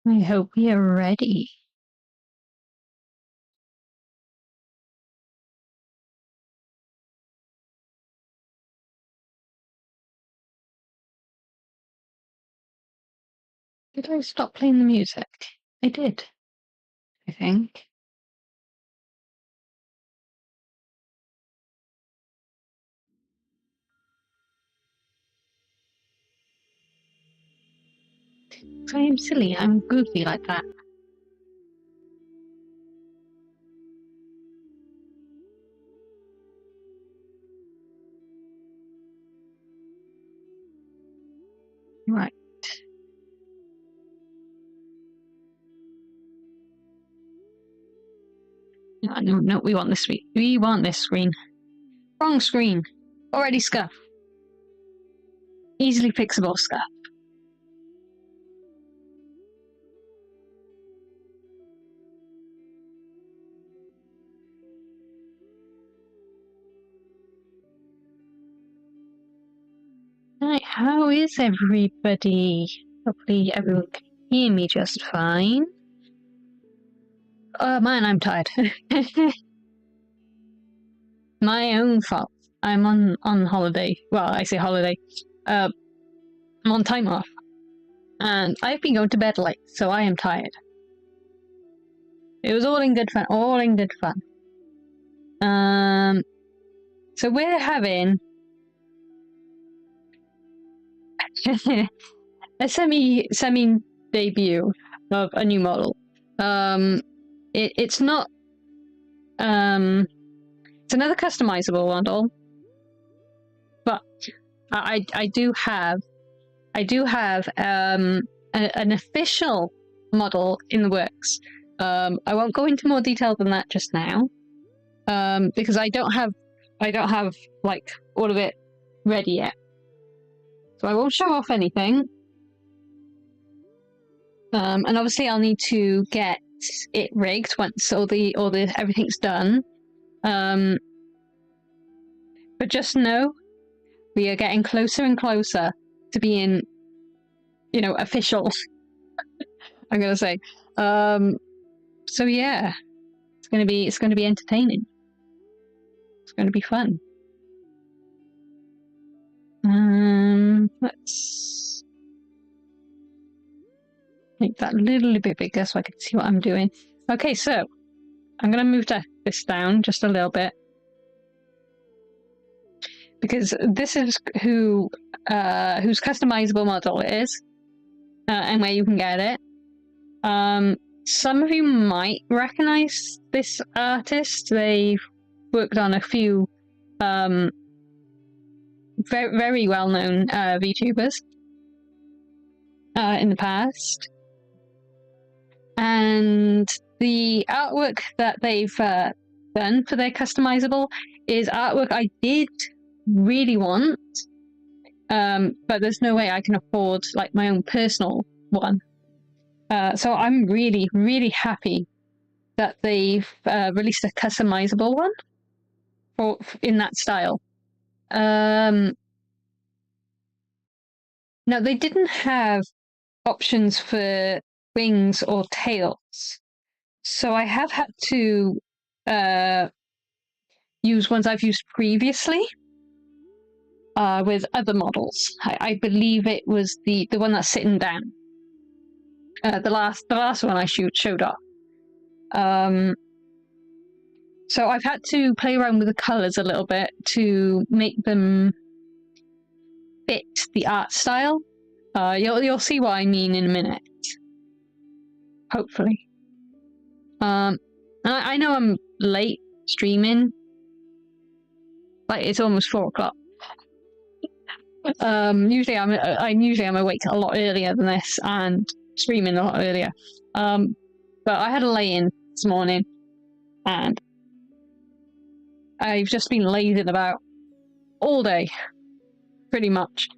I hope we are ready. Did I stop playing the music? I did, I think. I am silly, I'm goofy like that. Right. No, we want this screen. We want this screen. Wrong screen. Already scuffed. Easily fixable scuff. Right, how is everybody? Hopefully everyone can hear me just fine. Man, I'm tired. My own fault. I'm on holiday. Well, I say holiday. I'm on time off. And I've been going to bed late, so I am tired. It was all in good fun. All in good fun. So we're having a semi debut of a new model. It's not it's another customizable model, but I do have an official model in the works. I won't go into more detail than that just now, because I don't have like all of it ready yet. So I won't show off anything. And obviously I'll need to get it rigged once all the everything's done. But just know we are getting closer and closer to being, official. I'm gonna say. So yeah, it's gonna be entertaining. It's gonna be fun. Let's make that a little bit bigger so I can see what I'm doing. Okay, so I'm gonna move this down just a little bit, because this is whose customizable model it is, and where you can get it. Some of you might recognize this artist. They've worked on a few very, very well-known VTubers in the past. And the artwork that they've done for their customizable is artwork I did really want, but there's no way I can afford like my own personal one. So I'm really, really happy that they've released a customizable one in that style. Now, they didn't have options for wings or tails, so I have had to use ones I've used previously with other models. I believe it was the one that's sitting down. The last one I showed off. So I've had to play around with the colours a little bit to make them fit the art style. You'll see what I mean in a minute. Hopefully. I know I'm late streaming. Like it's almost 4 o'clock. Usually I'm awake a lot earlier than this and streaming a lot earlier. But I had a lay-in this morning, and I've just been lazing about all day, pretty much.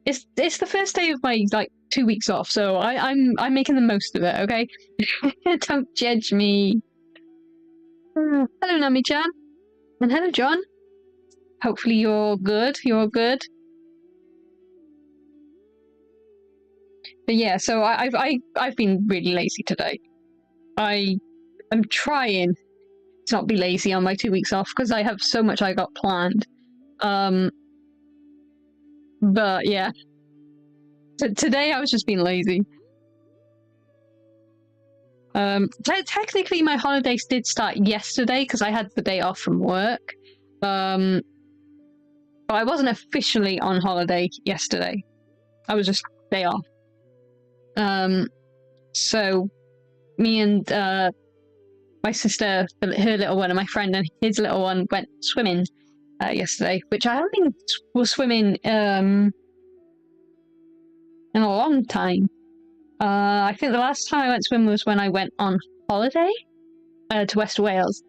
It's the first day of my 2 weeks off, so I'm making the most of it. Okay, don't judge me. Hello, Nami-chan, and hello, John. Hopefully you're good. You're good. But yeah, so I've been really lazy today. I'm trying to not be lazy on my 2 weeks off because I have so much I got planned. But yeah, today I was just being lazy. Technically my holidays did start yesterday because I had the day off from work. But I wasn't officially on holiday yesterday. I was just day off. So me and my sister, her little one, and my friend and his little one went swimming yesterday, which I don't think was swimming in a long time. I think the last time I went swimming was when I went on holiday to West Wales,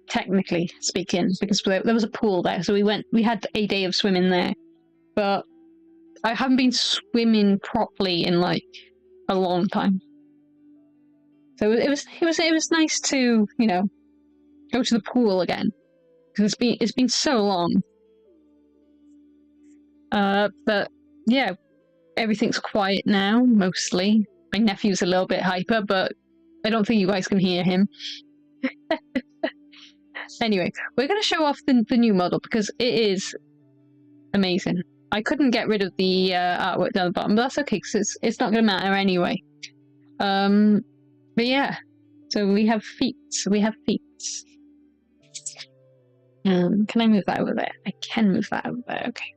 technically speaking, because there was a pool there, so we had a day of swimming there. But I haven't been swimming properly in like a long time. So it was nice to, you know, go to the pool again because it's been so long. But yeah, everything's quiet now mostly. My nephew's a little bit hyper, but I don't think you guys can hear him. Anyway, we're going to show off the new model because it is amazing. I couldn't get rid of the artwork down the bottom, but that's okay because it's not going to matter anyway. But yeah, so we have feet. Can I move that over there? I can move that over there, okay.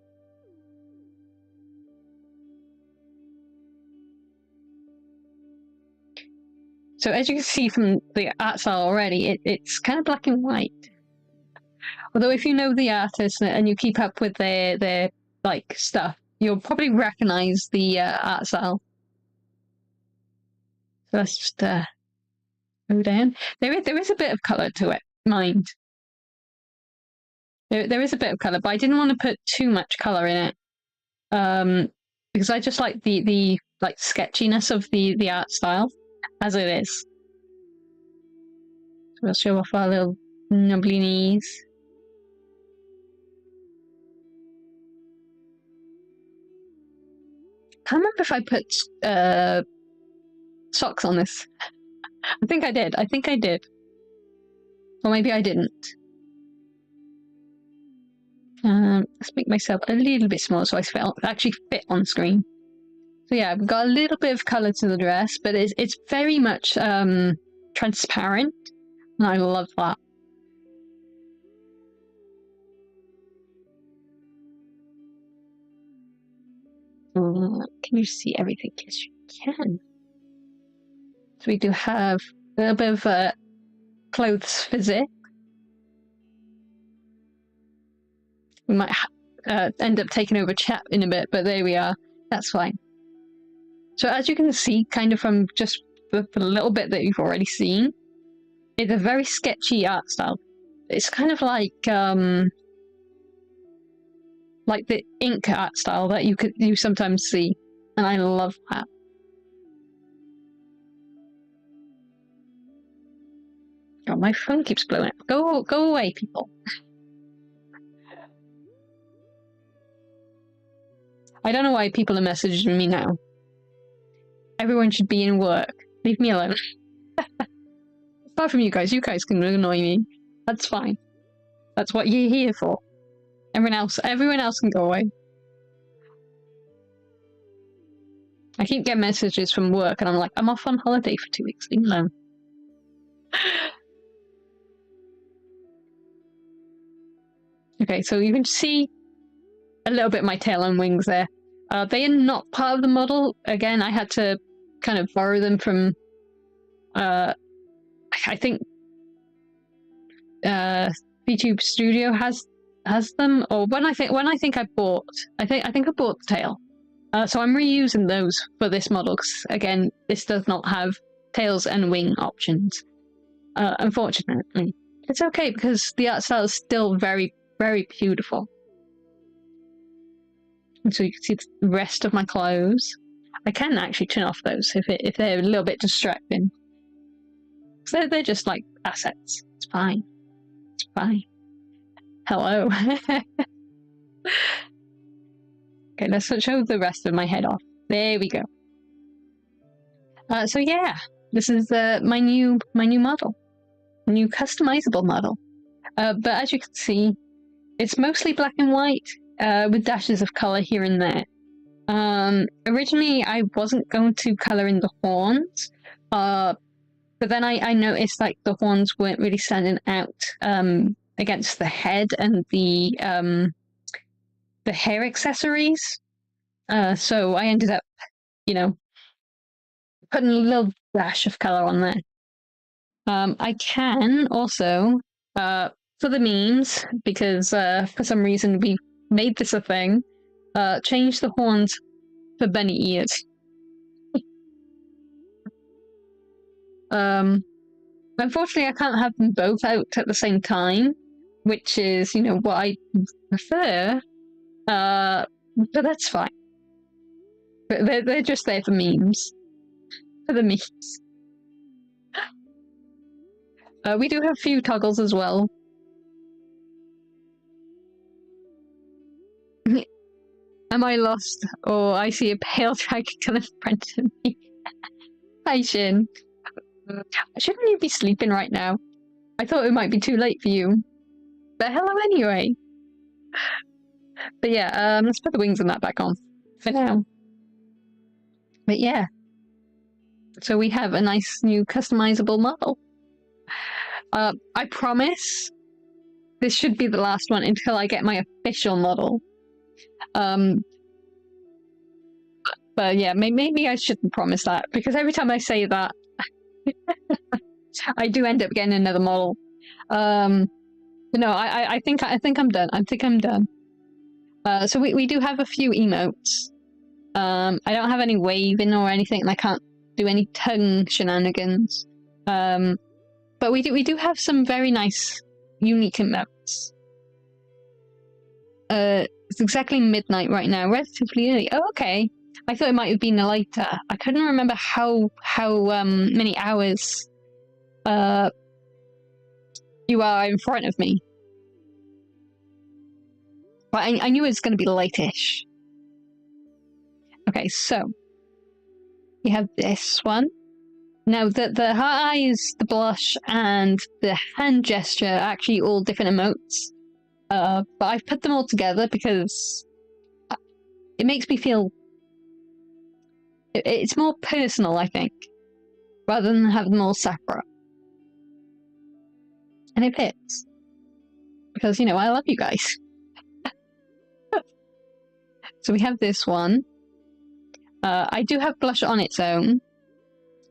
So as you can see from the art style already, it's kind of black and white. Although if you know the artist and you keep up with their like stuff, you'll probably recognize the art style. So let's just go down. There is a bit of colour to it, mind. There is a bit of colour, but I didn't want to put too much colour in it. Because I just like the like sketchiness of the art style as it is. So we'll show off our little nubbly knees. I can't remember if I put socks on this. I think I did. Or maybe I didn't. Let's make myself a little bit smaller so I actually fit on screen. So yeah, we've got a little bit of colour to the dress, but it's very much transparent, and I love that. Can you see everything? Yes, you can. So we do have a little bit of clothes physics. We might end up taking over chat in a bit, but there we are. That's fine. So as you can see, kind of from just the little bit that you've already seen, it's a very sketchy art style. It's kind of like the ink art style that you sometimes see, and I love that. Oh, my phone keeps blowing up. Go away, people. I don't know why people are messaging me now. Everyone should be in work. Leave me alone. Apart from you guys can annoy me. That's fine. That's what you're here for. Everyone else can go away. I keep getting messages from work and I'm like, I'm off on holiday for 2 weeks. Leave me alone. Okay, so you can see a little bit of my tail and wings there. They are not part of the model. Again, I had to kind of borrow them from I think kyokiStudio has them, or when I think I bought the tail. So I'm reusing those for this model because again, this does not have tails and wing options. Unfortunately, it's okay because the art style is still very, very beautiful. And so you can see the rest of my clothes. I can actually turn off those if they're a little bit distracting. So they're just like assets. It's fine. It's fine. Hello. Okay, let's show the rest of my head off. There we go. So yeah, this is my new model, new customizable model. But as you can see, it's mostly black and white with dashes of color here and there. Originally, I wasn't going to color in the horns, but then I noticed like the horns weren't really standing out against the head and the hair accessories. So I ended up, you know, putting a little dash of color on there. I can also, for the memes, because for some reason we made this a thing, change the horns for bunny ears. Unfortunately, I can't have them both out at the same time, which is, you know, what I prefer. But that's fine. They're just there for memes. For the memes. We do have a few toggles as well. Am I lost? Or I see a pale dragon in front of me. Hi, Shin. Shouldn't you be sleeping right now? I thought it might be too late for you. But hello anyway. But yeah, let's put the wings and that back on for now. But yeah. So we have a nice new customizable model. I promise this should be the last one until I get my official model. But yeah, maybe I shouldn't promise that, because every time I say that, I do end up getting another model. But no, I think I'm done. I think I'm done. So we do have a few emotes. I don't have any waving or anything, and I can't do any tongue shenanigans. But we do have some very nice, unique emotes. It's exactly midnight right now, relatively early. Oh, okay. I thought it might have been later. I couldn't remember how many hours you are in front of me. But I knew it was going to be late-ish. Okay, so we have this one. Now, the heart eyes, the blush, and the hand gesture are actually all different emotes. But I've put them all together because it makes me feel... It's more personal, I think, rather than have them all separate. And it fits. Because, you know, I love you guys. So we have this one. I do have blush on its own,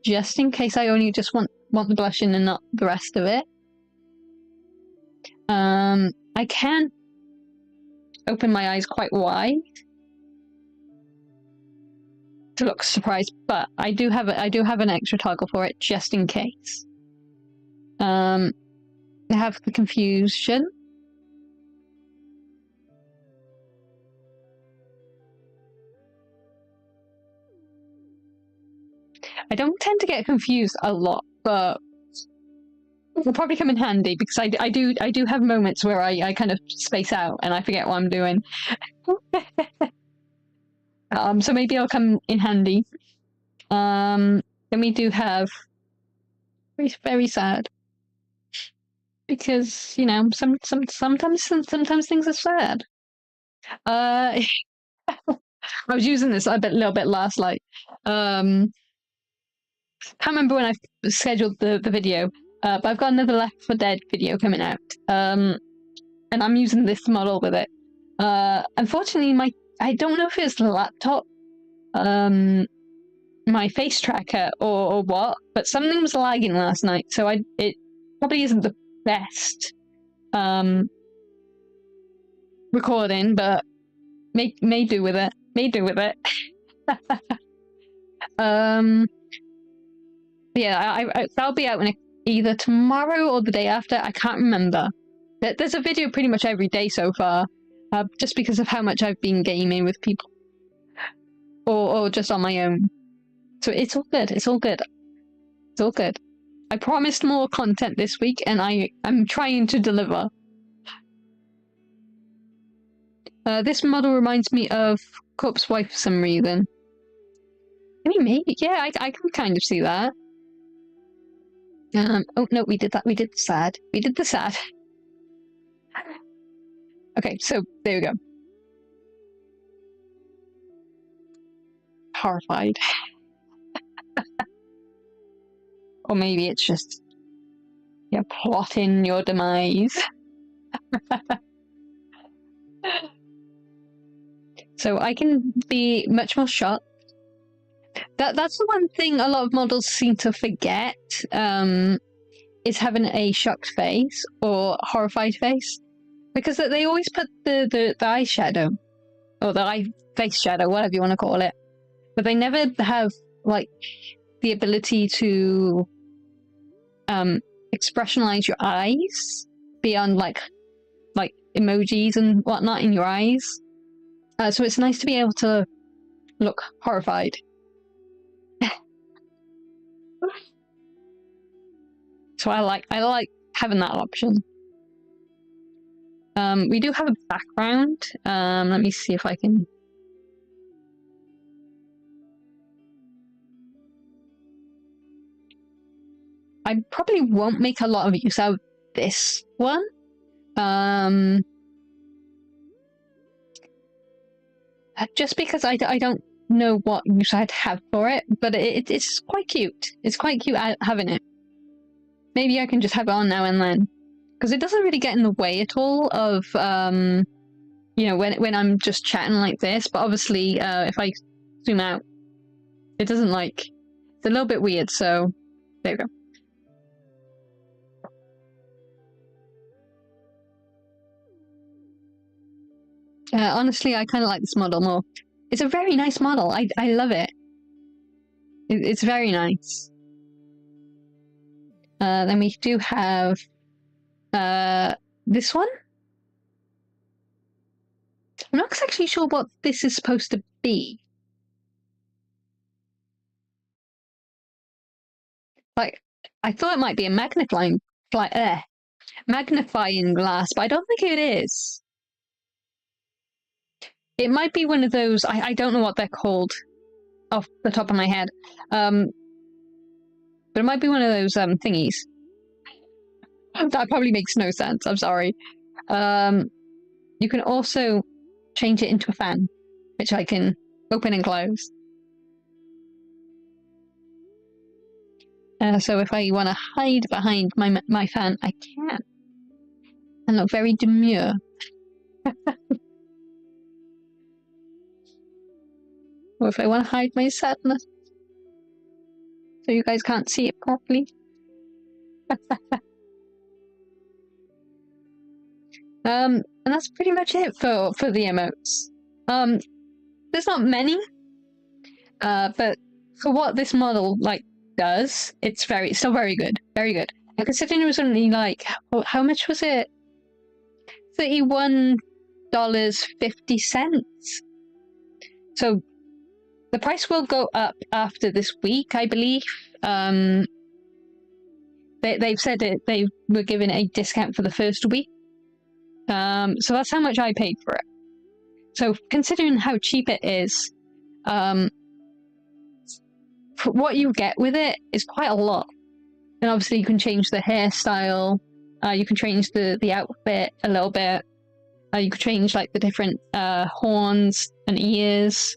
just in case I only just want the blush in and not the rest of it. I can open my eyes quite wide to look surprised, but I do have an extra toggle for it just in case. I have the confusion. I don't tend to get confused a lot, but it'll probably come in handy because I do have moments where I kind of space out and I forget what I'm doing. So maybe it'll come in handy. Then we do have very sad, because you know sometimes things are sad. I was using this a little bit last night. Can't remember when I scheduled the video, but I've got another Left 4 Dead video coming out, and I'm using this model with it. Unfortunately, I don't know if it's the laptop, my face tracker, or what, but something was lagging last night, so it probably isn't the best recording, but may do with it. May do with it. Yeah, that'll be out either tomorrow or the day after. I can't remember. There's a video pretty much every day so far, just because of how much I've been gaming with people, or just on my own. So it's all good. It's all good. It's all good. I promised more content this week, and I'm trying to deliver. This model reminds me of Corpse Wife for some reason. I mean, maybe, yeah, I can kind of see that. Oh no, we did that. We did the sad. We did the sad. Okay, so there we go. Horrified. Or maybe it's just you're plotting your demise. So I can be much more shocked. That's the one thing a lot of models seem to forget, is having a shocked face or horrified face. Because they always put the eyeshadow, or the eye face shadow, whatever you want to call it. But they never have, like, the ability to expressionalize your eyes beyond, like emojis and whatnot in your eyes. So it's nice to be able to look horrified. So I like having that option. We do have a background. Let me see if I can. I probably won't make a lot of use out of this one. Just because I don't know what use I'd have for it, but it's quite cute. It's quite cute having it. Maybe I can just have it on now and then, because it doesn't really get in the way at all of you know, when I'm just chatting like this. But obviously, if I zoom out, it doesn't like. It's a little bit weird. So there you go. Honestly, I kind of like this model more. It's a very nice model. I love it. It's very nice. Then we do have this one. I'm not actually sure what this is supposed to be. Like, I thought it might be a magnifying glass, but I don't think it is. It might be one of those. I don't know what they're called off the top of my head. But it might be one of those thingies. That probably makes no sense. I'm sorry. You can also change it into a fan, which I can open and close. So if I want to hide behind my fan, I can. And look very demure. Or if I want to hide my sadness, so you guys can't see it properly. And that's pretty much it for the emotes. There's not many, but for what this model does, it's still very good, very good. And considering it was only how much was it? $31.50. So the price will go up after this week, I believe. They've said they were giving a discount for the first week. So that's how much I paid for it. So considering how cheap it is, for what you get with it is quite a lot. And obviously you can change the hairstyle, you can change the outfit a little bit, you can change the different horns and ears.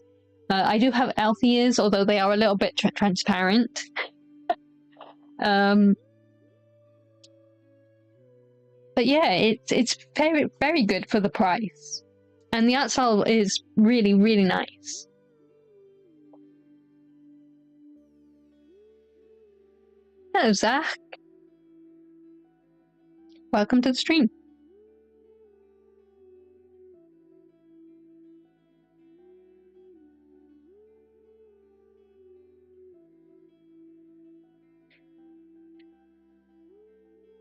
I do have elf ears, although they are a little bit transparent. But yeah, it's very, very good for the price. And the art style is really, really nice. Hello, Zach. Welcome to the stream.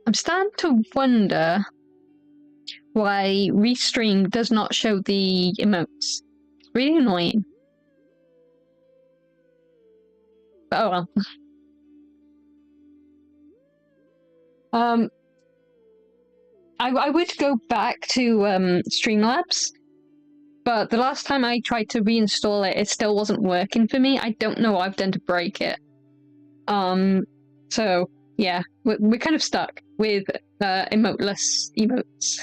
I'm starting to wonder why Restream does not show the emotes. It's really annoying. But oh well. I would go back to Streamlabs But the last time I tried to reinstall it, it still wasn't working for me. I don't know what I've done to break it. So yeah, we're kind of stuck with emoteless emotes.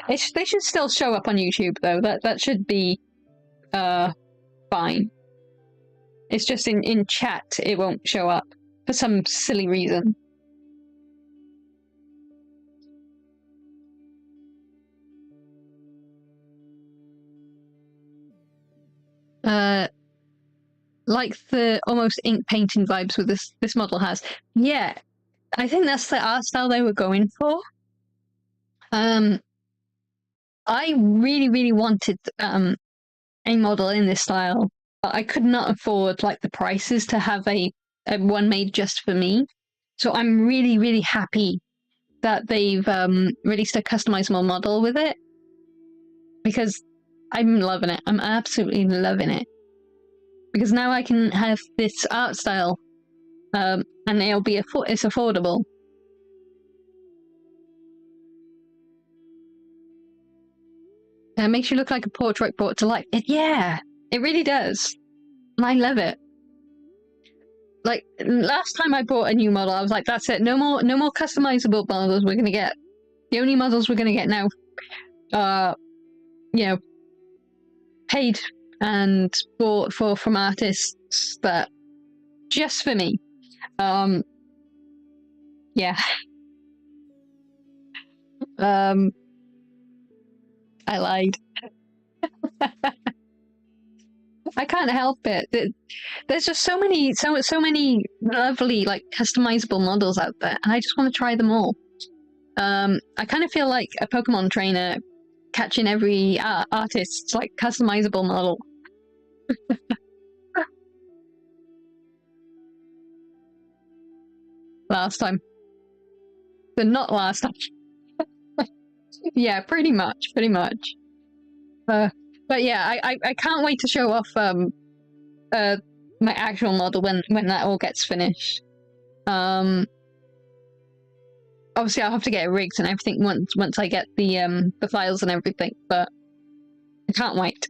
They should still show up on YouTube though. That should be fine. It's just in chat it won't show up for some silly reason. Like the almost ink painting vibes with this model has. Yeah, I think that's the art style they were going for. I really wanted a model in this style, but I could not afford like the prices to have a one made just for me. So I'm really happy that they've released a customizable model with it, because I'm loving it. I'm absolutely loving it, because now I can have this art style, and it'll be it's affordable. And it makes you look like a portrait brought to life. Yeah, it really does. And I love it. Like, last time I bought a new model, I was like, that's it. No more customizable models we're gonna get. The only models we're gonna get now are, you know, paid and bought from artists that just for me. Yeah. I lied. I can't help it. There's just so many lovely like customizable models out there, and I just want to try them all. I kind of feel like a Pokemon trainer catching every artist's like customizable model. Last time. But not last time. Yeah, pretty much. But yeah, I can't wait to show off my actual model when that all gets finished. Obviously I'll have to get it rigged and everything once I get the files and everything, but I can't wait.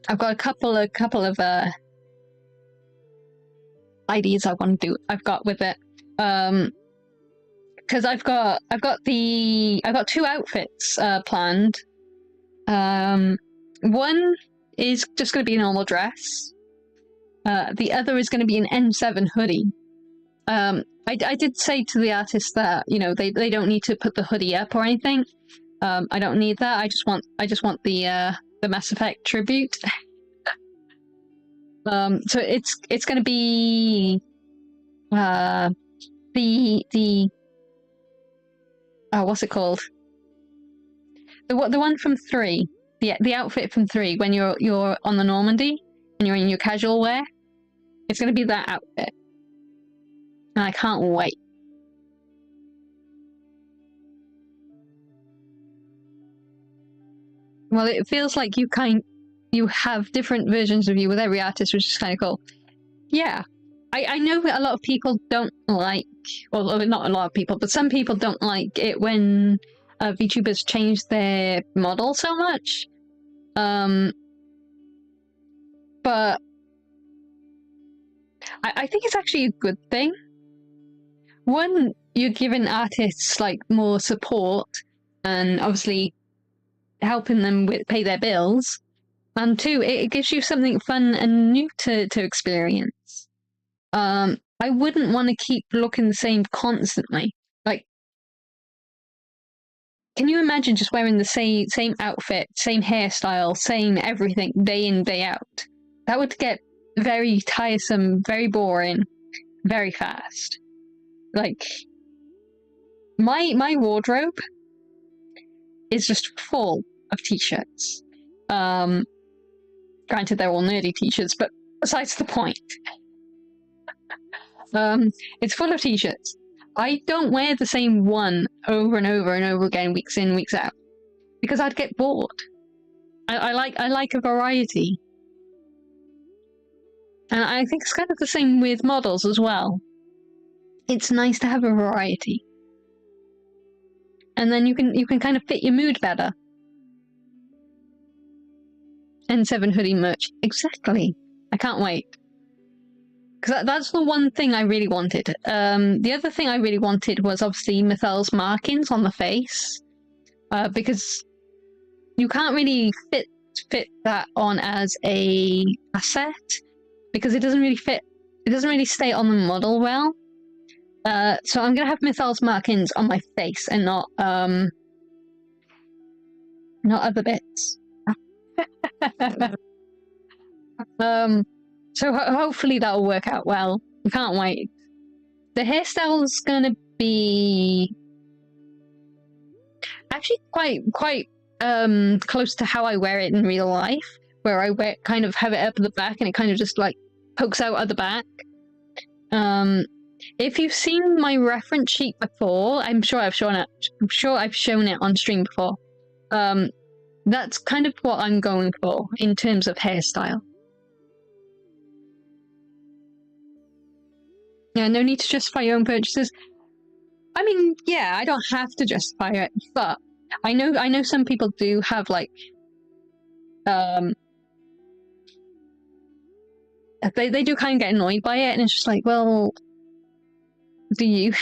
I've got a couple of ideas I want to do. I've got with it. Because I've got 2 outfits planned. One is just going to be a normal dress. The other is going to be an N7 hoodie. I did say to the artist that, you know, they don't need to put the hoodie up or anything. I don't need that. I just want the Mass Effect tribute. So it's going to be the what's it called? The one from 3, the outfit from 3 when you're on the Normandy and you're in your casual wear. It's going to be that outfit, and I can't wait. Well, it feels like you have different versions of you with every artist, which is kind of cool. Yeah, I know that a lot of people don't like, well, not a lot of people, but some people don't like it when VTubers change their model so much. But I think it's actually a good thing. One, you're giving artists like more support and obviously helping them pay their bills. And 2, it gives you something fun and new to experience. I wouldn't want to keep looking the same constantly. Like, can you imagine just wearing the same outfit, same hairstyle, same everything, day in, day out? That would get very tiresome, very boring, very fast. Like, my wardrobe is just full of t-shirts. Granted, they're all nerdy t-shirts, but besides the point. It's full of t-shirts. I don't wear the same one over and over and over again, weeks in, weeks out, because I'd get bored. I like a variety. And I think it's kind of the same with models as well. It's nice to have a variety. and then you can kind of fit your mood better. N7 hoodie merch. Exactly. I can't wait. Because that's the one thing I really wanted. The other thing I really wanted was obviously Mythal's markings on the face. Because you can't really fit that on as a asset. Because it doesn't really fit. It doesn't really stay on the model well. So I'm going to have Mythal's markings on my face and not other bits. So hopefully that'll work out well. I can't wait. The hairstyle's gonna be actually quite close to how I wear it in real life, where I kind of have it up at the back and it kind of just like pokes out at the back. If you've seen my reference sheet before, I'm sure I've shown it. I'm sure I've shown it on stream before. That's kind of what I'm going for in terms of hairstyle. Yeah, no need to justify your own purchases. I mean, yeah, I don't have to justify it, but I know some people do have like they do kind of get annoyed by it, and it's just like, well, do you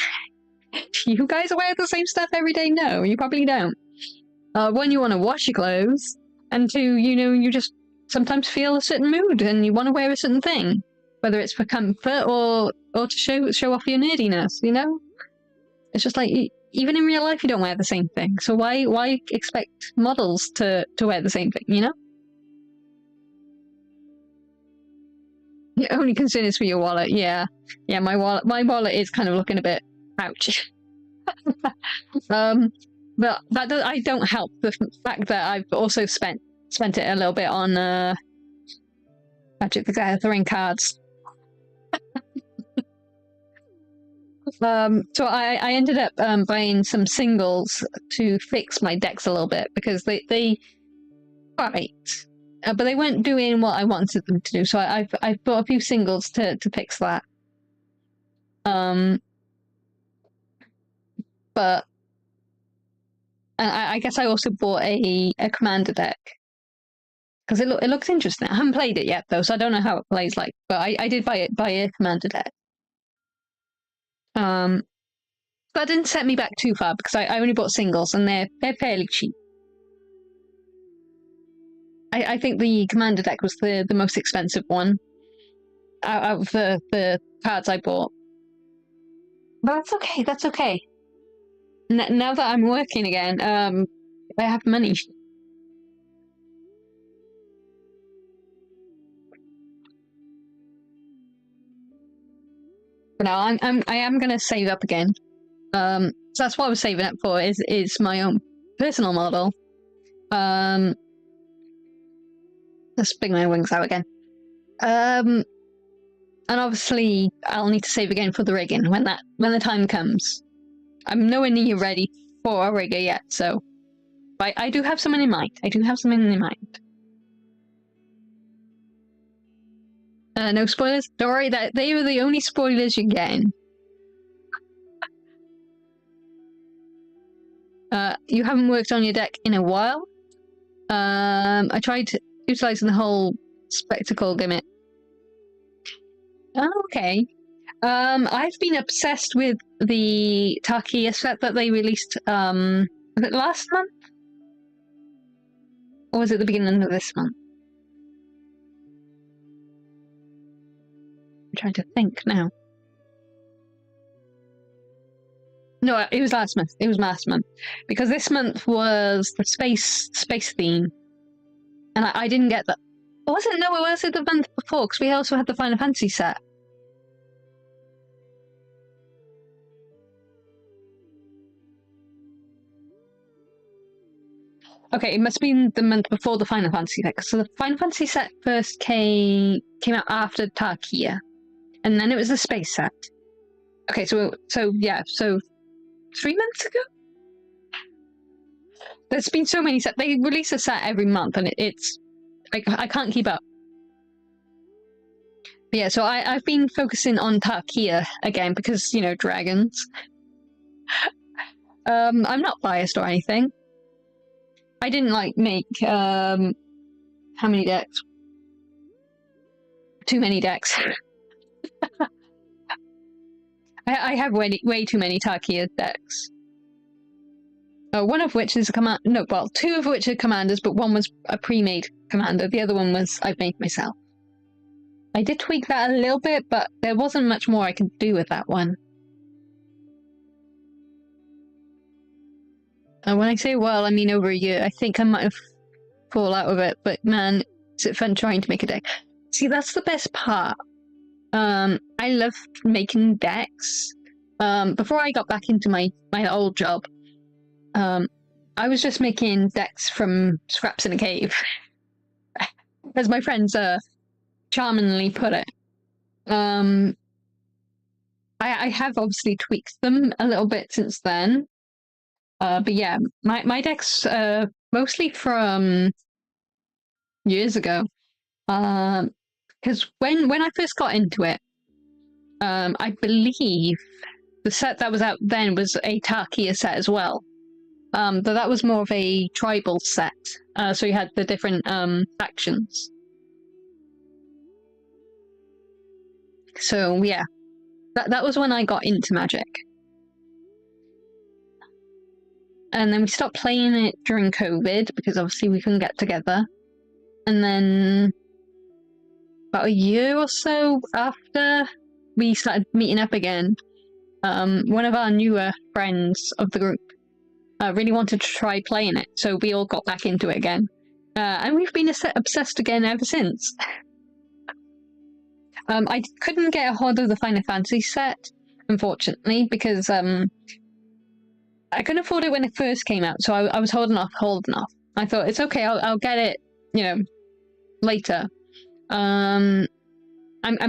guys wear the same stuff every day? No, you probably don't. One, you want to wash your clothes, and two, you just sometimes feel a certain mood and you want to wear a certain thing, whether it's for comfort or to show off your nerdiness. It's just like, even in real life you don't wear the same thing, so why expect models to wear the same thing? Your only concern is for your wallet. Yeah, my wallet is kind of looking a bit ouch. But I don't help the fact that I've also spent it a little bit on Magic the Gathering cards. So I ended up buying some singles to fix my decks a little bit, because they right, but they weren't doing what I wanted them to do. So I bought a few singles to fix that. But I guess I also bought a commander deck, because it looks interesting. I haven't played it yet though, so I don't know how it plays like. But I did buy a commander deck. That didn't set me back too far, because I only bought singles and they're fairly cheap. I think the commander deck was the most expensive one out of the cards I bought. But that's okay. That's okay. Now that I'm working again, I have money. But now I am gonna save up again. So that's what I was saving up for. Is my own personal model. Let's bring my wings out again. And obviously I'll need to save again for the rigging when the time comes. I'm nowhere near ready for a rigger yet, so I do have someone in mind. No spoilers. Don't worry, that they were the only spoilers you're getting. You haven't worked on your deck in a while. I tried utilizing the whole spectacle gimmick. Oh, okay. I've been obsessed with the Takia set that they released, was it last month? Or was it the beginning of this month? I'm trying to think now. No, it was last month. It was last month. Because this month was the space theme. And I didn't get that. Was it? No, it was the month before, because we also had the Final Fantasy set. Okay, it must have been the month before the Final Fantasy set. So the Final Fantasy set first came out after Takia. And then it was the space set. Okay, so yeah, so 3 months ago? There's been so many sets. They release a set every month, and it's I can't keep up. But yeah, so I've been focusing on Takia again, because, dragons. I'm not biased or anything. I didn't like make how many decks? Too many decks. I have way too many Takia decks. One of which is a command. No, well, two of which are commanders, but one was a pre-made commander. The other one was I've made myself. I did tweak that a little bit, but there wasn't much more I could do with that one. When I say well, I mean over a year. I think I might have fallen out of it, but man, is it fun trying to make a deck. See, that's the best part. I loved making decks. Before I got back into my old job, I was just making decks from scraps in a cave. As my friends charmingly put it. I have obviously tweaked them a little bit since then. But yeah, my decks mostly from years ago. Because when I first got into it, I believe the set that was out then was a Takia set as well. But that was more of a tribal set. So you had the different factions. So yeah, that was when I got into Magic. And then we stopped playing it during COVID because obviously we couldn't get together. And then about a year or so after we started meeting up again, one of our newer friends of the group really wanted to try playing it, so we all got back into it again. And we've been obsessed again ever since. I couldn't get a hold of the Final Fantasy set, unfortunately, because I couldn't afford it when it first came out, so I was holding off. I thought, it's okay, I'll get it, later. I'm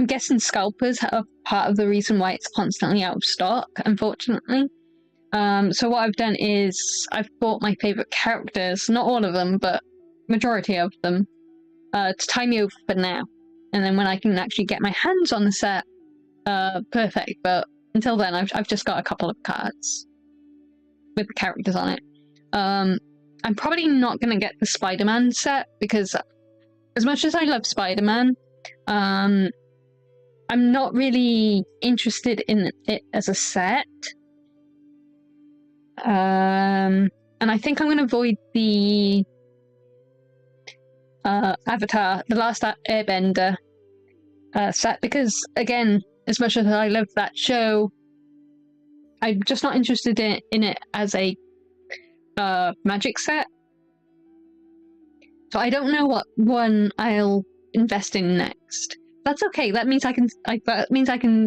guessing scalpers are part of the reason why it's constantly out of stock, unfortunately. So what I've done is I've bought my favourite characters, not all of them, but majority of them, to tie me over for now. And then when I can actually get my hands on the set, perfect. But until then, I've just got a couple of cards with the characters on it. I'm probably not going to get the Spider-Man set, because as much as I love Spider-Man, I'm not really interested in it as a set. And I think I'm going to avoid the Avatar, The Last Airbender set, because, again, as much as I love that show, I'm just not interested in it as a Magic set. So I don't know what one I'll invest in next. That's okay. That means I can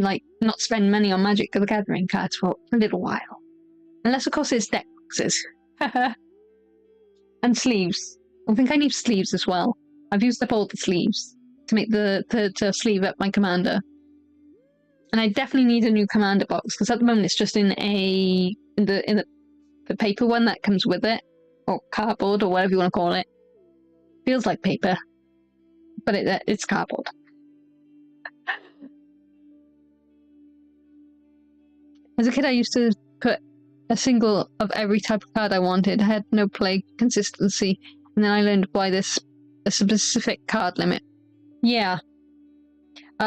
like not spend money on Magic the Gathering cards for a little while, unless of course it's deck boxes and sleeves. I think I need sleeves as well. I've used up all the sleeves to make to sleeve up my commander. And I definitely need a new commander box, because at the moment it's just in the paper one that comes with it, or cardboard, or whatever you want to call it. Feels like paper, but it's cardboard. As a kid, I used to put a single of every type of card I wanted. I had no play consistency, and then I learned to buy a specific card limit. Yeah.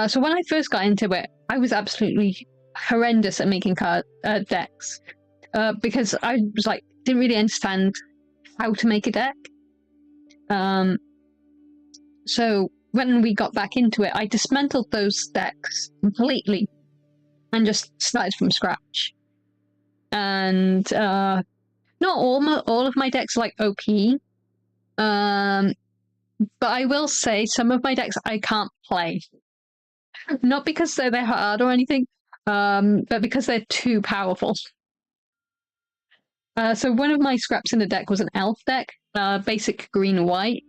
So when I first got into it, I was absolutely horrendous at making card decks, because I was like, didn't really understand how to make a deck. So when we got back into it, I dismantled those decks completely and just started from scratch. And not all of my decks are like OP, but I will say some of my decks I can't play. Not because they're hard or anything, but because they're too powerful. So one of my scraps in the deck was an elf deck, basic green and white.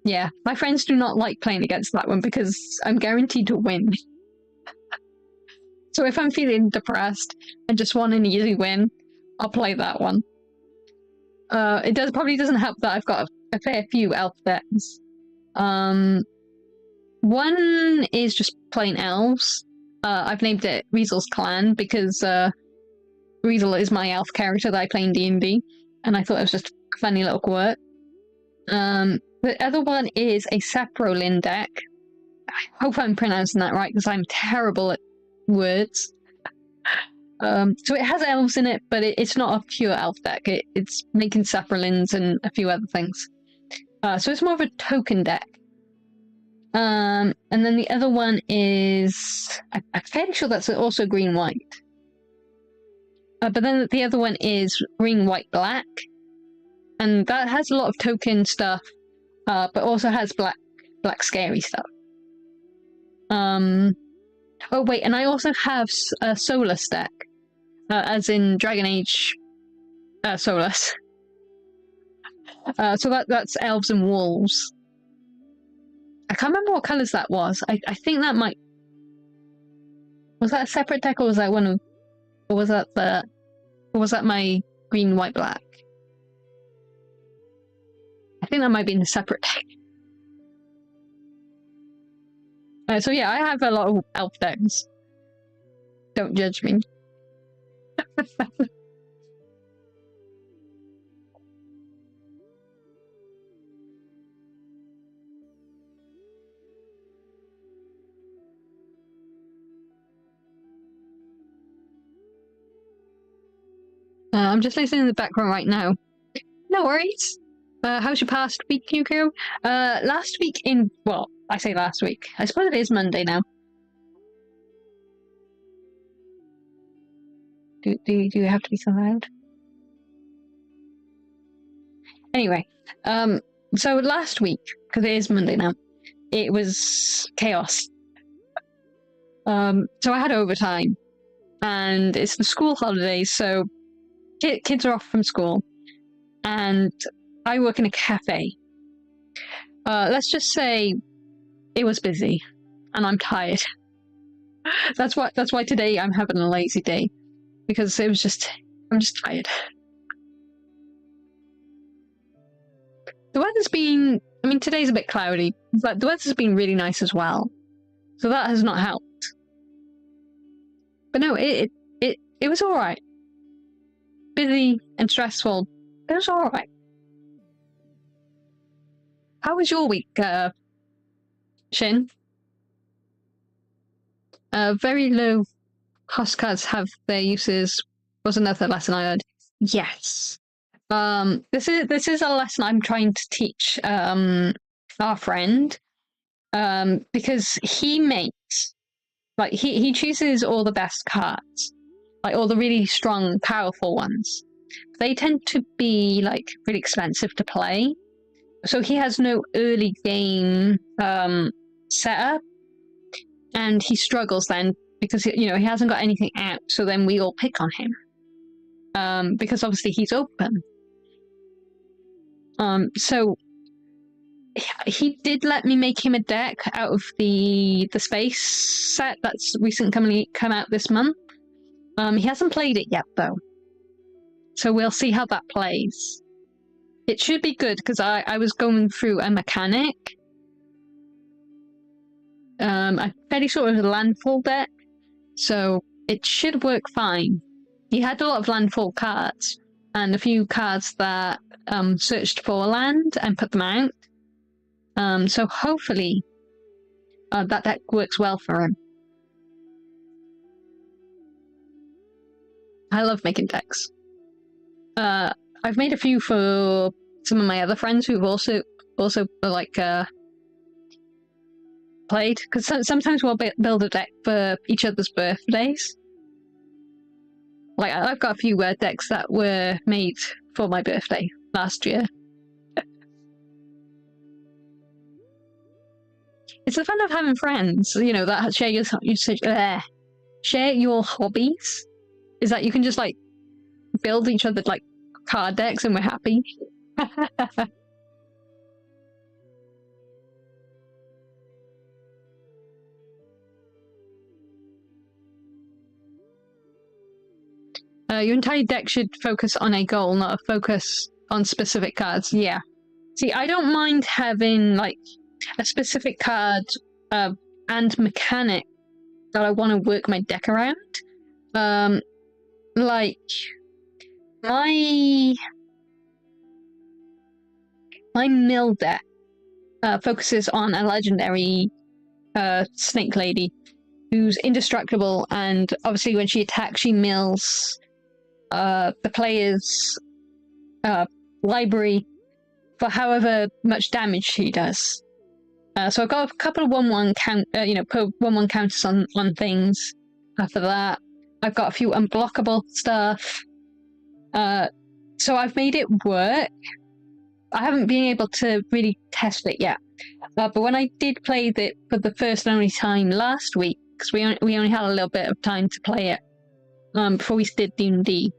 Yeah, my friends do not like playing against that one because I'm guaranteed to win. So if I'm feeling depressed and just want an easy win, I'll play that one. It probably doesn't help that I've got a fair few elf decks. One is just plain elves. I've named it Weasel's Clan because Riesel is my elf character that I play in D&D, and I thought it was just a funny little quirk. The other one is a Saprolin deck. I hope I'm pronouncing that right, because I'm terrible at words. So it has elves in it, but it's not a pure elf deck. It's making Saprolins and a few other things. So it's more of a token deck. And then the other one is... I'm fairly sure that's also green-white. But then the other one is green-white-black. And that has a lot of token stuff, but also has black scary stuff. Oh wait, and I also have a Soulless deck, as in Dragon Age Soulless. So that's elves and wolves. I can't remember what colours that was. I think that might... Was that a separate deck, or was that one of... Or was that my green, white, black? I think that might be in a separate deck. So yeah, I have a lot of elf decks. Don't judge me. I'm just listening in the background right now. No worries. How's your past week, Yukiro? Last week in... Well, I say last week. I suppose it is Monday now. Do you have to be so loud? Anyway, so last week, because it is Monday now, it was chaos. So I had overtime, and it's the school holidays, so kids are off from school, and I work in a cafe. Let's just say it was busy, and I'm tired. That's why today I'm having a lazy day, because I'm just tired. The weather's been... I mean, today's a bit cloudy, but the weather's been really nice as well, so that has not helped. But no, it was alright. Busy and stressful, it was alright. How was your week, Shin? Very low cost cards have their uses, was another lesson I heard. Yes. This is a lesson I'm trying to teach our friend, because he makes, like, he chooses all the best cards, like all the really strong, powerful ones. They tend to be like really expensive to play, so he has no early game setup, and he struggles then because he hasn't got anything out. So then we all pick on him, because obviously he's open. So he did let me make him a deck out of the space set that's recently come out this month. He hasn't played it yet though, so we'll see how that plays. It should be good, because I was going through a mechanic. I'm fairly sure it was a landfall deck, so it should work fine. He had a lot of landfall cards, and a few cards that searched for land and put them out. So hopefully that deck works well for him. I love making decks. I've made a few for some of my other friends who've also like played, because sometimes we'll build a deck for each other's birthdays. Like, I've got a few decks that were made for my birthday last year. It's the fun of having friends, that share your hobbies. Is that you can just like build each other like card decks, and we're happy. Your entire deck should focus on a goal, not a focus on specific cards. Yeah. See, I don't mind having like a specific card and mechanic that I want to work my deck around. like my mill deck focuses on a legendary snake lady who's indestructible, and obviously when she attacks, she mills the player's library for however much damage she does. So I've got a couple of 1/1 count, put 1/1 counters on things. After that, I've got a few unblockable stuff. So I've made it work. I haven't been able to really test it yet. But when I did play it for the first and only time last week, because we only had a little bit of time to play it before we did D&D,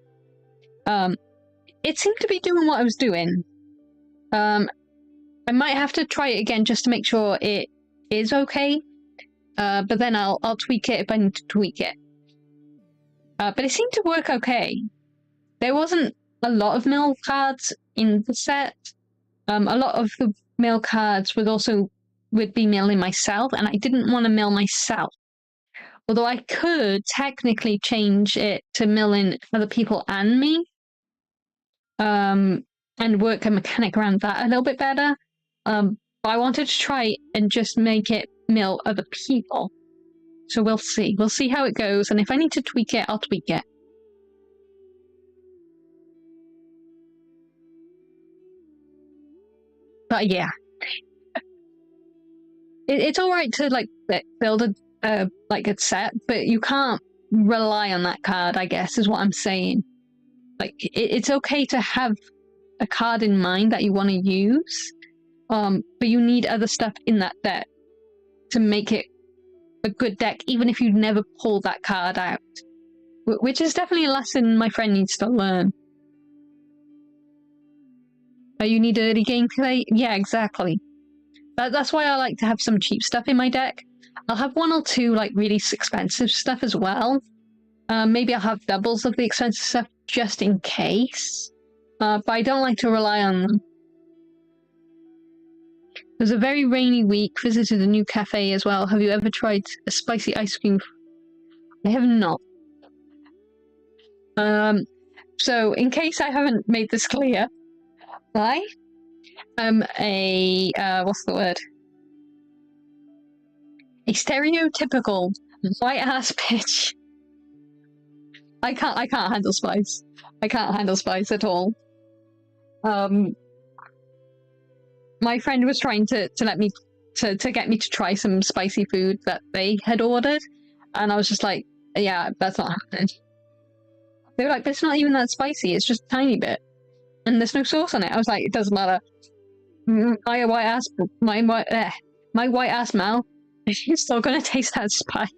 it seemed to be doing what I was doing. I might have to try it again just to make sure it is okay, but then I'll tweak it if I need to tweak it. But it seemed to work okay. There wasn't a lot of mill cards in the set. A lot of the mill cards would be milling myself, and I didn't want to mill myself. Although I could technically change it to milling other people and me, and work a mechanic around that a little bit better. But I wanted to try and just make it mill other people. So we'll see. We'll see how it goes, and if I need to tweak it, I'll tweak it. But yeah. It's alright to like build a set, but you can't rely on that card, I guess, is what I'm saying. Like, it's okay to have a card in mind that you want to use, but you need other stuff in that deck to make it a good deck, even if you never pull that card out. Which is definitely a lesson my friend needs to learn. You need early gameplay? Yeah, exactly. That's why I like to have some cheap stuff in my deck. I'll have 1 or 2 like really expensive stuff as well. Maybe I'll have doubles of the expensive stuff just in case. But I don't like to rely on them. It was a very rainy week. Visited a new cafe as well. Have you ever tried a spicy ice cream? I have not. So in case I haven't made this clear, I am a what's the word? A stereotypical white ass bitch. I can't handle spice. I can't handle spice at all. My friend was trying to let me to get me to try some spicy food that they had ordered, and I was just like, yeah, that's not happening. They were like, but it's not even that spicy, it's just a tiny bit. And there's no sauce on it. I was like, it doesn't matter. My white ass mouth is still gonna taste that spice.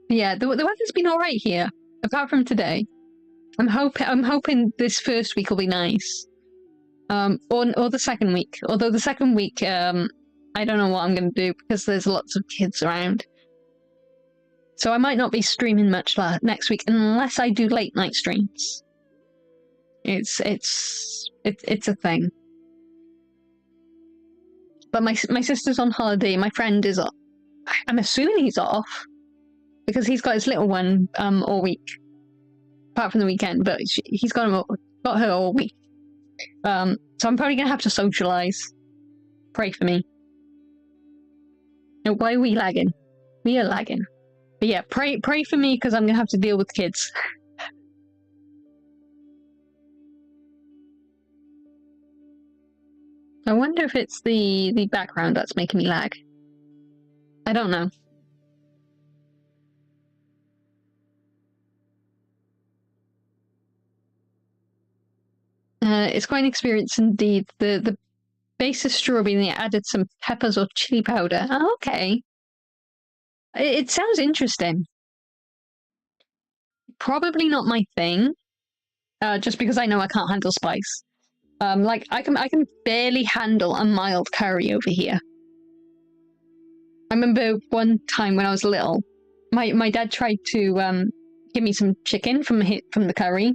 Yeah, the weather's been alright here, apart from today. I'm hoping this first week will be nice. Or the second week. Although the second week, I don't know what I'm going to do because there's lots of kids around. So I might not be streaming much next week unless I do late night streams. It's a thing. But my sister's on holiday. My friend is off. I'm assuming he's off because he's got his little one all week, apart from the weekend. But he's got her all week. So I'm probably gonna have to socialize. Pray for me. No, why are we lagging? We are lagging. But yeah, pray for me because I'm gonna have to deal with kids. I wonder if it's the background that's making me lag. I don't know. It's quite an experience indeed. The base is strawberry and they added some peppers or chili powder. Oh, okay. It sounds interesting. Probably not my thing. Just because I know I can't handle spice. Like I can barely handle a mild curry over here. I remember one time when I was little, my dad tried to give me some chicken from the curry,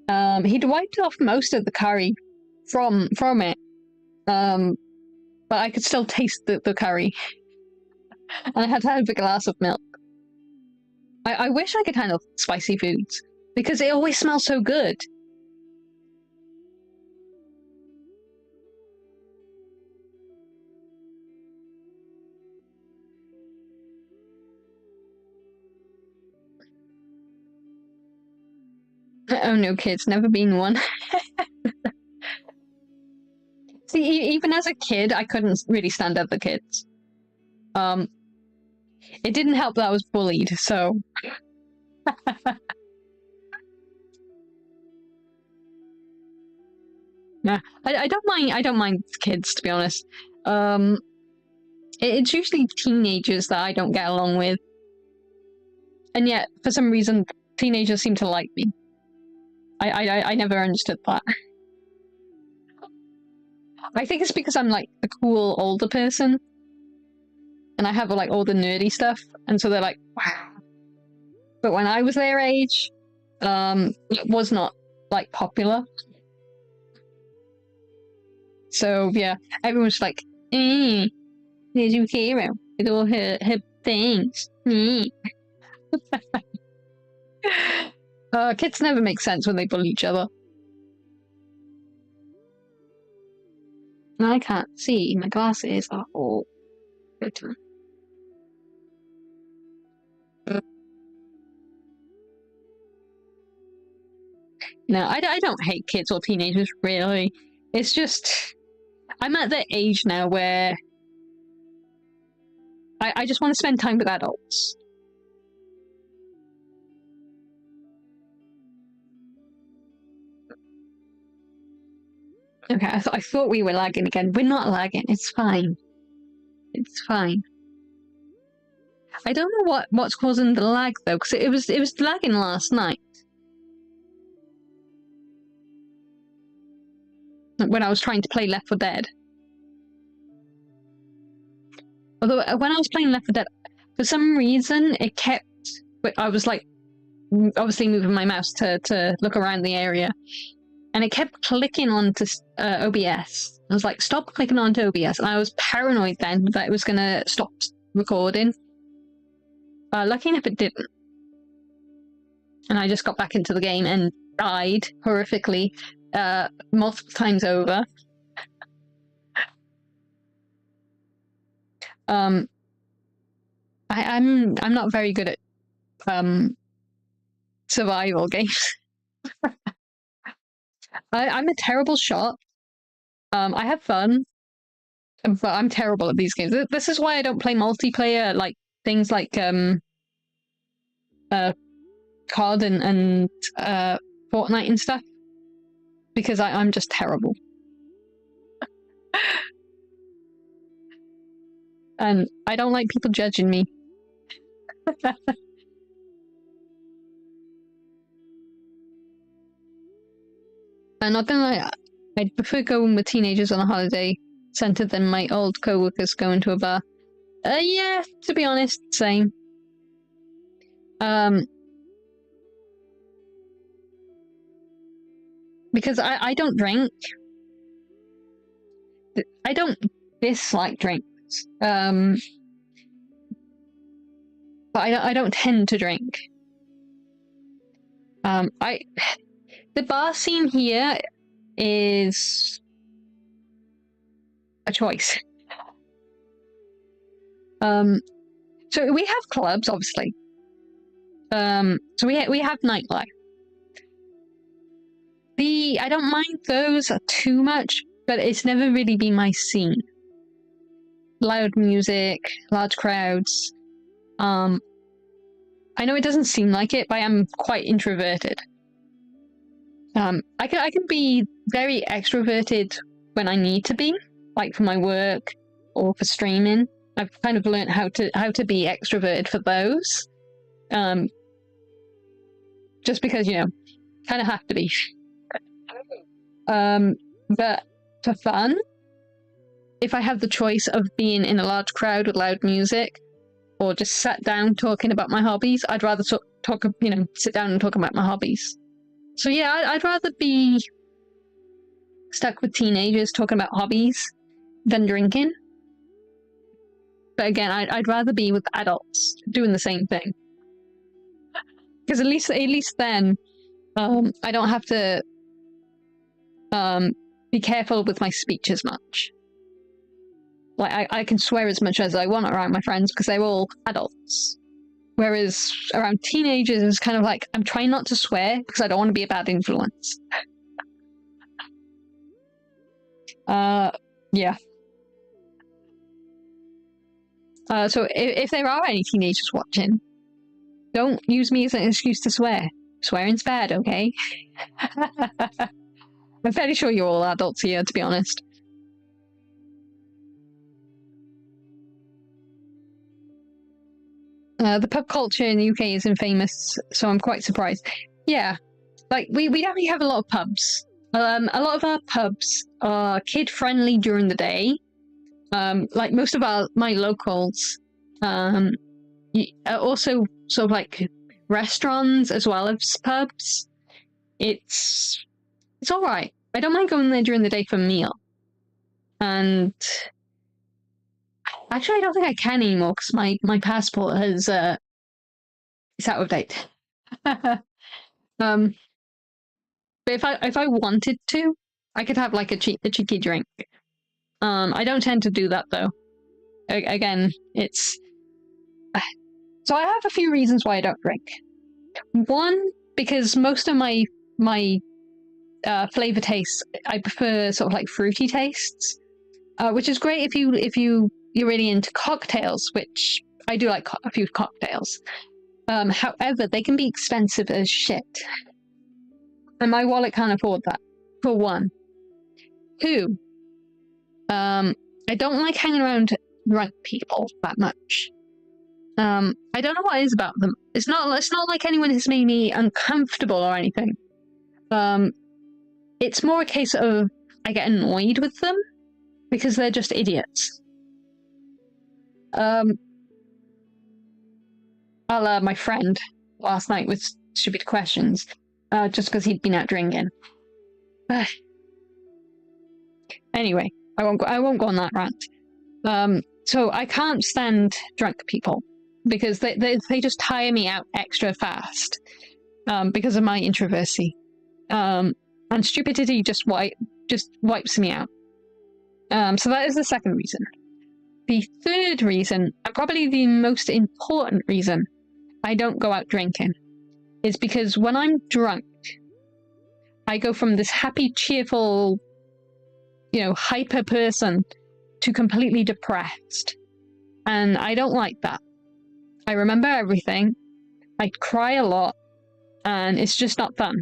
He'd wiped off most of the curry from it, but I could still taste the curry, and I had to have a glass of milk. I wish I could handle spicy foods because it always smells so good. Oh no, kids, never been one. See, even as a kid, I couldn't really stand up the kids. It didn't help that I was bullied, so... Yeah, I don't mind kids, to be honest. It's usually teenagers that I don't get along with. And yet, for some reason, teenagers seem to like me. I never understood that. I think it's because I'm like a cool older person. And I have like all the nerdy stuff. And so they're like, wow. But when I was their age, it was not like popular. So yeah, everyone's like, here's Yukiro with all her things. Kids never make sense when they bully each other. I can't see. My glasses are all good. No, I don't hate kids or teenagers, really. It's just... I'm at the age now where I just want to spend time with adults. Okay, I thought we were lagging again. We're not lagging. It's fine. It's fine. I don't know what's causing the lag though, because it was lagging last night when I was trying to play Left 4 Dead. Although when I was playing Left 4 Dead, for some reason it kept. I was like, obviously moving my mouse to look around the area. And it kept clicking onto OBS. I was like, stop clicking onto OBS. And I was paranoid then that it was going to stop recording. Lucky enough it didn't. And I just got back into the game and died horrifically multiple times over. I'm not very good at survival games. I'm a terrible shot. I have fun, but I'm terrible at these games. This is why I don't play multiplayer, like things like COD and Fortnite and stuff, because I'm just terrible. And I don't like people judging me. And not gonna lie, I'd prefer going with teenagers on a holiday centre than my old co-workers going to a bar. Yeah, to be honest, same. Because I don't drink. I don't dislike drinks. But I don't tend to drink. The bar scene here is a choice. So we have clubs, obviously. So we have nightlife. I don't mind those too much, but it's never really been my scene. Loud music, large crowds. I know it doesn't seem like it, but I am quite introverted. I can be very extroverted when I need to be, like for my work or for streaming. I've kind of learned how to be extroverted for those. Just because, you know, kind of have to be. But for fun, if I have the choice of being in a large crowd with loud music, or just sat down talking about my hobbies, I'd rather talk, you know, sit down and talk about my hobbies. So yeah, I'd rather be stuck with teenagers talking about hobbies than drinking. But again, I'd rather be with adults doing the same thing. Because at least then, I don't have to be careful with my speech as much. Like, I can swear as much as I want around my friends because they're all adults. Whereas around teenagers, it's kind of like, I'm trying not to swear because I don't want to be a bad influence. Yeah. So if there are any teenagers watching, don't use me as an excuse to swear. Swearing's bad, okay? I'm fairly sure you're all adults here, to be honest. The pub culture in the UK is infamous, so I'm quite surprised. Yeah, like, we definitely have a lot of pubs. A lot of our pubs are kid-friendly during the day. Like, most of my locals are also sort of like restaurants as well as pubs. It's alright. I don't mind going there during the day for a meal. And actually, I don't think I can anymore because my passport has it's out of date. But if I wanted to, I could have like a cheeky drink. I don't tend to do that though. Again, it's so I have a few reasons why I don't drink. One, because most of my flavor tastes, I prefer sort of like fruity tastes, which is great if you're really into cocktails, which I do like a few cocktails. However, they can be expensive as shit, and my wallet can't afford that. For one. Two, I don't like hanging around drunk people that much. I don't know what it is about them. It's not like anyone has made me uncomfortable or anything. It's more a case of I get annoyed with them because they're just idiots. My friend last night with stupid questions, just because he'd been out drinking. Anyway, I won't go on that rant. So I can't stand drunk people because they just tire me out extra fast, because of my introversy. And stupidity just wipes me out. So that is the second reason. The third reason, and probably the most important reason I don't go out drinking, is because when I'm drunk, I go from this happy, cheerful, hyper person to completely depressed. And I don't like that. I remember everything, I cry a lot, and it's just not fun.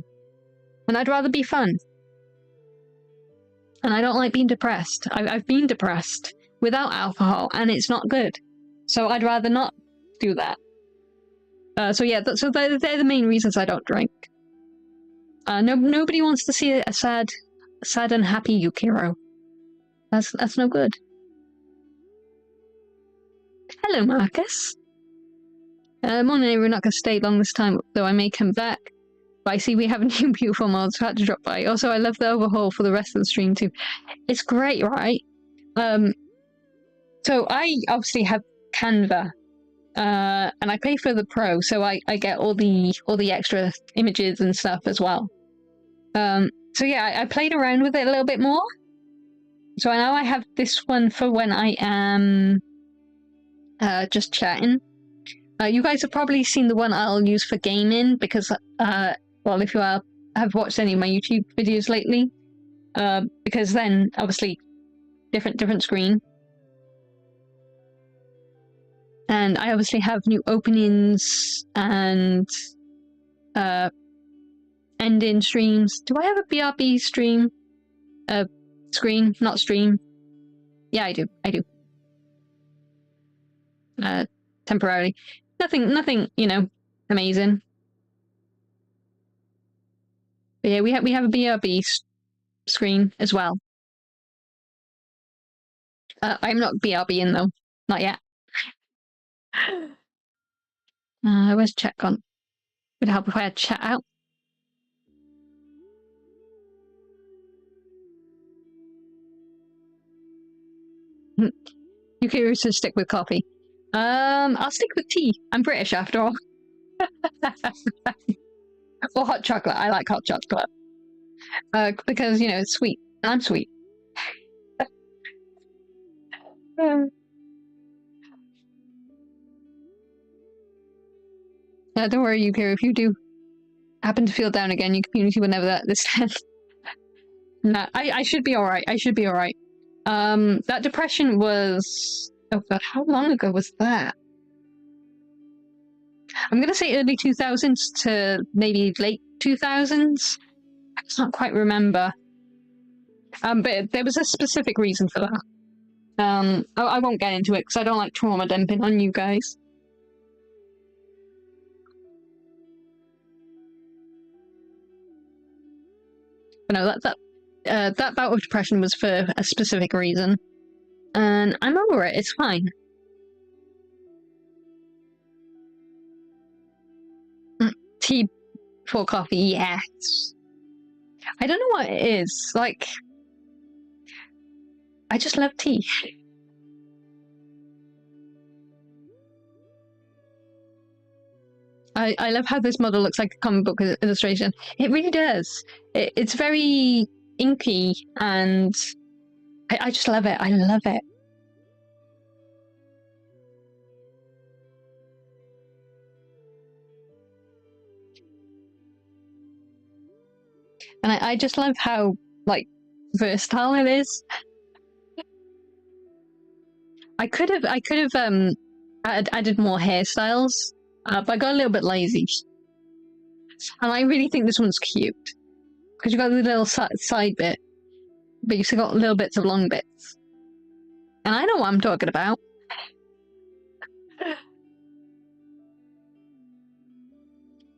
And I'd rather be fun. And I don't like being depressed. I've been depressed without alcohol, and it's not good. So I'd rather not do that. So yeah, so they're the main reasons I don't drink. Nobody wants to see a sad, unhappy Yukiro. That's no good. Hello, Marcus. Morning, we're not going to stay long this time, though I may come back. But I see we have a new beautiful mod, so I had to drop by. Also, I love the overhaul for the rest of the stream too. It's great, right? So I obviously have Canva, and I pay for the Pro, so I get all the extra images and stuff as well. So yeah, I played around with it a little bit more. So now I have this one for when I am just chatting. You guys have probably seen the one I'll use for gaming because, well, if you have watched any of my YouTube videos lately, because then obviously different screen. And I obviously have new openings and end-in streams. Do I have a BRB stream? Screen, not stream. Yeah, I do. Temporarily. Nothing, amazing. But yeah, we have a BRB screen as well. I'm not BRB-ing though. Not yet. Where's chat gone? Would help if I had chat out. Yukiro says stick with coffee. I'll stick with tea. I'm British after all. Or hot chocolate. I like hot chocolate. Because, you know, it's sweet. And I'm sweet. Don't worry, Yukiro. If you do happen to feel down again, your community will never let this end. Nah, I should be alright. I should be alright. That depression was... Oh god, how long ago was that? I'm gonna say early 2000s to maybe late 2000s. I can't quite remember. But there was a specific reason for that. I won't get into it because I don't like trauma dumping on you guys. But no, that bout of depression was for a specific reason. And I'm over it, it's fine. Tea before coffee, yes. I don't know what it is, like... I just love tea. I love how this model looks like a comic book illustration. It really does. It's very inky, and I just love it. I love it. And I just love how, like, versatile it is. I could have added more hairstyles, but I got a little bit lazy. And I really think this one's cute. Because you've got the little side bit, but you've still got little bits of long bits. And I know what I'm talking about.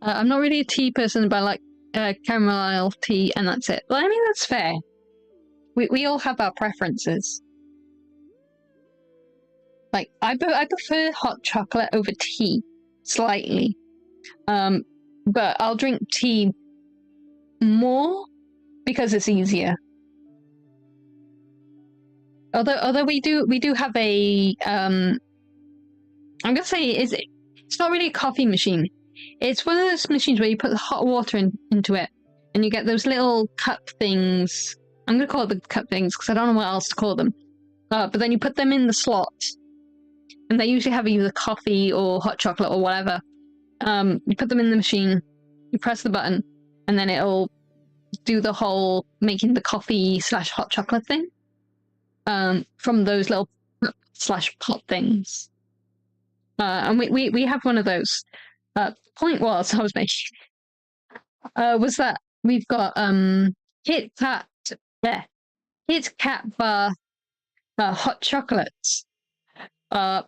I'm not really a tea person, but I like chamomile tea, and that's it. Well, I mean, that's fair. We all have our preferences. Like, I prefer hot chocolate over tea, slightly. But I'll drink tea more because it's easier. Although we do have a I'm gonna say it's not really a coffee machine. It's one of those machines where you put the hot water into it, and you get those little cup things. I'm gonna call it the cup things because I don't know what else to call them. But then you put them in the slot, and they usually have either coffee or hot chocolate or whatever. You put them in the machine, you press the button, and then it'll do the whole making the coffee / hot chocolate thing. From those little / pot things. And we have one of those. Point was I was making was that we've got Kit Kat bar hot chocolates. They're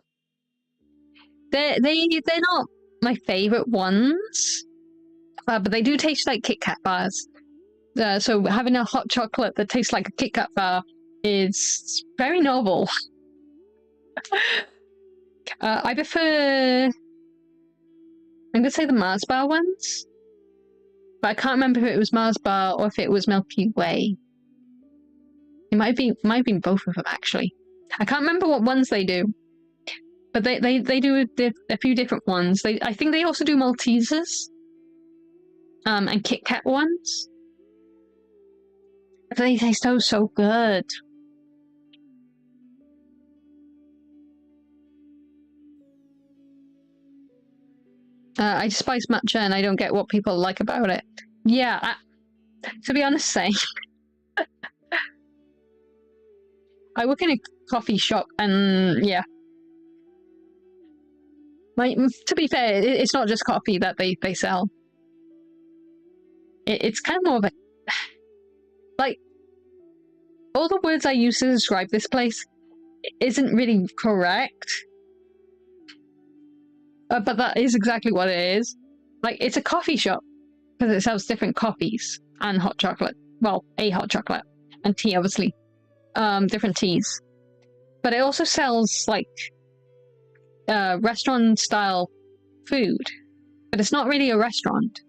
not my favorite ones, but they do taste like Kit Kat bars. So having a hot chocolate that tastes like a Kit Kat bar is very novel. I prefer... I'm gonna say the Mars bar ones, but I can't remember if it was Mars bar or if it was Milky Way. It might be both of them actually. I can't remember what ones they do, but they do a few different ones. I think they also do Maltesers, and Kit Kat ones. They taste so good. I despise matcha and I don't get what people like about it. Yeah, to be honest, same. I work in a coffee shop and yeah. Like, to be fair, it's not just coffee that they sell. It's kind of more of a... Like, all the words I use to describe this place isn't really correct. But that is exactly what it is. Like, it's a coffee shop because it sells different coffees and hot chocolate. Well, a hot chocolate and tea, obviously. Different teas. But it also sells, like, restaurant-style food. But it's not really a restaurant.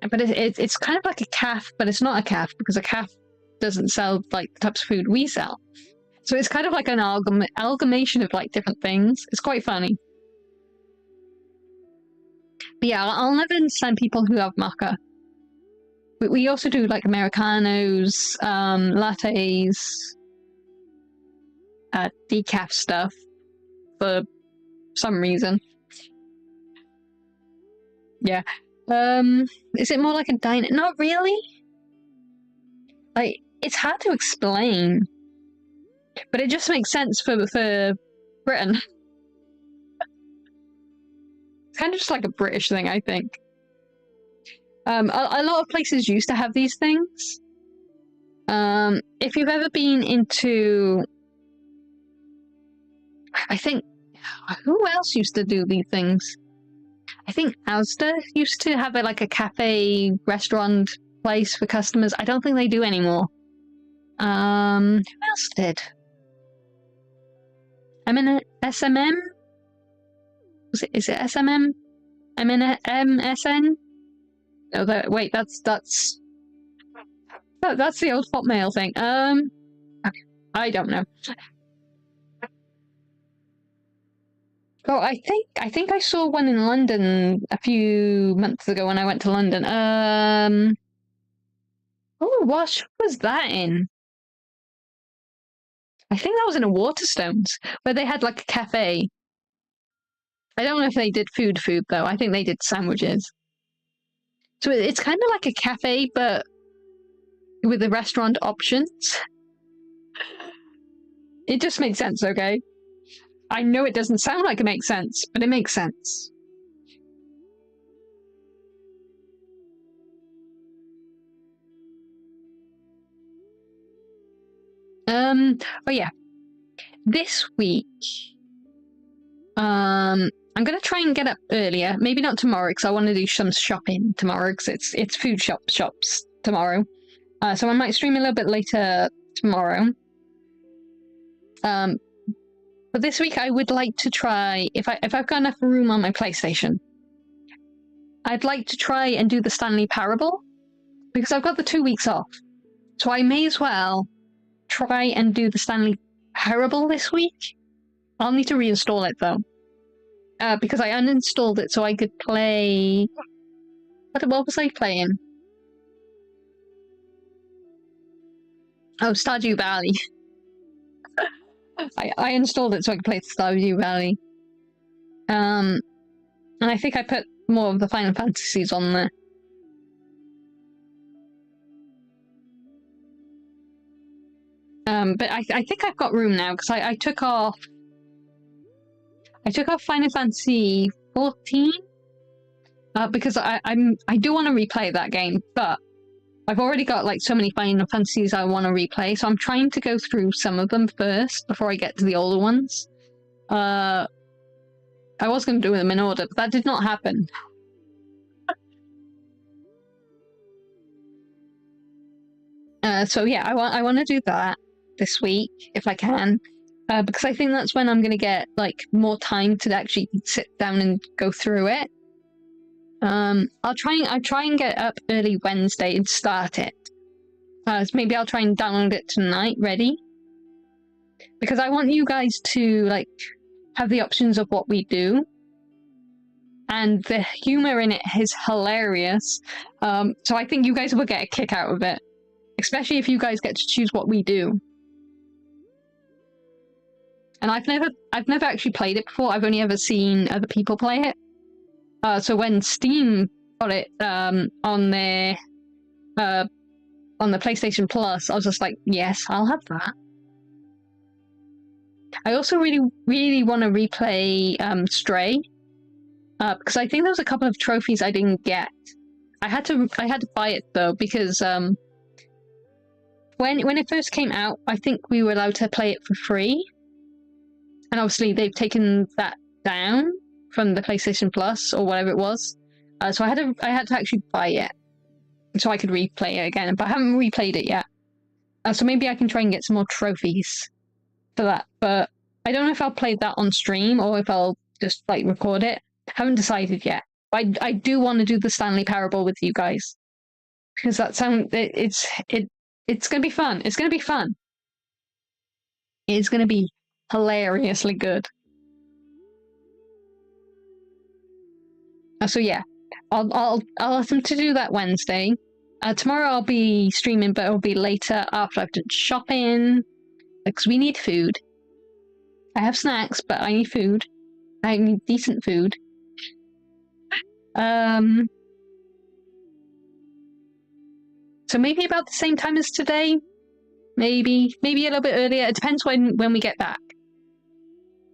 But it's kind of like a calf, but it's not a calf because a calf doesn't sell like the types of food we sell. So it's kind of like an amalgamation of like different things. It's quite funny. But yeah, I'll never understand people who have maca. But we also do like Americanos, lattes, decaf stuff for some reason. Yeah. Is it more like a diner? Not really. Like, it's hard to explain. But it just makes sense for Britain. It's kind of just like a British thing, I think. A lot of places used to have these things. If you've ever been into... I think... Who else used to do these things? I think Asda used to have like a cafe restaurant place for customers. I don't think they do anymore. Who else did? SMM? Is it SMM? MSN? Oh, wait, that's the old Hotmail thing. Okay, I don't know. Oh, I think I saw one in London a few months ago when I went to London. Oh, what was that in? I think that was in a Waterstones, where they had like a cafe. I don't know if they did food though. I think they did sandwiches. So it's kind of like a cafe, but with the restaurant options. It just makes sense, okay? I know it doesn't sound like it makes sense, but it makes sense. Oh yeah. This week, I'm gonna try and get up earlier. Maybe not tomorrow, because I want to do some shopping tomorrow, because it's food shops tomorrow. So I might stream a little bit later tomorrow. But this week I would like to try, if I've got enough room on my PlayStation, I'd like to try and do the Stanley Parable, because I've got the 2 weeks off. So I may as well try and do the Stanley Parable this week. I'll need to reinstall it though. Because I uninstalled it so I could play... What was I playing? Oh, Stardew Valley. I installed it so I could play Stardew Valley. And I think I put more of the Final Fantasies on there. But I think I've got room now, because I took off Final Fantasy 14 because I do want to replay that game, but I've already got like so many Final Fantasies I want to replay, so I'm trying to go through some of them first before I get to the older ones. I was going to do them in order, but that did not happen. So yeah, I want to do that this week if I can. Because I think that's when I'm going to get like more time to actually sit down and go through it. I'll try and get up early Wednesday and start it. So maybe I'll try and download it tonight, ready. Because I want you guys to like have the options of what we do. And the humor in it is hilarious. So I think you guys will get a kick out of it. Especially if you guys get to choose what we do. And I've never actually played it before. I've only ever seen other people play it. So when Steam got it on the PlayStation Plus, I was just like, yes, I'll have that. I also really want to replay Stray, because I think there was a couple of trophies I didn't get. I had to buy it though, because when it first came out, I think we were allowed to play it for free. And obviously they've taken that down from the PlayStation Plus or whatever it was. So I had to actually buy it so I could replay it again. But I haven't replayed it yet. So maybe I can try and get some more trophies for that. But I don't know if I'll play that on stream or if I'll just like record it. I haven't decided yet. I do want to do the Stanley Parable with you guys because it's gonna be fun. It's gonna be fun. It's gonna be hilariously good. So yeah, I'll ask them to do that Wednesday. Tomorrow I'll be streaming, but it'll be later after I've done shopping because we need food. I have snacks, but I need food. I need decent food. So maybe about the same time as today. Maybe a little bit earlier. It depends when we get back.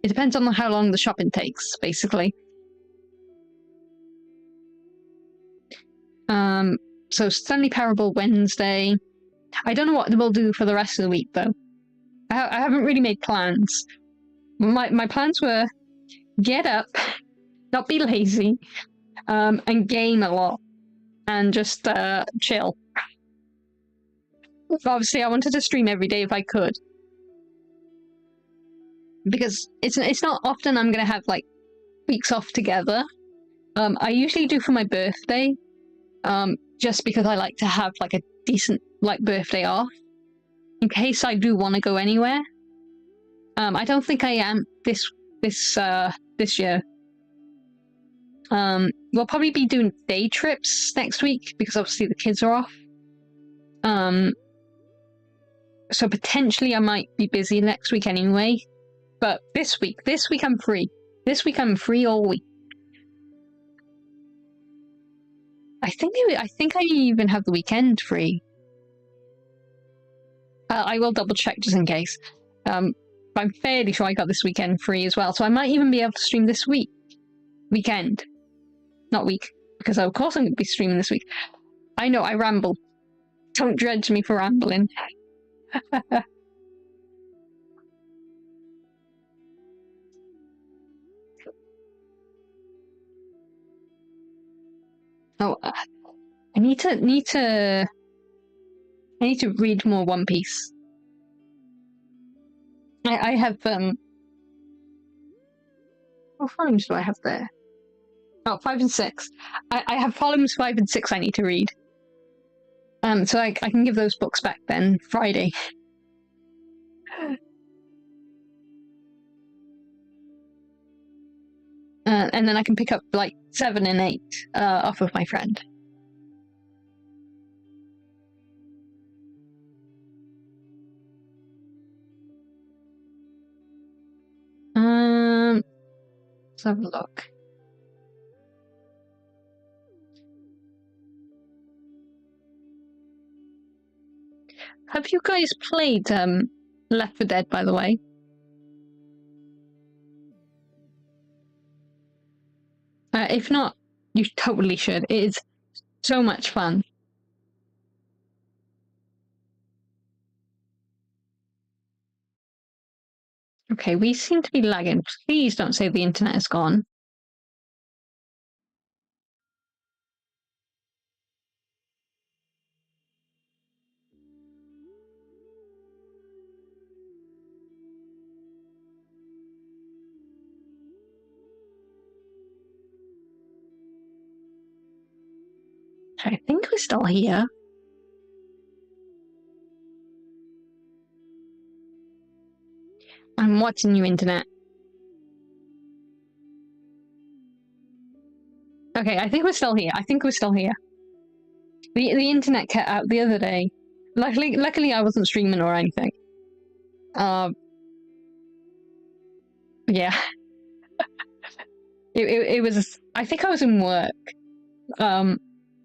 It depends on how long the shopping takes, basically. So Stanley Parable Wednesday. I don't know what we'll do for the rest of the week, though. I haven't really made plans. My plans were get up, not be lazy, and game a lot, and just chill. Obviously, I wanted to stream every day if I could, because it's not often I'm gonna have like weeks off together. I usually do for my birthday, just because I like to have like a decent like birthday off, in case I do want to go anywhere. I don't think I am this year. We'll probably be doing day trips next week because obviously the kids are off. So potentially I might be busy next week anyway. But this week I'm free. This week I'm free all week. I think I even have the weekend free. I will double check just in case. But I'm fairly sure I got this weekend free as well, so I might even be able to stream this weekend. Not week, because of course I'm going to be streaming this week. I know, I ramble. Don't judge me for rambling. Oh, I need to read more One Piece. I have what volumes do I have there? Oh, 5 and 6. I have volumes 5 and 6 I need to read. So I can give those books back then Friday. And then I can pick up like 7 and 8 off of my friend. Let's have a look. Have you guys played Left 4 Dead, by the way? If not, you totally should. It is so much fun. Okay, we seem to be lagging. Please don't say the internet is gone. I think we're still here. I'm watching you, internet. Okay, I think we're still here. The internet cut out the other day. Luckily I wasn't streaming or anything. Yeah. it was. I think I was in work.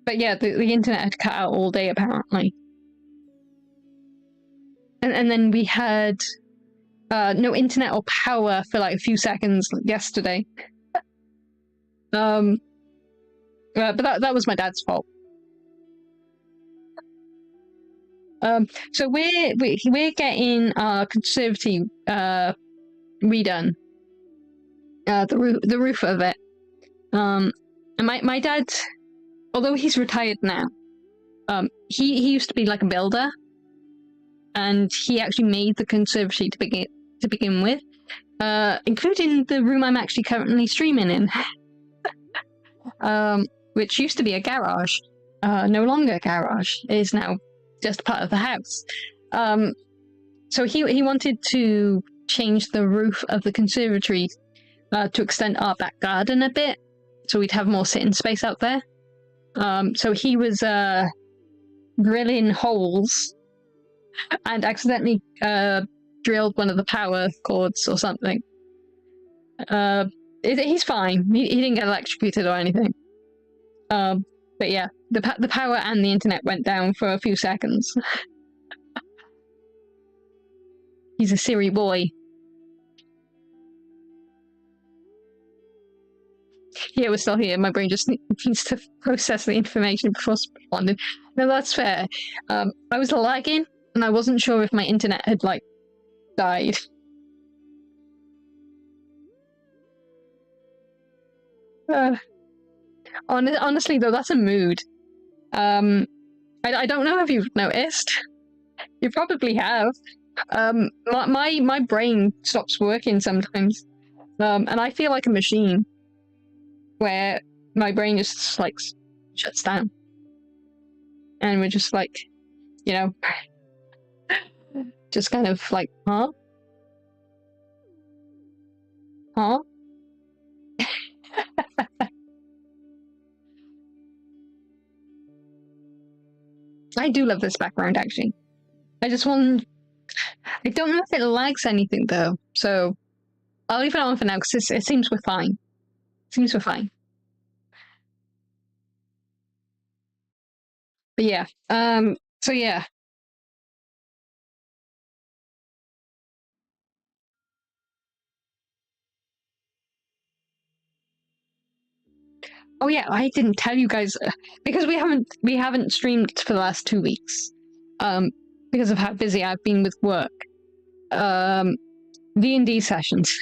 But yeah, the internet had cut out all day apparently. And then we had no internet or power for like a few seconds yesterday. But that was my dad's fault. So we're getting our conservatory redone. The roof of it. And my dad, although he's retired now, he used to be like a builder, and he actually made the conservatory to begin with, including the room I'm actually currently streaming in. which used to be a garage. No longer a garage. It is now just part of the house. So he wanted to change the roof of the conservatory to extend our back garden a bit, so we'd have more sitting space out there. So he was drilling holes and accidentally drilled one of the power cords or something. He's fine. He didn't get electrocuted or anything. But yeah, the power and the internet went down for a few seconds. He's a Siri boy. Yeah, we're still here. My brain just needs to process the information before responding. No, that's fair. I was lagging, and I wasn't sure if my internet had, like, died. Honestly, though, that's a mood. I don't know if you've noticed. You probably have. My brain stops working sometimes, and I feel like a machine, where my brain just like shuts down, and we're just like, you know, just kind of like, huh? I do love this background, actually. I don't know if it lags anything, though, so I'll leave it on for now, because it seems we're fine. But yeah, so yeah. Oh yeah, I didn't tell you guys, because we haven't streamed for the last 2 weeks, because of how busy I've been with work. D&D sessions.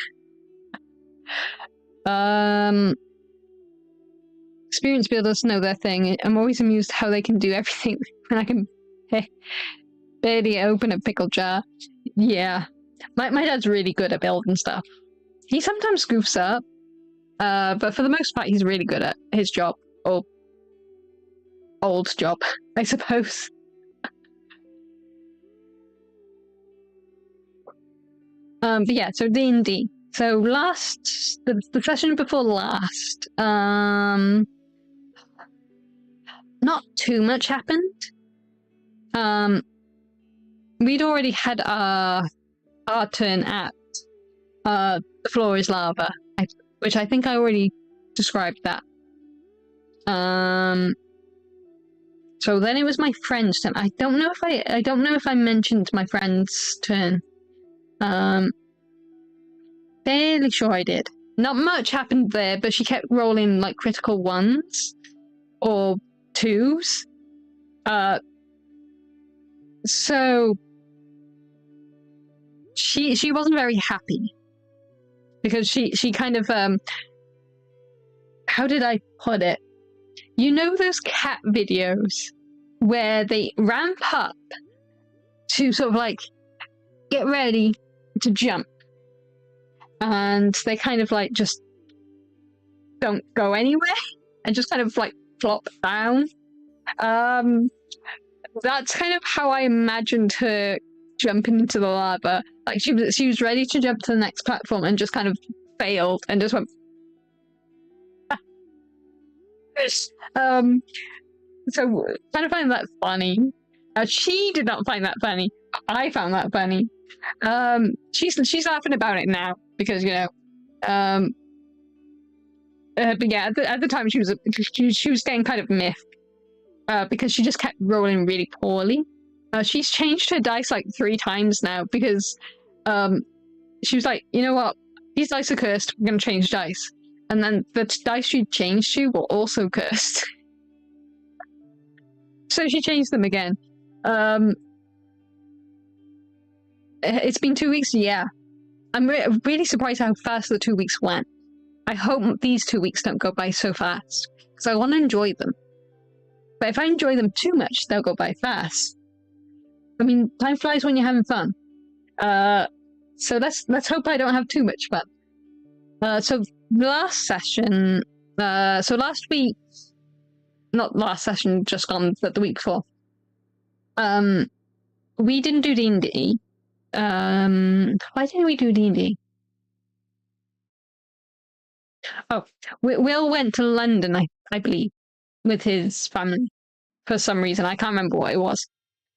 Experienced builders know their thing. I'm always amused how they can do everything when I can barely open a pickle jar. Yeah, my dad's really good at building stuff. He sometimes goofs up, but for the most part, he's really good at his job, or old job, I suppose. But yeah, so D&D. So the session before last, not too much happened. We'd already had our turn at the floor is lava, which I think I already described that. So then it was my friend's turn. I don't know if I mentioned my friend's turn. Fairly sure I did. Not much happened there, but she kept rolling like critical 1s or 2s. So she wasn't very happy, because she kind of how did I put it? You know those cat videos where they ramp up to sort of like get ready to jump, and they kind of like just don't go anywhere and just kind of like flop down. That's kind of how I imagined her jumping into the lava. Like she was ready to jump to the next platform and just kind of failed and just went. So kind of find that funny. She did not find that funny. I found that funny. She's laughing about it now because, you know, but yeah, at the time she was getting kind of miffed because she just kept rolling really poorly. She's changed her dice like 3 times now because she was like, you know what, these dice are cursed, I'm gonna change dice. And then the dice she changed to were also cursed. So she changed them again. It's been 2 weeks, yeah. I'm really surprised how fast the 2 weeks went. I hope these 2 weeks don't go by so fast, because I want to enjoy them. But if I enjoy them too much, they'll go by fast. I mean, time flies when you're having fun. So let's hope I don't have too much fun. So the last session, So last week, not last session, just gone, but the week before, we didn't do D&D. Why didn't we do D&D? Oh, Will went to London, I believe, with his family for some reason. I can't remember what it was.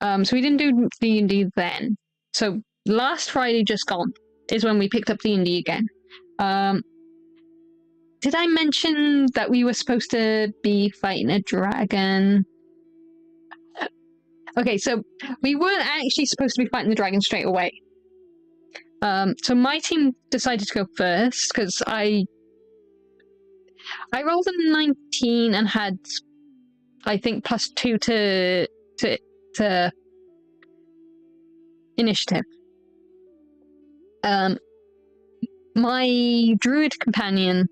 So we didn't do D&D then. So last Friday just gone is when we picked up D&D again. Did I mention that we were supposed to be fighting a dragon? Okay, so we weren't actually supposed to be fighting the dragon straight away. So my team decided to go first because I rolled a 19 and had, I think, +2 to initiative. My druid companion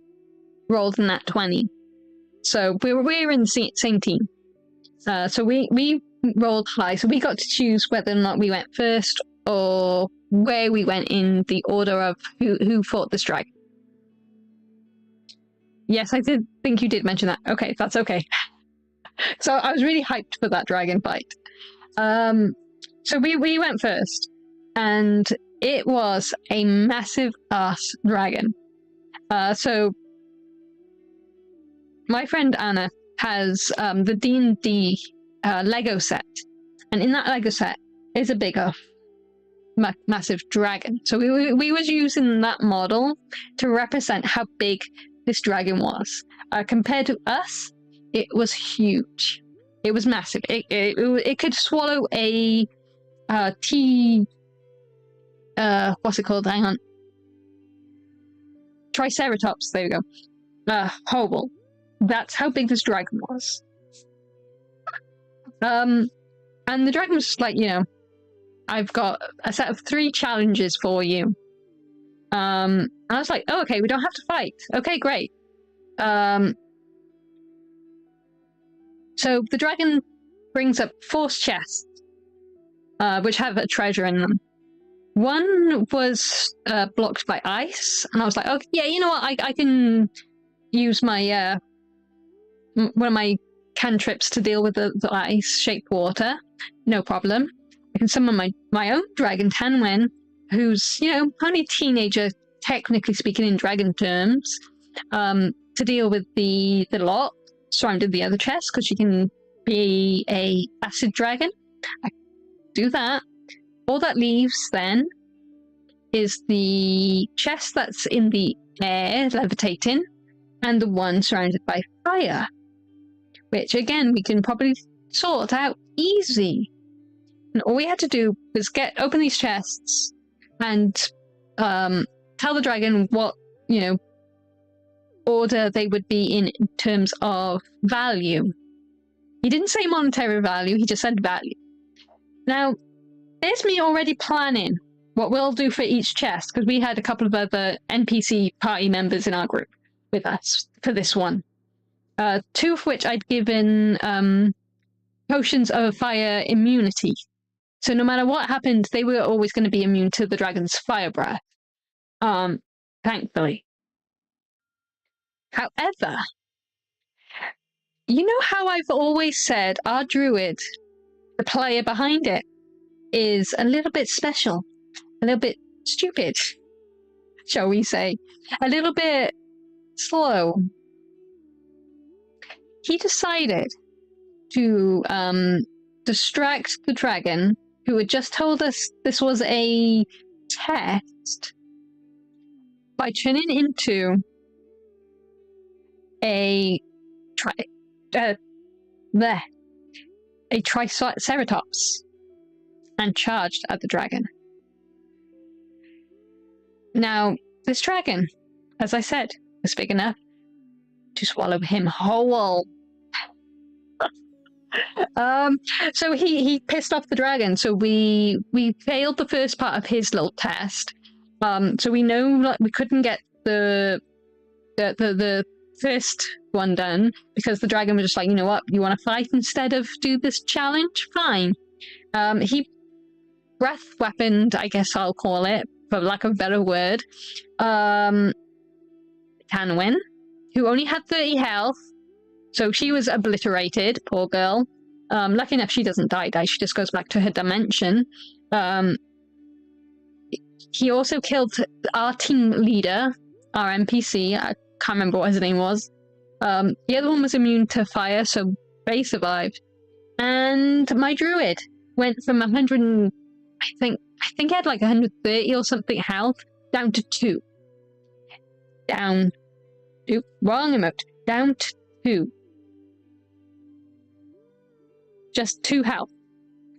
rolled a nat 20, so we're in the same team. So we rolled high, so we got to choose whether or not we went first or where we went in the order of who fought this dragon. Yes, I did think you did mention that. Okay, that's okay. So I was really hyped for that dragon fight. So we went first, and it was a massive ass dragon. So my friend Anna has the D&D Lego set, and in that Lego set is a bigger, massive dragon. So we was using that model to represent how big this dragon was. Compared to us, it was huge. It was massive. It could swallow a what's it called? Hang on. Triceratops. There we go. Horrible. That's how big this dragon was. And the dragon was like, I've got a set of 3 challenges for you. I was like, oh, okay, we don't have to fight. Okay, great. So the dragon brings up 4 chests, which have a treasure in them. One was blocked by ice, and I was like, okay, yeah, you know what? I can use my one of my cantrips to deal with the ice, shape water. No problem. I can summon my own dragon, Tanwen, who's, only a teenager, technically speaking in dragon terms, to deal with the lot surrounding the other chest, because she can be a acid dragon. I do that. All that leaves then is the chest that's in the air, levitating, and the one surrounded by fire, which again we can probably sort out easy. And all we had to do was open these chests and tell the dragon what order they would be in terms of value. He didn't say monetary value, he just said value. Now, there's me already planning what we'll do for each chest, because we had a couple of other NPC party members in our group with us for this one. 2 of which I'd given potions of fire immunity. So no matter what happened, they were always going to be immune to the dragon's fire breath. Thankfully. However, you know how I've always said our druid, the player behind it, is a little bit special, a little bit stupid, shall we say, a little bit slow. He decided to distract the dragon, who had just told us this was a test, by turning into a triceratops and charged at the dragon. Now, this dragon, as I said, was big enough to swallow him whole. So he pissed off the dragon. So we failed the first part of his little test. So we know that we couldn't get the first one done because the dragon was just like, you know what, you want to fight instead of do this challenge? Fine. He breath weaponed, I guess I'll call it, for lack of a better word, Tanwen. who only had 30 health. So she was obliterated, poor girl. Lucky enough, she doesn't die. She just goes back to her dimension. He also killed our team leader, our NPC. I can't remember what his name was. The other one was immune to fire, so they survived. And my druid went from 100, I think he had like 130 or something health, down to 2. Wrong emote. Down to 2. Just 2 health.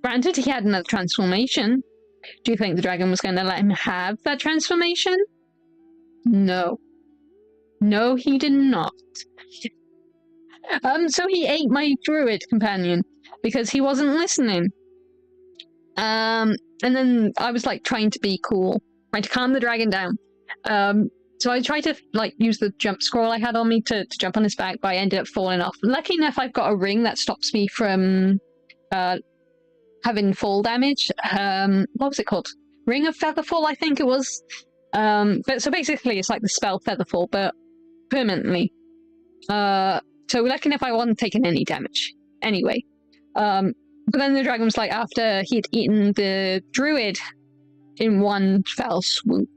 Granted, he had another transformation. Do you think the dragon was going to let him have that transformation? No. No, he did not. So he ate my druid companion because he wasn't listening. And then I was like trying to be cool, trying to calm the dragon down. So I tried to like use the jump scroll I had on me to jump on his back, but I ended up falling off. Lucky enough, I've got a ring that stops me from having fall damage. What was it called? Ring of Featherfall, I think it was. But so basically, it's like the spell Featherfall, but permanently. So lucky enough, I wasn't taking any damage. Anyway, but then the dragon was like, after he'd eaten the druid in one fell swoop,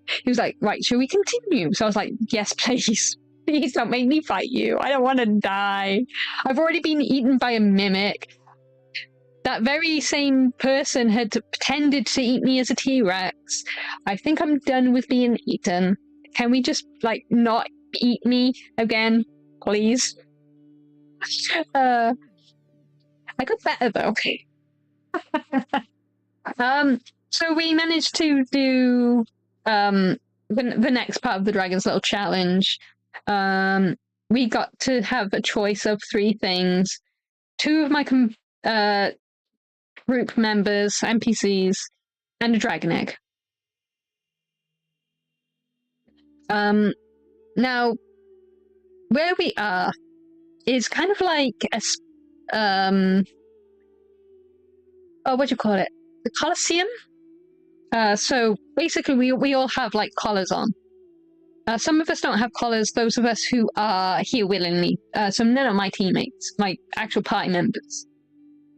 he was like, right, shall we continue? So I was like, yes, please. Please don't make me fight you. I don't want to die. I've already been eaten by a mimic. That very same person had pretended to eat me as a T-Rex. I think I'm done with being eaten. Can we just, like, not eat me again, please? I got better, though. So we managed to do the next part of the dragon's little challenge. We got to have a choice of 3 things. 2 of my group members, NPCs, and a dragon egg. Now, where we are is kind of like a what do you call it? The Colosseum. So basically, we all have like collars on. Some of us don't have collars. Those of us who are here willingly. So none of my teammates, my actual party members.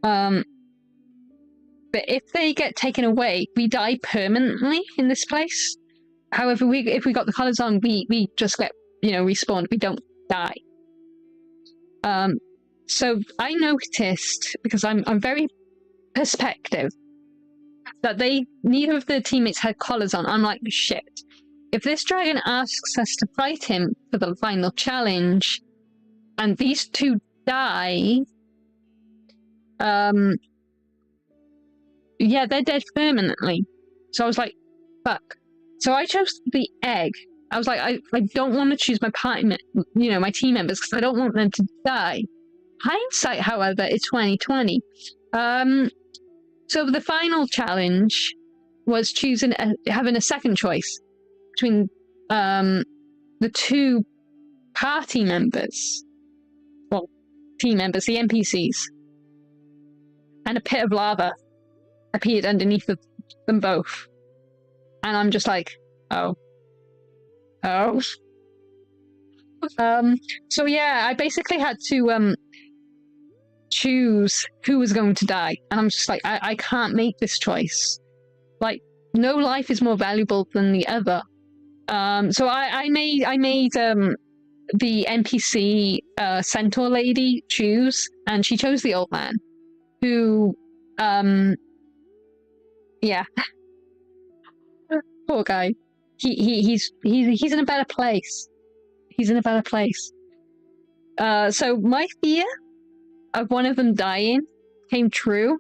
But if they get taken away, we die permanently in this place. However, if we got the collars on, we just get, respawned. We don't die. So I noticed, because I'm very perspective, that neither of the teammates had collars on. I'm like, shit. If this dragon asks us to fight him for the final challenge, and these 2 die, yeah, they're dead permanently. So I was like, fuck. So I chose the egg. I was like, I don't want to choose my party, my team members, because I don't want them to die. Hindsight, however, is 2020. So the final challenge was having a second choice between the 2 party members, well, team members, the NPCs, and a pit of lava appeared underneath them both. And I'm just like, oh. So yeah, I basically had to choose who was going to die. And I'm just like, I can't make this choice. Like, no life is more valuable than the other. So I made the NPC centaur lady choose, and she chose the old man, who yeah. Poor guy. He's in a better place. He's in a better place. So my fear of one of them dying came true.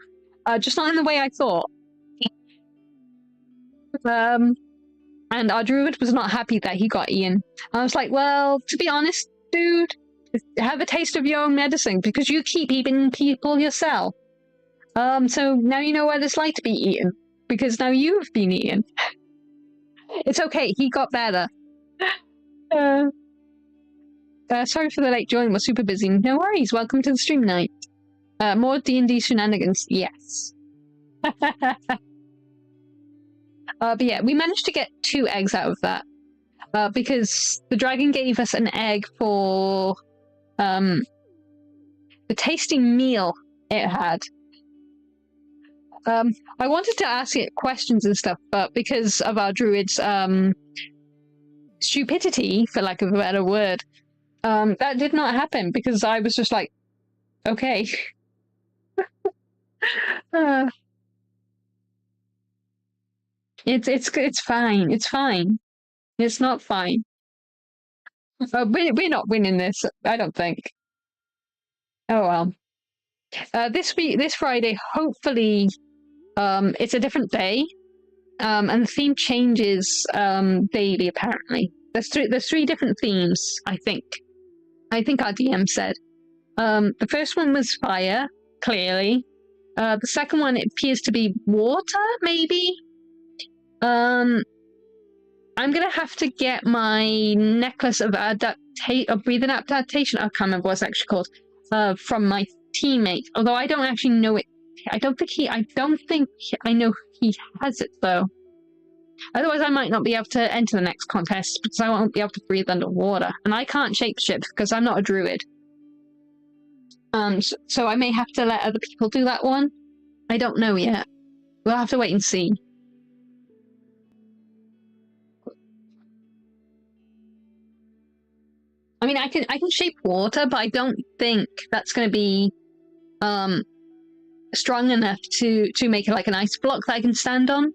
Just not in the way I thought. And our druid was not happy that he got eaten. I was like, well, to be honest, dude, have a taste of your own medicine, because you keep eating people yourself. So now you know what it's like to be eaten, because now you've been eaten. It's okay, he got better. Sorry for the late join, we're super busy. No worries, welcome to the stream night. More D&D shenanigans, yes. But yeah, we managed to get 2 eggs out of that. because the dragon gave us an egg for the tasting meal it had. I wanted to ask it questions and stuff, but because of our druid's stupidity, for lack of a better word, that did not happen because I was just like, okay. It's fine. It's fine. It's not fine. We're not winning this. I don't think. Oh well. This Friday, hopefully, it's a different day, and the theme changes daily. Apparently, there's three different themes. I think our DM said. The first one was fire, clearly. The second one, it appears to be water, maybe. I'm gonna have to get my necklace of breathing adaptation. I can't remember what it's actually called. From my teammate. Although I don't actually know it. I don't think I know he has it though. Otherwise, I might not be able to enter the next contest because I won't be able to breathe underwater, and I can't shapeshift because I'm not a druid. So I may have to let other people do that one. I don't know yet. We'll have to wait and see. I mean, I can shape water, but I don't think that's going to be strong enough to make it like an ice block that I can stand on.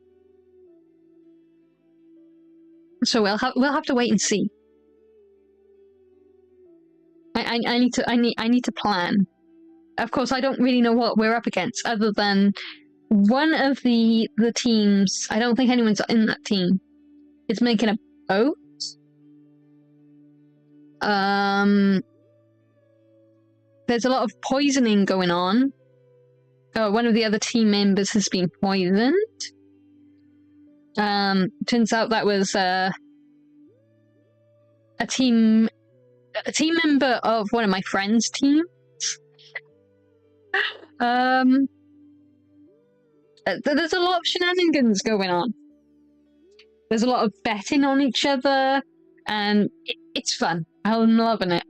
So we'll have to wait and see. I need to plan. Of course, I don't really know what we're up against, other than one of the teams. I don't think anyone's in that team. Is making a boat. There's a lot of poisoning going on. One of the other team members has been poisoned. Turns out that was a team member of one of my friends' teams. There's a lot of shenanigans going on. There's a lot of betting on each other, and it's fun. I'm loving it.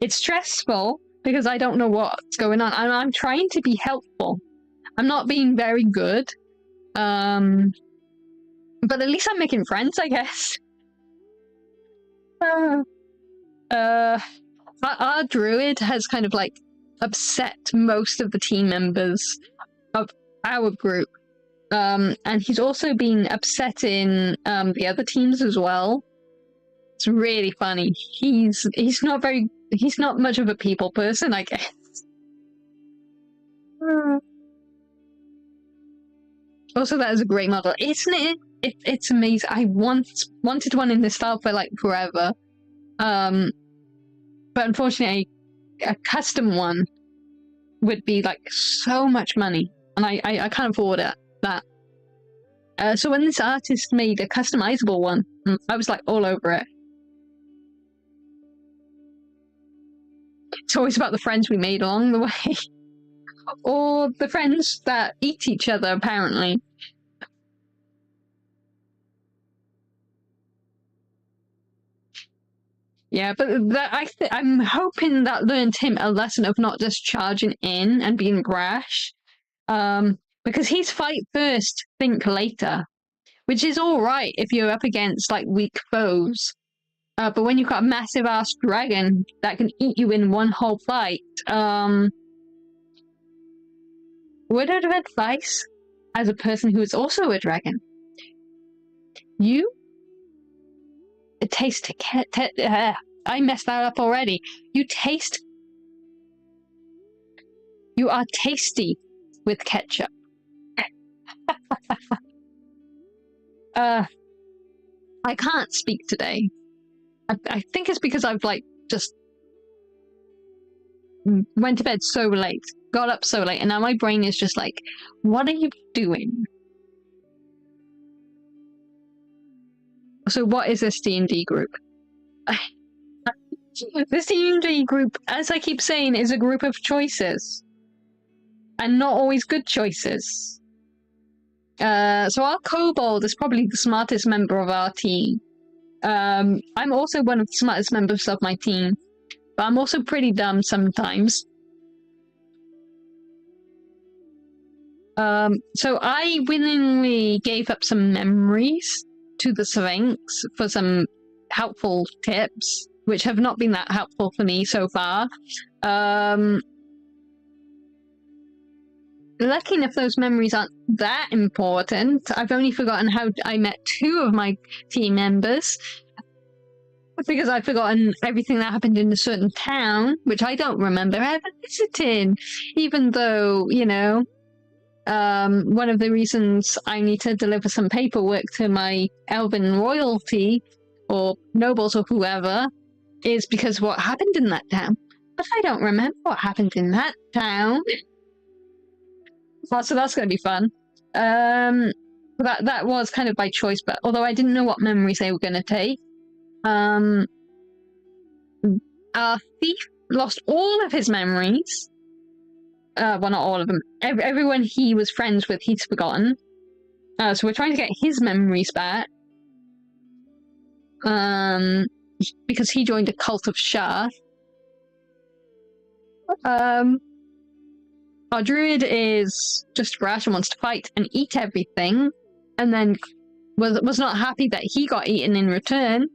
It's stressful because I don't know what's going on, and I'm trying to be helpful. I'm not being very good, but at least I'm making friends, I guess. Our druid has kind of like upset most of the team members of our group, and he's also been upsetting the other teams as well. It's really funny. He's not much of a people person, I guess. Also, that is a great model, isn't it? It's amazing. I wanted one in this style for like forever, but unfortunately, a custom one would be like so much money, and I can't afford that. So when this artist made a customizable one, I was like all over it. It's always about the friends we made along the way. Or the friends that eat each other, apparently. Yeah, but I'm hoping that learned him a lesson of not just charging in and being brash. Because he's fight first, think later. Which is alright if you're up against, like, weak foes. But when you've got a massive-ass dragon that can eat you in one whole fight, word of advice, as a person who is also a dragon, you taste... I messed that up already. You are tasty with ketchup. I can't speak today. I think it's because I've, like, just went to bed so late, got up so late, and now my brain is just like, what are you doing? So what is this D&D group? This D&D group, as I keep saying, is a group of choices. And not always good choices. So our kobold is probably the smartest member of our team. I'm also one of the smartest members of my team, but I'm also pretty dumb sometimes. So I willingly gave up some memories to the Sphinx for some helpful tips, which have not been that helpful for me so far. Lucky enough, those memories aren't that important. I've only forgotten how I met 2 of my team members, because I've forgotten everything that happened in a certain town, which I don't remember ever visiting, even though, you know, one of the reasons I need to deliver some paperwork to my elven royalty, or nobles or whoever, is because what happened in that town. But I don't remember what happened in that town. So that's going to be fun. That was kind of by choice, but although I didn't know what memories they were going to take. Our thief lost all of his memories. Well, not all of them. Everyone he was friends with, he's forgotten. So we're trying to get his memories back. Because he joined a cult of Shah. Our druid is just brash and wants to fight and eat everything, and then was not happy that he got eaten in return.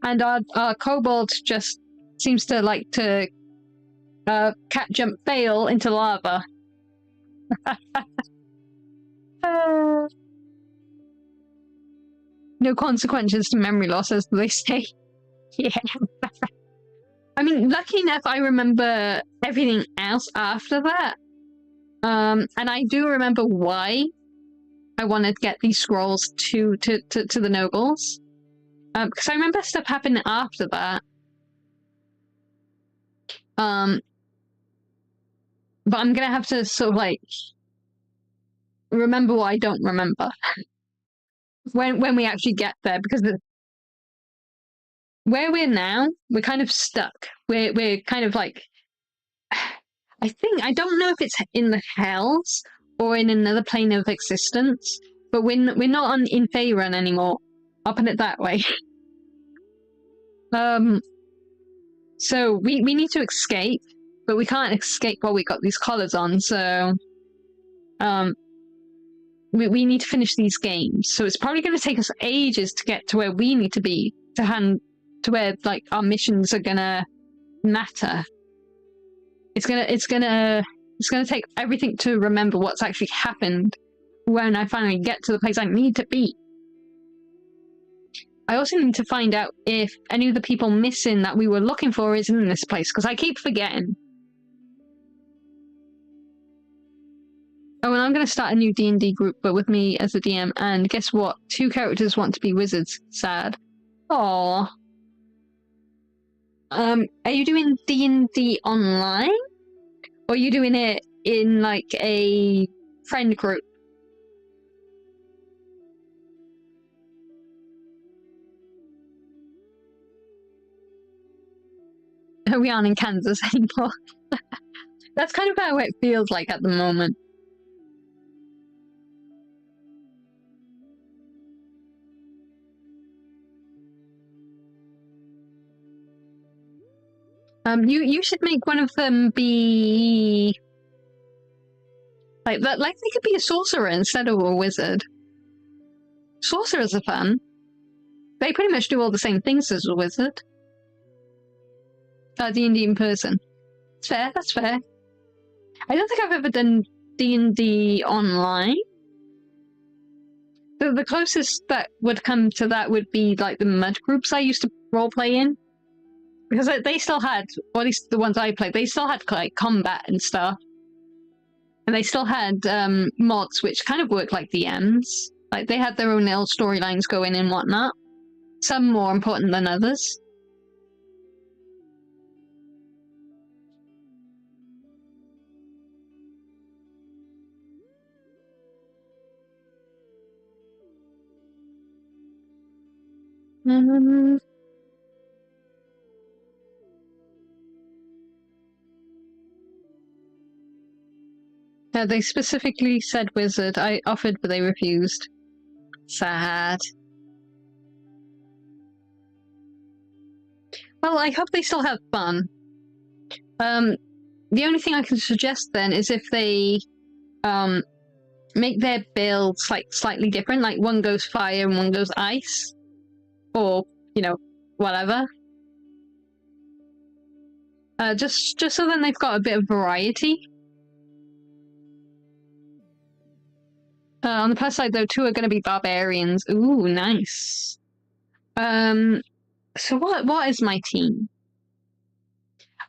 And our kobold just seems to like to cat jump fail into lava. No consequences to memory loss, as they say. Yeah. I mean, lucky enough, I remember everything else after that. And I do remember why I wanted to get these scrolls to the nobles. Because I remember stuff happening after that. But I'm gonna have to sort of like remember what I don't remember when we actually get there, because where we're now, we're kind of stuck. We're kind of like, I don't know if it's in the hells or in another plane of existence, but we're not in Faerun anymore. I'll put it that way. So we need to escape, but we can't escape while we got these collars on. So we need to finish these games. So it's probably going to take us ages to get to where we need to be to where like our missions are gonna matter. It's gonna take everything to remember what's actually happened when I finally get to the place I need to be. I also need to find out if any of the people missing that we were looking for is in this place, because I keep forgetting. Oh, and I'm going to start a new D&D group, but with me as the DM, and guess what? 2 characters want to be wizards. Sad. Aww. Are you doing D&D online? Or are you doing it in, like, a friend group? We aren't in Kansas anymore. That's kind of how it feels like at the moment. You should make one of them be like that. Like they could be a sorcerer instead of a wizard. Sorcerers are fun. They pretty much do all the same things as a wizard. D&D in person. That's fair. That's fair. I don't think I've ever done D&D online. The closest that would come to that would be like the mud groups I used to roleplay in. Because they still had, or at least the ones I played, they still had like combat and stuff. And they still had mods which kind of worked like DMs. Like they had their own little storylines going and whatnot. Some more important than others. They specifically said wizard. I offered, but they refused. Sad. Well, I hope they still have fun. The only thing I can suggest then is if they make their builds like slightly different, like one goes fire and one goes ice, or you know, whatever. Just so then they've got a bit of variety. On the plus side, though, 2 are going to be barbarians. Ooh, nice. So what is my team?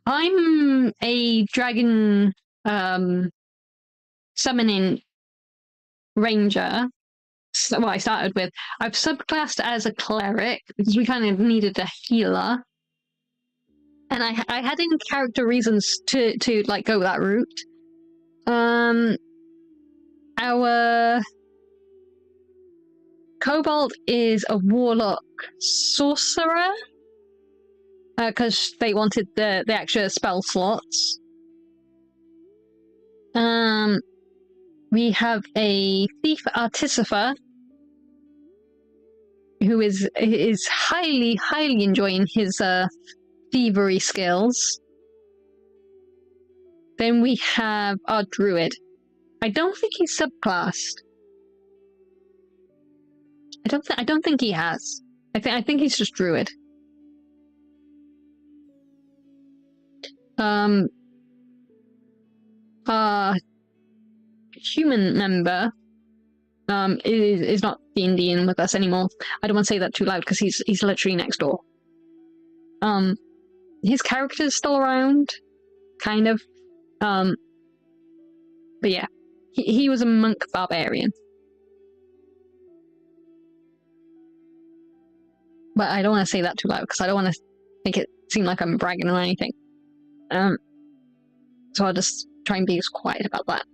I'm a dragon summoning ranger. So, well, I started with. I've subclassed as a cleric because we kind of needed a healer, and I had in character reasons to like go that route. Our Kobold is a warlock sorcerer because they wanted the extra spell slots. We have a thief artificer who is highly enjoying his thievery skills. Then we have our druid. I don't think he's subclassed. I don't think he has. I think he's just druid. Human member is not D&D-ing with us anymore. I don't want to say that too loud because he's literally next door. His character's still around, kind of. But yeah, he was a monk barbarian. But I don't want to say that too loud because I don't want to make it seem like I'm bragging or anything. So I'll just try and be as quiet about that.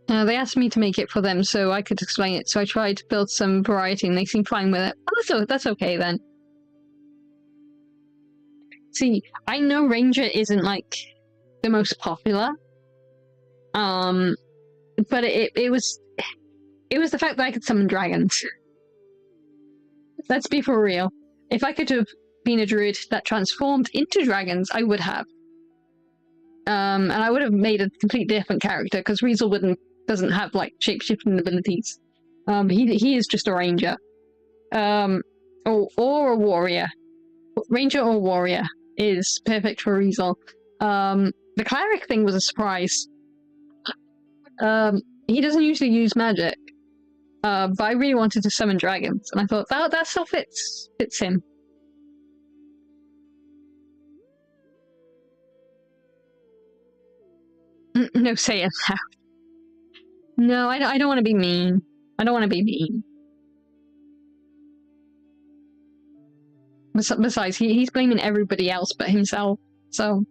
They asked me to make it for them so I could explain it, so I tried to build some variety and they seemed fine with it. Oh, that's okay then. See, I know Ranger isn't like the most popular, but it was the fact that I could summon dragons. Let's be for real. If I could have been a druid that transformed into dragons, I would have. And I would have made a completely different character because Weasel doesn't have like shape-shifting abilities. He is just a ranger, or a warrior. Ranger or warrior is perfect for Weasel. The cleric thing was a surprise. He doesn't usually use magic, but I really wanted to summon dragons, and I thought that still fits him. No, say it now. No, I don't want to be mean. I don't want to be mean. Besides, he's blaming everybody else but himself, so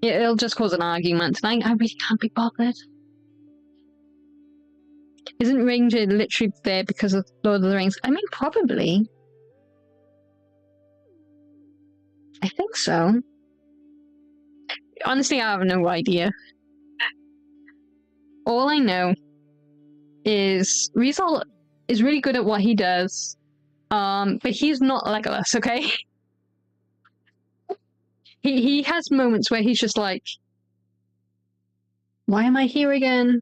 it'll just cause an argument, and I really can't be bothered. Isn't Ranger literally there because of Lord of the Rings? I mean, probably. I think so. Honestly, I have no idea. All I know is Weasel is really good at what he does, but he's not Legolas, okay? He has moments where he's just like, why am I here again?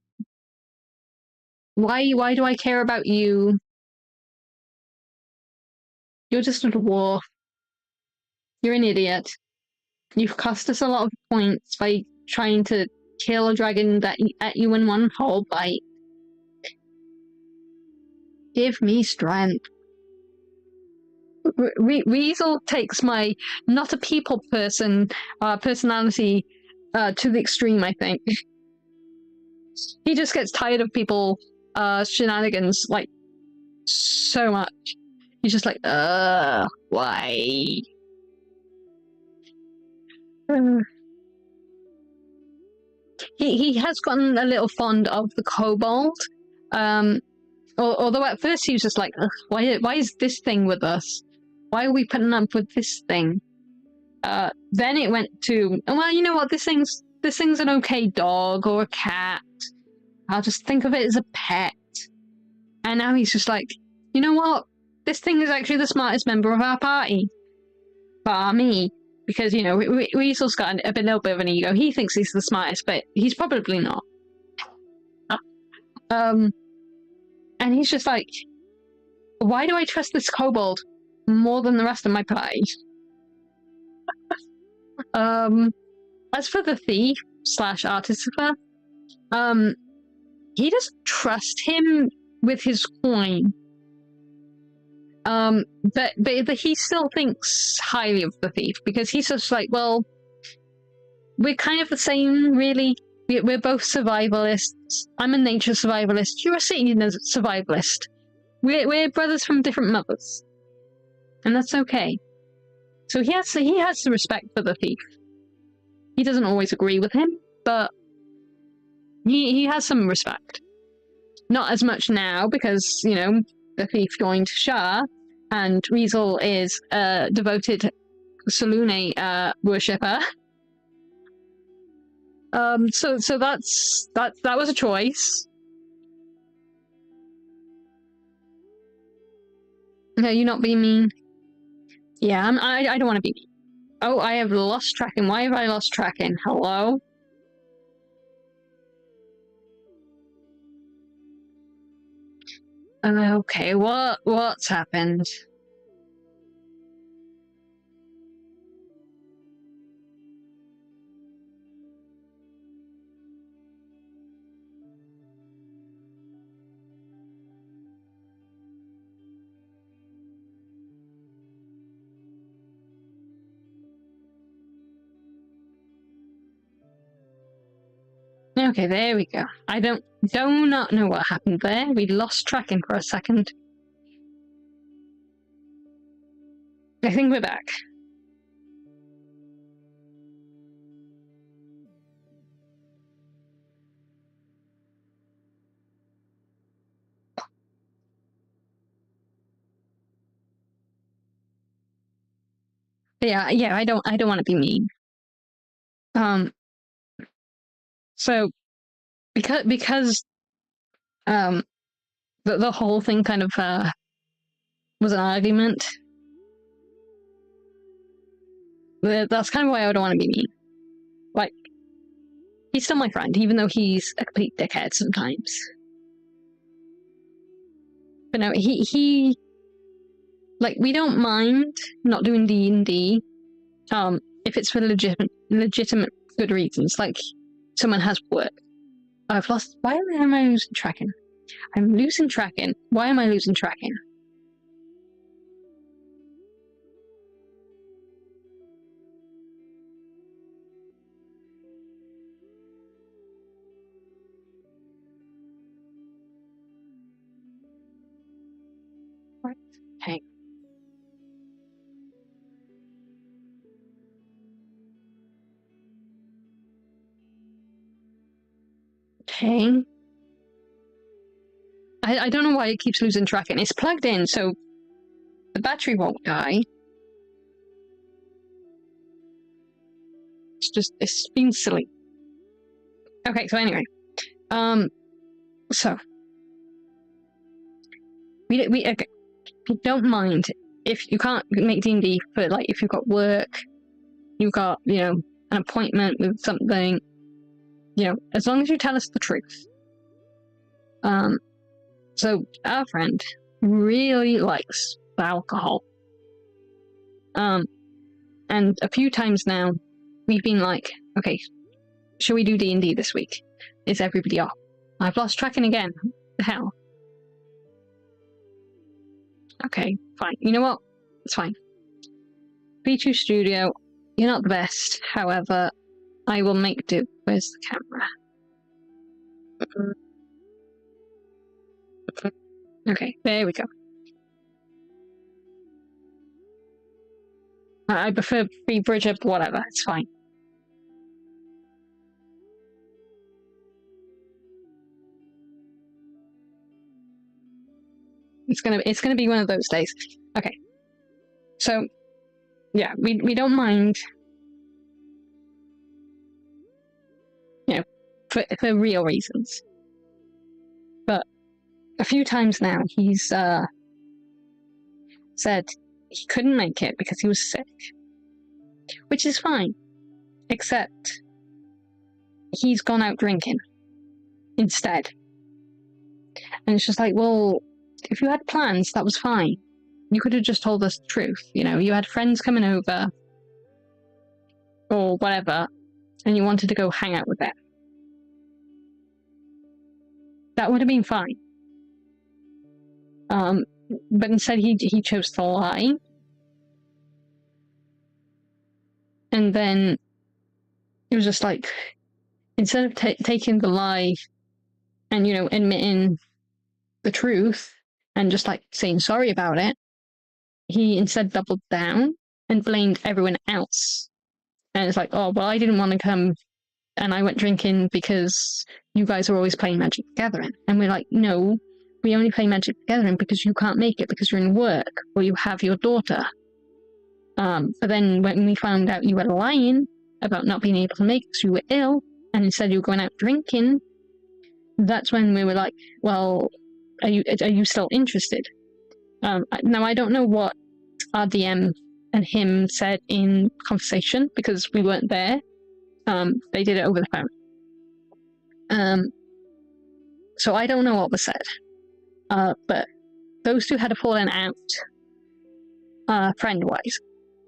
Why do I care about you? You're just a dwarf. You're an idiot. You've cost us a lot of points by trying to kill a dragon that at you in one whole bite. Give me strength. Weasel takes my not a people person personality to the extreme, I think. He just gets tired of people shenanigans like so much. He's just like, why? He has gotten a little fond of the kobold. Although at first he was just like, why is this thing with us? Why are we putting up with this thing? Then it went to, well, you know what, this thing's this thing's an okay dog or a cat. I'll just think of it as a pet. And now he's just like, you know what? This thing is actually the smartest member of our party. Bar me. Because, you know, Weasel's got a little bit of an ego. He thinks he's the smartest, but he's probably not. And he's just like, why do I trust this kobold more than the rest of my party? As for the thief / artificer, he doesn't trust him with his coin. But he still thinks highly of the thief, because he's just like, well, we're kind of the same, really. We're both survivalists. I'm a nature survivalist. You're a Satan survivalist. We're brothers from different mothers. And that's okay. So he has the respect for the thief. He doesn't always agree with him, but he has some respect. Not as much now, because, you know, the thief joined Shah, and Weasel is a devoted Salune worshipper. So that was a choice. No, you're not being mean. Yeah, I don't want to be mean. Oh, I have lost tracking. Why have I lost tracking? Hello? Okay, what's happened? Okay, there we go. I do not know what happened there. We lost tracking for a second. I think we're back. Yeah, I don't want to be mean. So because the whole thing kind of was an argument. That's kind of why I don't want to be mean. Like, he's still my friend, even though he's a complete dickhead sometimes. But no, he like, we don't mind not doing D&D, if it's for legitimate good reasons, like someone has work. I've lost. Why am I losing tracking? I'm losing tracking. Why am I losing tracking? Right. Okay. Okay. I don't know why it keeps losing tracking. It's plugged in, so the battery won't die. It's been silly. Okay, so anyway. So we don't mind if you can't make D&D, but like if you've got work, you've got, you know, an appointment with something, you know, as long as you tell us the truth. So our friend really likes alcohol. And a few times now, we've been like, okay, shall we do D&D this week? Is everybody off? I've lost tracking again. What the hell? Okay, fine. You know what? It's fine. kyokiStudio, you're not the best. However, I will make do. Where's the camera? Okay, there we go. I prefer free bridge up, whatever, it's fine. It's gonna be one of those days. Okay. So yeah, we don't mind. for real reasons. But a few times now, he's said he couldn't make it because he was sick, which is fine, except he's gone out drinking instead. And it's just like, well, if you had plans, that was fine. You could have just told us the truth. You know, you had friends coming over or whatever, and you wanted to go hang out with them. That would have been fine. But instead he chose to lie. And then it was just like, instead of taking the lie and, you know, admitting the truth and just like saying sorry about it, he instead doubled down and blamed everyone else. And it's like, oh, well, I didn't want to come and I went drinking because you guys are always playing Magic the Gathering. And we're like, no, we only play Magic the Gathering because you can't make it because you're in work or you have your daughter. But then when we found out you were lying about not being able to make it because you were ill and instead you were going out drinking, that's when we were like, well, are you still interested? Now, I don't know what our DM and him said in conversation because we weren't there. They did it over the phone. So I don't know what was said. But those two had a falling out, friend-wise.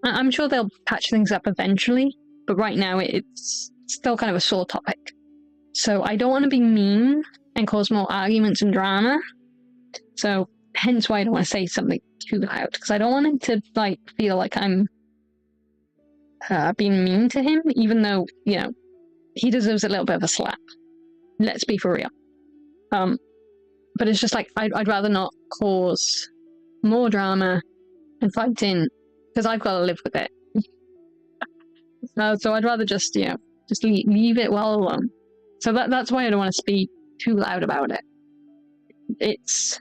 I'm sure they'll patch things up eventually, but right now it's still kind of a sore topic. So I don't want to be mean and cause more arguments and drama. So hence why I don't want to say something too loud, because I don't want him to like feel like I'm being mean to him, even though, you know, he deserves a little bit of a slap. Let's be for real. But it's just like, I'd rather not cause more drama and fighting, because I've got to live with it. So I'd rather just, you know, just leave it well alone. So that's why I don't want to speak too loud about it. It's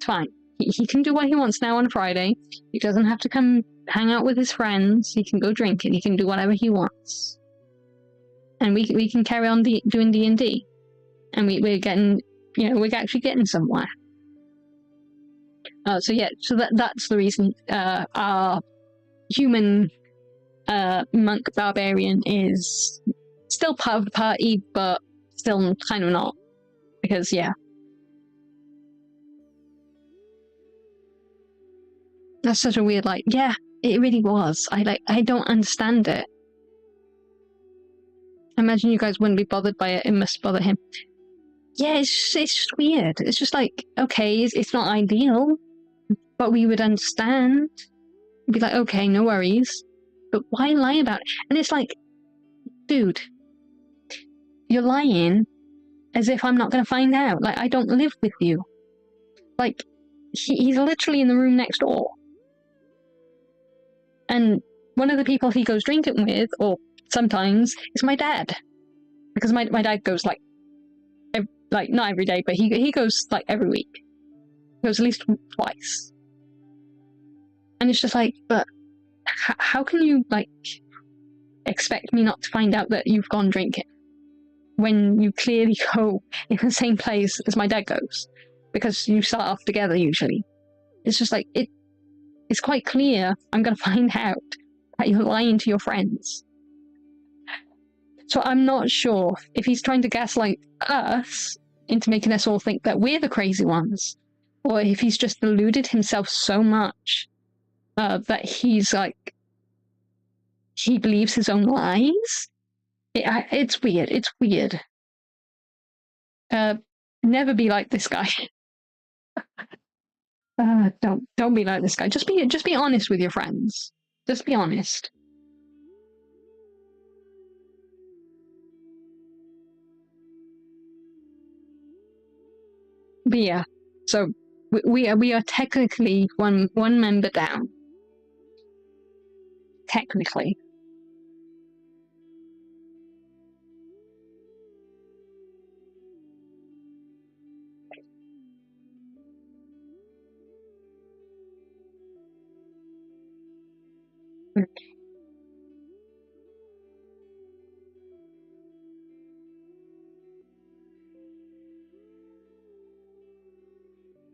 fine. He can do what he wants now on Friday. He doesn't have to come hang out with his friends. He can go drinking. He can do whatever he wants. And we can carry on doing D&D. And we're getting, you know, we're actually getting somewhere. So yeah, so that's the reason our human monk barbarian is still part of the party, but still kind of not. Because, yeah. That's such a weird, like, yeah, it really was. I don't understand it. I imagine you guys wouldn't be bothered by it. It must bother him. Yeah, it's just weird. It's just like, okay, it's not ideal, but we would understand. Be like, okay, no worries. But why lie about it? And it's like, dude, you're lying as if I'm not going to find out. Like, I don't live with you. Like, he's literally in the room next door. And one of the people he goes drinking with, or sometimes, is my dad. Because my dad goes, like, not every day, but he goes, like, every week. He goes at least twice. And it's just like, but how can you, like, expect me not to find out that you've gone drinking when you clearly go in the same place as my dad goes? Because you start off together usually. It's just like, it's quite clear I'm going to find out that you're lying to your friends. So I'm not sure if he's trying to gaslight us into making us all think that we're the crazy ones, or if he's just deluded himself so much that he's like, he believes his own lies. It's weird. It's weird. Never be like this guy. Don't be like this guy. Just be honest with your friends. Just be honest. But yeah, so we are technically one member down. Technically.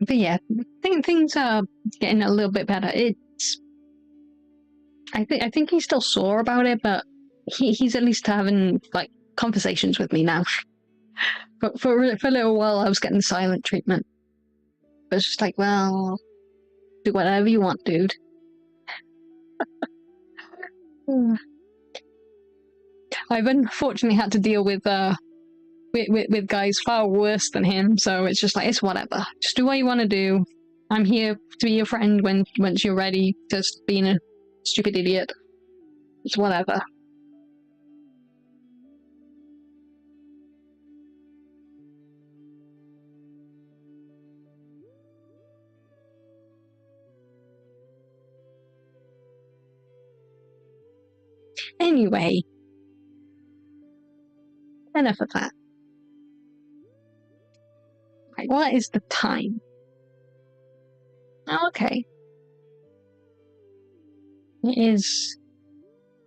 But yeah, I think things are getting a little bit better. I think he's still sore about it, but he's at least having like conversations with me now. But for a little while, I was getting the silent treatment. But it's just like, well, do whatever you want, dude. I've unfortunately had to deal with guys far worse than him, so it's just like, it's whatever. Just do what you want to do. I'm here to be your friend once you're ready to stop being a stupid idiot. It's whatever. Anyway, enough of that. Right, what is the time? Oh, okay. It is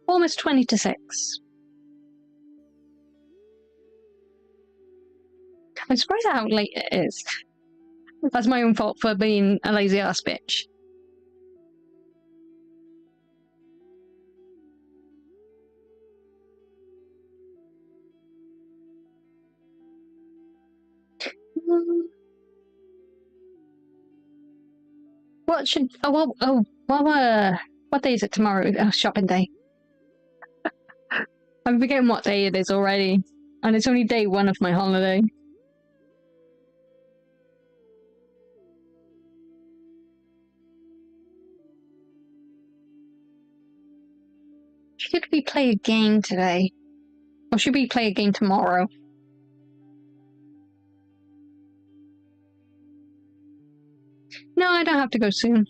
almost 20 to 6. I'm surprised at how late it is. That's my own fault for being a lazy ass bitch. What should... what day is it tomorrow? Shopping day. I'm forgetting what day it is already. And it's only day 1 of my holiday. Should we play a game today? Or should we play a game tomorrow? No, I don't have to go soon.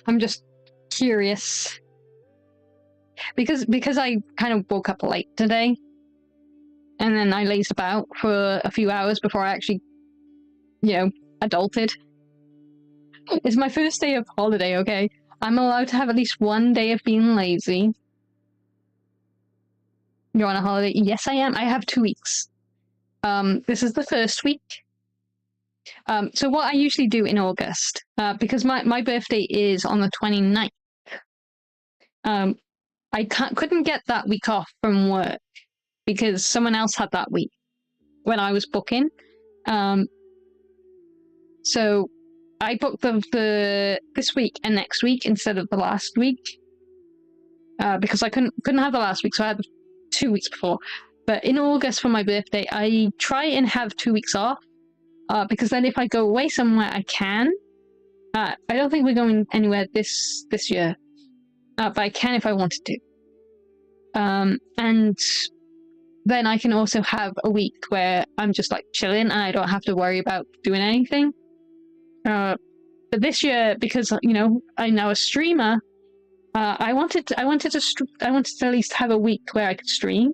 I'm just curious. Because I kind of woke up late today. And then I lazed about for a few hours before I actually, adulted. It's my first day of holiday, okay? I'm allowed to have at least 1 day of being lazy. You're on a holiday? Yes, I am. I have 2 weeks. This is the first week. So what I usually do in August, because my birthday is on the 29th, I couldn't get that week off from work because someone else had that week when I was booking. So I booked this week and next week instead of the last week because I couldn't have the last week, so I had 2 weeks before. But in August for my birthday, I try and have 2 weeks off because then if I go away somewhere, I can. I don't think we're going anywhere this year, but I can if I wanted to. And then I can also have a week where I'm just like chilling and I don't have to worry about doing anything. But this year, because I'm now a streamer, I wanted to at least have a week where I could stream.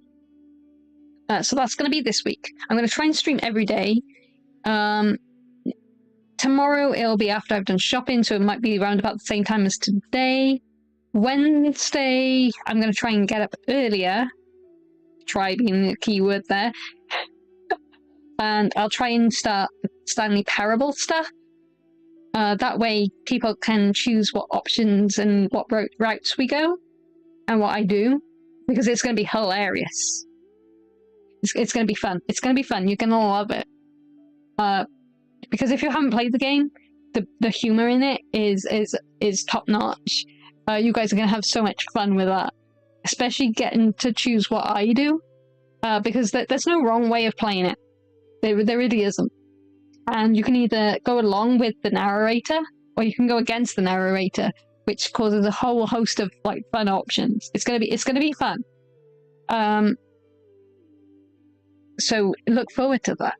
So that's going to be this week. I'm going to try and stream every day. Tomorrow it'll be after I've done shopping, so it might be around about the same time as today. Wednesday, I'm going to try and get up earlier. Try being the key word there. And I'll try and start the Stanley Parable stuff. That way people can choose what options and what routes we go and what I do, because it's going to be hilarious. It's going to be fun. It's going to be fun. You're going to love it. Because if you haven't played the game, the humor in it is top notch. You guys are going to have so much fun with that, especially getting to choose what I do, because there's no wrong way of playing it. There really isn't. And you can either go along with the narrator, or you can go against the narrator, which causes a whole host of like fun options. It's gonna be fun. So look forward to that.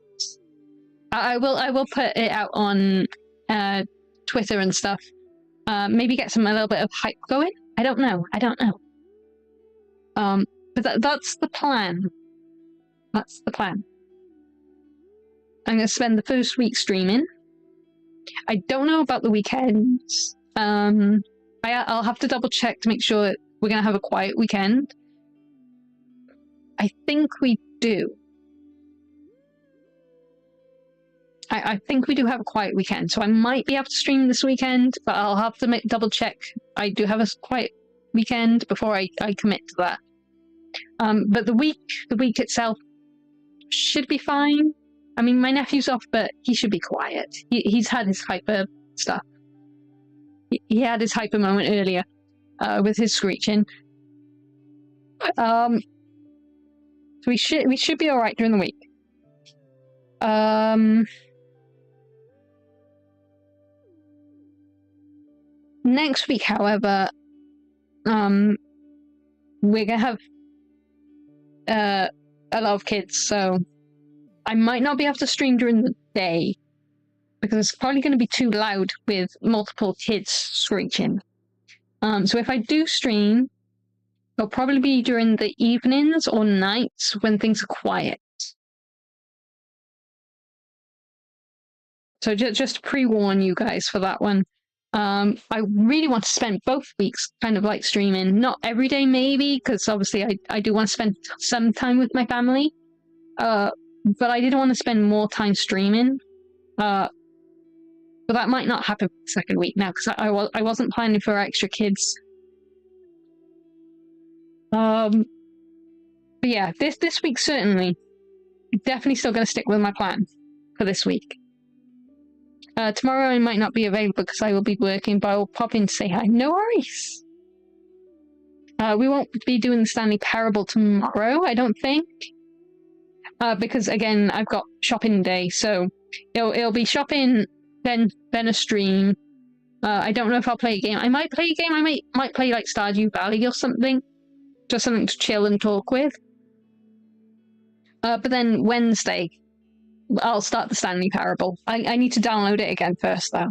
I will put it out on Twitter and stuff. Maybe get a little bit of hype going. I don't know. But that's the plan. That's the plan. I'm going to spend the first week streaming. I don't know about the weekends. I'll have to double check to make sure we're going to have a quiet weekend. I think we do. I think we do have a quiet weekend, so I might be able to stream this weekend, but I'll have to double check. I do have a quiet weekend before I commit to that. But the week itself should be fine. I mean, my nephew's off, but he should be quiet. He's had his hyper stuff. He had his hyper moment earlier with his screeching. So we should be all right during the week. Next week, however, we're gonna have a lot of kids, so I might not be able to stream during the day because it's probably going to be too loud with multiple kids screeching. So if I do stream, it'll probably be during the evenings or nights when things are quiet. So just to pre-warn you guys for that one. I really want to spend both weeks kind of like streaming. Not every day, maybe, because obviously I do want to spend some time with my family. But I did want to spend more time streaming. But that might not happen for the second week now, because I wasn't planning for extra kids. But yeah, this week certainly. Definitely still going to stick with my plan for this week. Tomorrow I might not be available because I will be working, but I will pop in to say hi. No worries. We won't be doing the Stanley Parable tomorrow, I don't think. Because again, I've got shopping day, so it'll be shopping, then a stream. I don't know if I'll play a game. I might play a game. I might play like Stardew Valley or something, just something to chill and talk with. But then Wednesday, I'll start the Stanley Parable. I need to download it again first, though.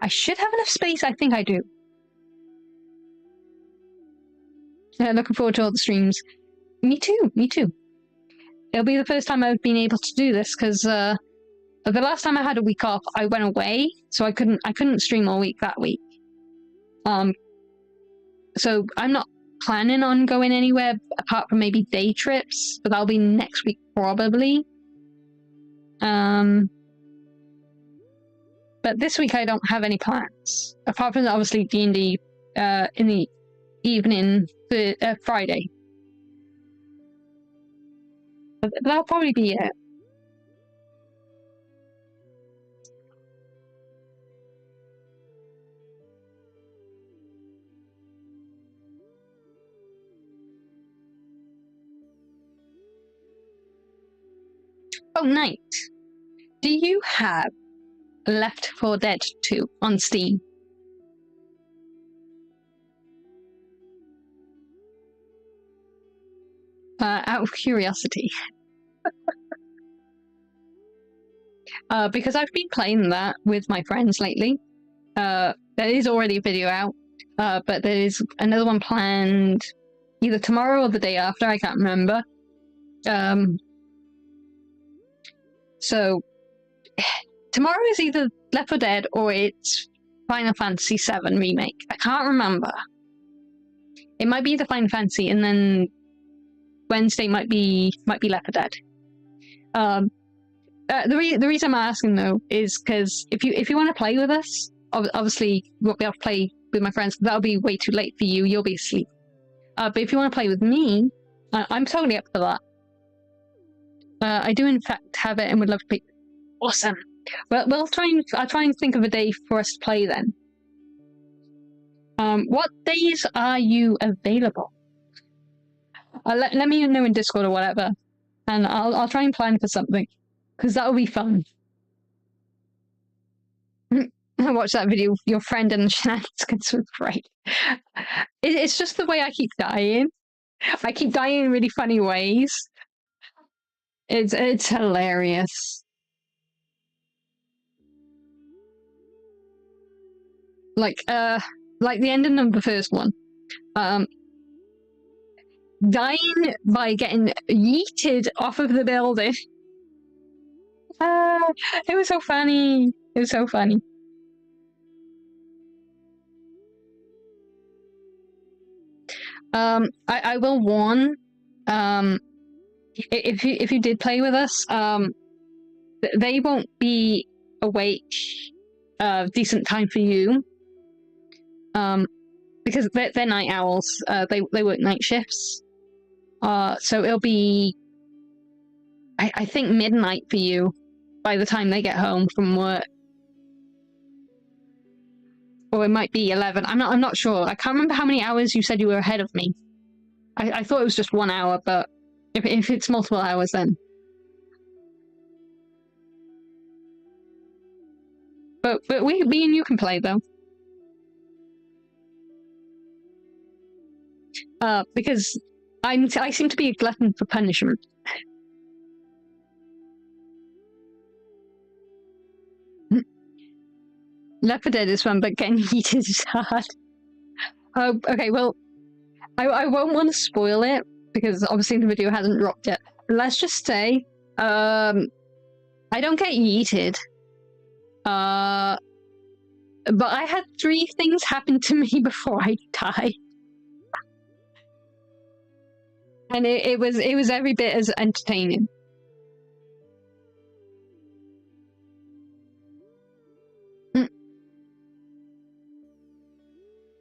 I should have enough space. I think I do. Looking forward to all the streams. Me too. It'll be the first time I've been able to do this, because the last time I had a week off, I went away, so I couldn't stream all week that week. So I'm not planning on going anywhere apart from maybe day trips, but that'll be next week probably. But this week I don't have any plans, apart from obviously D&D in the evening for Friday. But that'll probably be it. Oh, Knight, do you have Left 4 Dead 2 on Steam? Out of curiosity. Because I've been playing that with my friends lately. There is already a video out, but there is another one planned either tomorrow or the day after, I can't remember. So, tomorrow is either Left 4 Dead or it's Final Fantasy VII Remake. I can't remember. It might be the Final Fantasy, and then Wednesday might be Left 4 Dead. The reason I'm asking though is because if you want to play with us, obviously you won't be able to play with my friends. That'll be way too late for you. You'll be asleep. But if you want to play with me, I'm totally up for that. I do in fact have it and would love to play. Awesome. Well, I'll try and think of a day for us to play then. What days are you available? Let me know in Discord or whatever, and I'll try and plan for something, because that'll be fun. I watched that video, your friend and the shenanigans was great. It's just the way I keep dying. I keep dying in really funny ways. It's hilarious. Like the ending of the first one. Dying by getting yeeted off of the building. It was so funny. It was so funny. I will warn, if you did play with us, they won't be awake decent time for you. Because they're night owls. They work night shifts. So it'll be, I think, midnight for you by the time they get home from work. Or it might be 11. I'm not sure. I can't remember how many hours you said you were ahead of me. I thought it was just 1 hour, but if it's multiple hours, then. But me and you can play, though. Because I seem to be a glutton for punishment. Left 4 Dead is fun, but getting heated is hard. Oh, okay, well, I won't want to spoil it, because obviously the video hasn't dropped yet. Let's just say, I don't get yeeted. But I had 3 things happen to me before I died. And it was every bit as entertaining.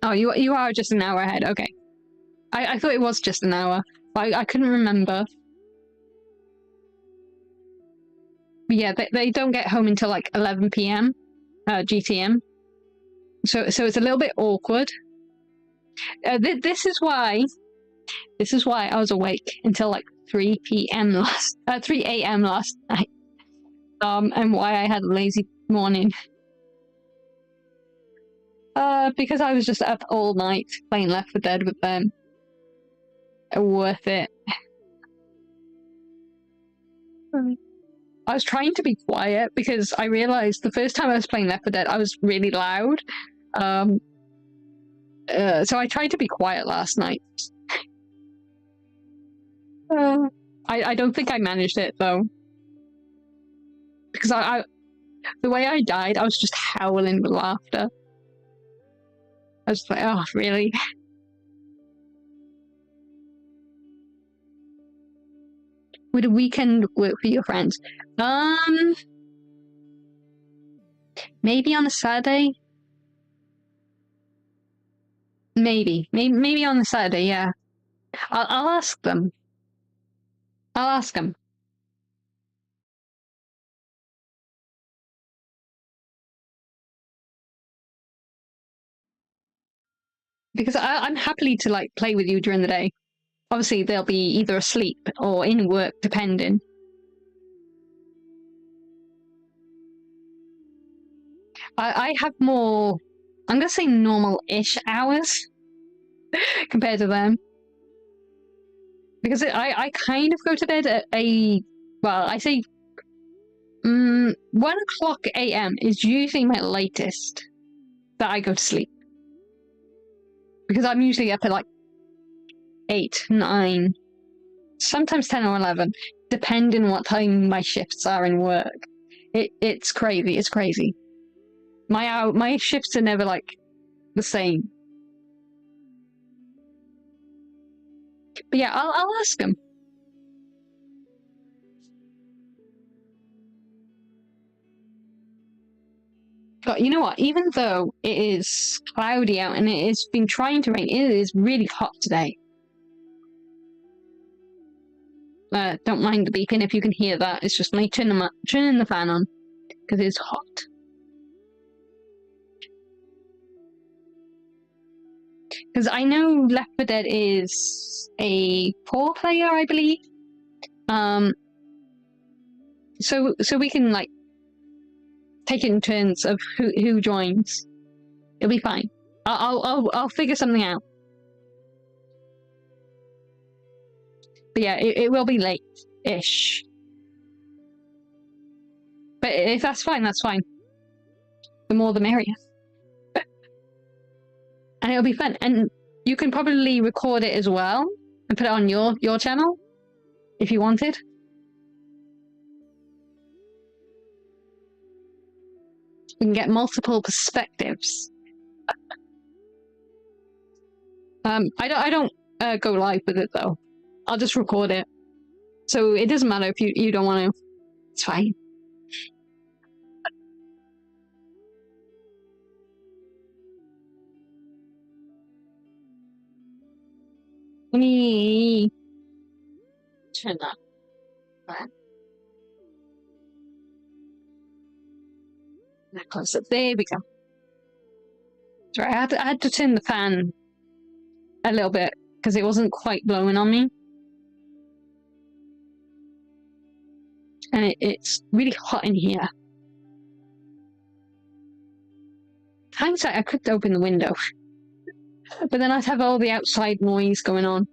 Oh, you are just an hour ahead. Okay, I thought it was just an hour. I couldn't remember. But yeah, they don't get home until like 11 p.m. GTM. So it's a little bit awkward. This is why I was awake until like 3 a.m. last night. And why I had a lazy morning. Because I was just up all night playing Left 4 Dead with them. Worth it. I was trying to be quiet because I realized the first time I was playing Left 4 Dead, I was really loud. So I tried to be quiet last night. I don't think I managed it though. Because the way I died, I was just howling with laughter. I was like, oh, really? Would a weekend work for your friends? Maybe on a Saturday? Maybe on a Saturday, yeah. I'll ask them. I'll ask them. Because I'm happy to like play with you during the day. Obviously, they'll be either asleep or in work, depending. I have more, I'm gonna say normal-ish hours compared to them. Because I kind of go to bed at well, I say 1 o'clock a.m. is usually my latest that I go to sleep. Because I'm usually up at like 8, 9, sometimes 10 or 11, depending on what time my shifts are in work. It's crazy. It's crazy. My shifts are never like the same. But yeah, I'll ask them. But you know what? Even though it is cloudy out and it has been trying to rain, it is really hot today. Don't mind the beeping if you can hear that. It's just me turning the fan on because it's hot. Because I know Left 4 Dead is a 4-player, I believe. So we can like take it in turns of who joins. It'll be fine. I'll figure something out. But yeah, it will be late-ish. But if that's fine, that's fine. The more the merrier. And it'll be fun. And you can probably record it as well and put it on your channel if you wanted. You can get multiple perspectives. I don't go live with it though. I'll just record it. So it doesn't matter if you don't want to. It's fine. Let me turn that back. That close up. There we go. Sorry, I had to turn the fan a little bit because it wasn't quite blowing on me. And it's really hot in here. Hindsight, I could open the window. But then I'd have all the outside noise going on.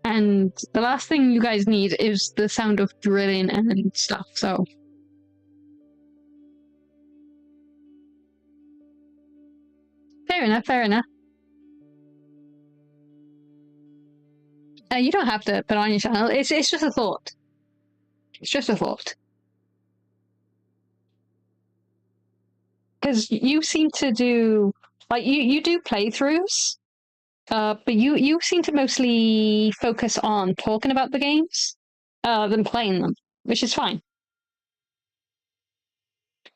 And the last thing you guys need is the sound of drilling and stuff, so... Fair enough, fair enough. You don't have to put on your channel, it's just a thought. It's just a thought. Because you seem to do... Like, you do playthroughs, but you seem to mostly focus on talking about the games than playing them, which is fine.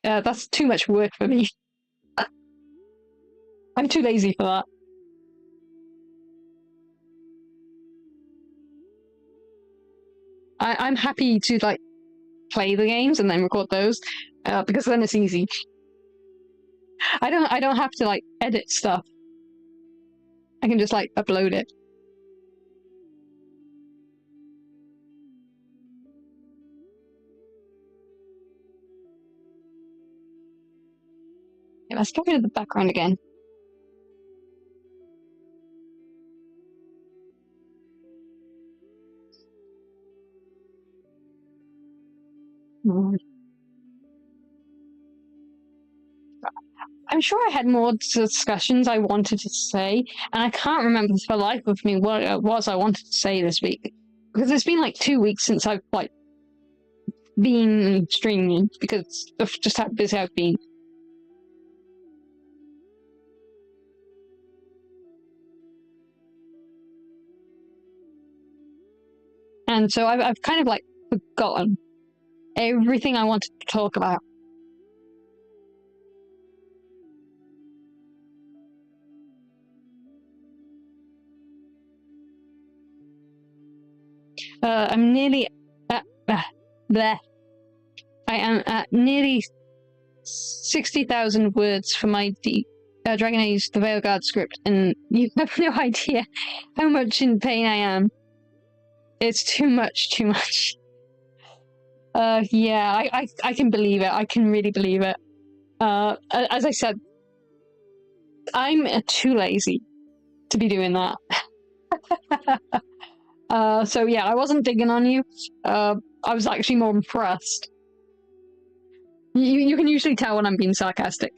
That's too much work for me. I'm too lazy for that. I'm happy to, like, play the games and then record those, because then it's easy. I don't have to, like, edit stuff. I can just, like, upload it. Yeah, let's get rid of the background again. I'm sure I had more discussions I wanted to say, and I can't remember for the life of me what it was I wanted to say this week. Because it's been like 2 weeks since I've, like, been streaming, because of just how busy I've been. And so I've kind of, like, forgotten everything I wanted to talk about. I'm nearly at there. I am at nearly 60,000 words for my Dragon Age the Veilguard script, and you have no idea how much in pain I am. It's too much, too much. Yeah, I can believe it. I can really believe it. As I said, I'm too lazy to be doing that. So yeah, I wasn't digging on you. I was actually more impressed. You can usually tell when I'm being sarcastic.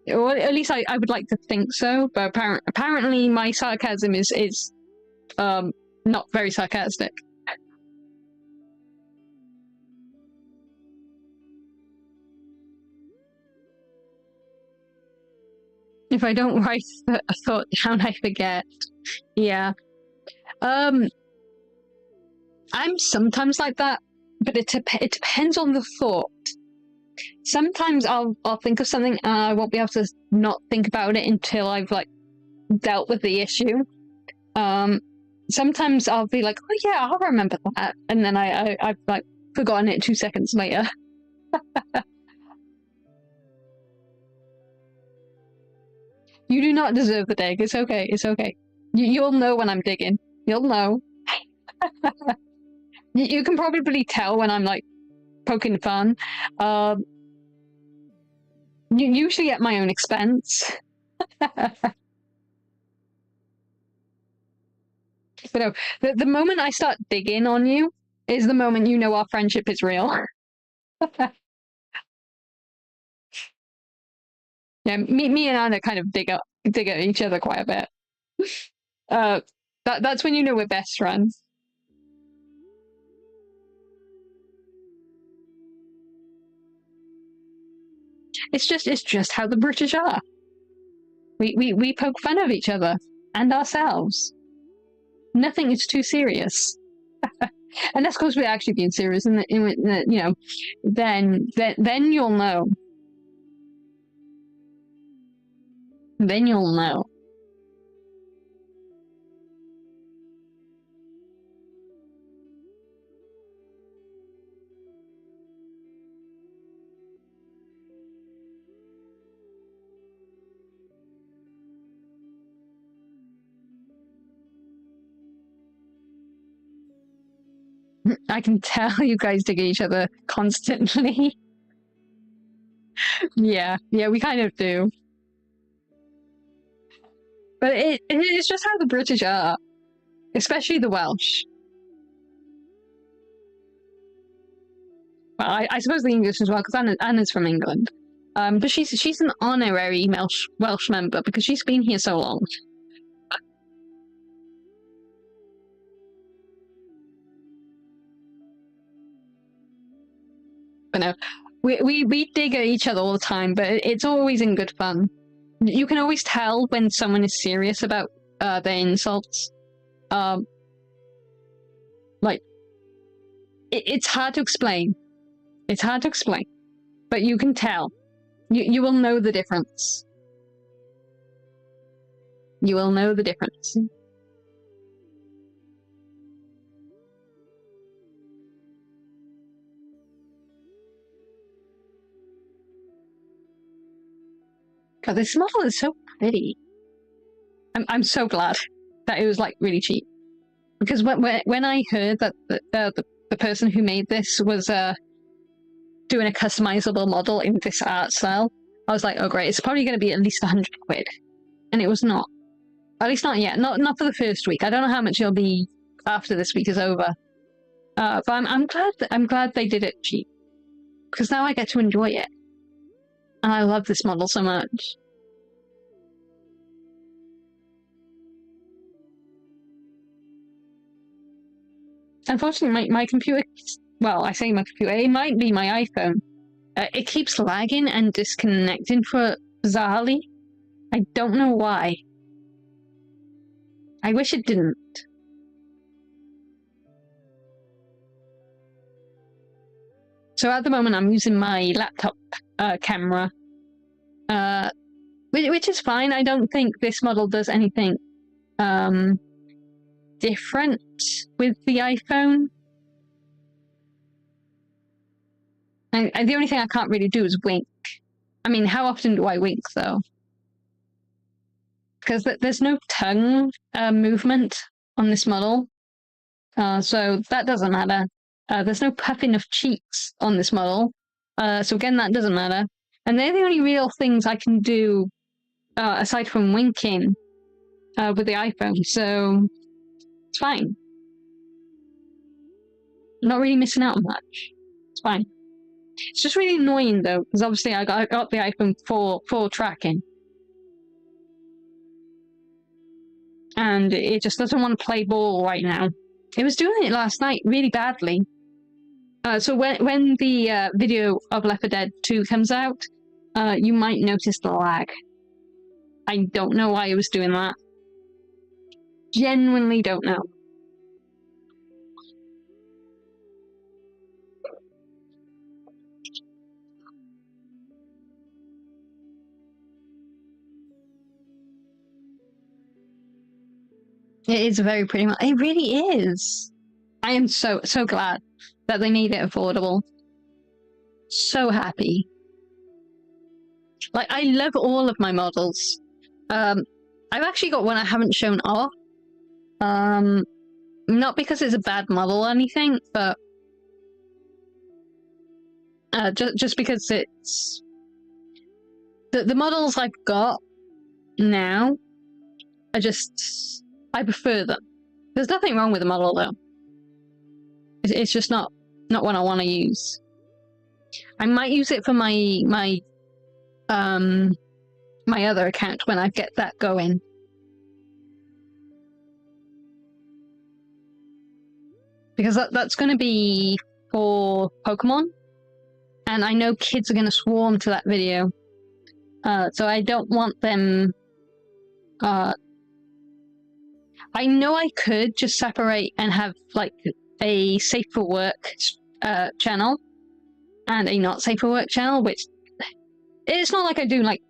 Or at least I would like to think so, but apparently my sarcasm is not very sarcastic. If I don't write a thought down, I forget. Yeah. I'm sometimes like that, but it depends on the thought. Sometimes I'll think of something and I won't be able to not think about it until I've, like, dealt with the issue. Sometimes I'll be like, oh yeah, I'll remember that, and then I've, like, forgotten it 2 seconds later. You do not deserve the dig. It's okay. It's okay. You'll know when I'm digging. You'll know. You can probably tell when I'm, like, poking fun. Usually at my own expense. But no, the moment I start digging on you is the moment you know our friendship is real. Yeah, me and Anna kind of dig at each other quite a bit. That's when you know we're best friends. It's just how the British are. We poke fun of each other and ourselves. Nothing is too serious. And that's because we're actually being serious, and you know, then you'll know. Then you'll know. I can tell you guys dig each other constantly. Yeah, we kind of do. But it's just how the British are, especially the Welsh. Well, I suppose the English as well, because Anna's from England. But she's an honorary Welsh member because she's been here so long. But no, we dig at each other all the time, but it's always in good fun. You can always tell when someone is serious about their insults. Like, it's hard to explain. It's hard to explain, but you can tell. You will know the difference. You will know the difference. God, this model is so pretty. I'm so glad that it was like really cheap, because when I heard that the person who made this was doing a customizable model in this art style, I was like, oh great, it's probably going to be at least 100 quid, and it was not. At least not yet. Not for the first week. I don't know how much it'll be after this week is over. But I'm glad they did it cheap, because now I get to enjoy it, and I love this model so much. Unfortunately, my computer, well, I say my computer, it might be my iPhone. It keeps lagging and disconnecting for bizarrely. I don't know why. I wish it didn't. So at the moment, I'm using my laptop camera, which is fine. I don't think this model does anything different with the iPhone. And the only thing I can't really do is wink. I mean, how often do I wink, though? Because there's no tongue movement on this model, so that doesn't matter. There's no puffing of cheeks on this model, so again, that doesn't matter. And they're the only real things I can do aside from winking with the iPhone, so it's fine. Not really missing out on much. It's fine. It's just really annoying though, because obviously I got the iPhone for tracking, and it just doesn't want to play ball right now. It was doing it last night really badly. So when the video of Left 4 Dead 2 comes out, you might notice the lag. I don't know why it was doing that. Genuinely don't know. It is a very pretty model. It really is. I am so glad that they made it affordable. So happy. Like, I love all of my models. I've actually got one I haven't shown off. Not because it's a bad model or anything, but just because it's the models I've got now are just, I prefer them. There's nothing wrong with the model though. It's just not what I want to use. I might use it for my other account when I get that going. Because that's going to be for Pokemon, and I know kids are going to swarm to that video, so I don't want them. I know I could just separate and have like a safe for work channel and a not safe for work channel, which it's not like I do like,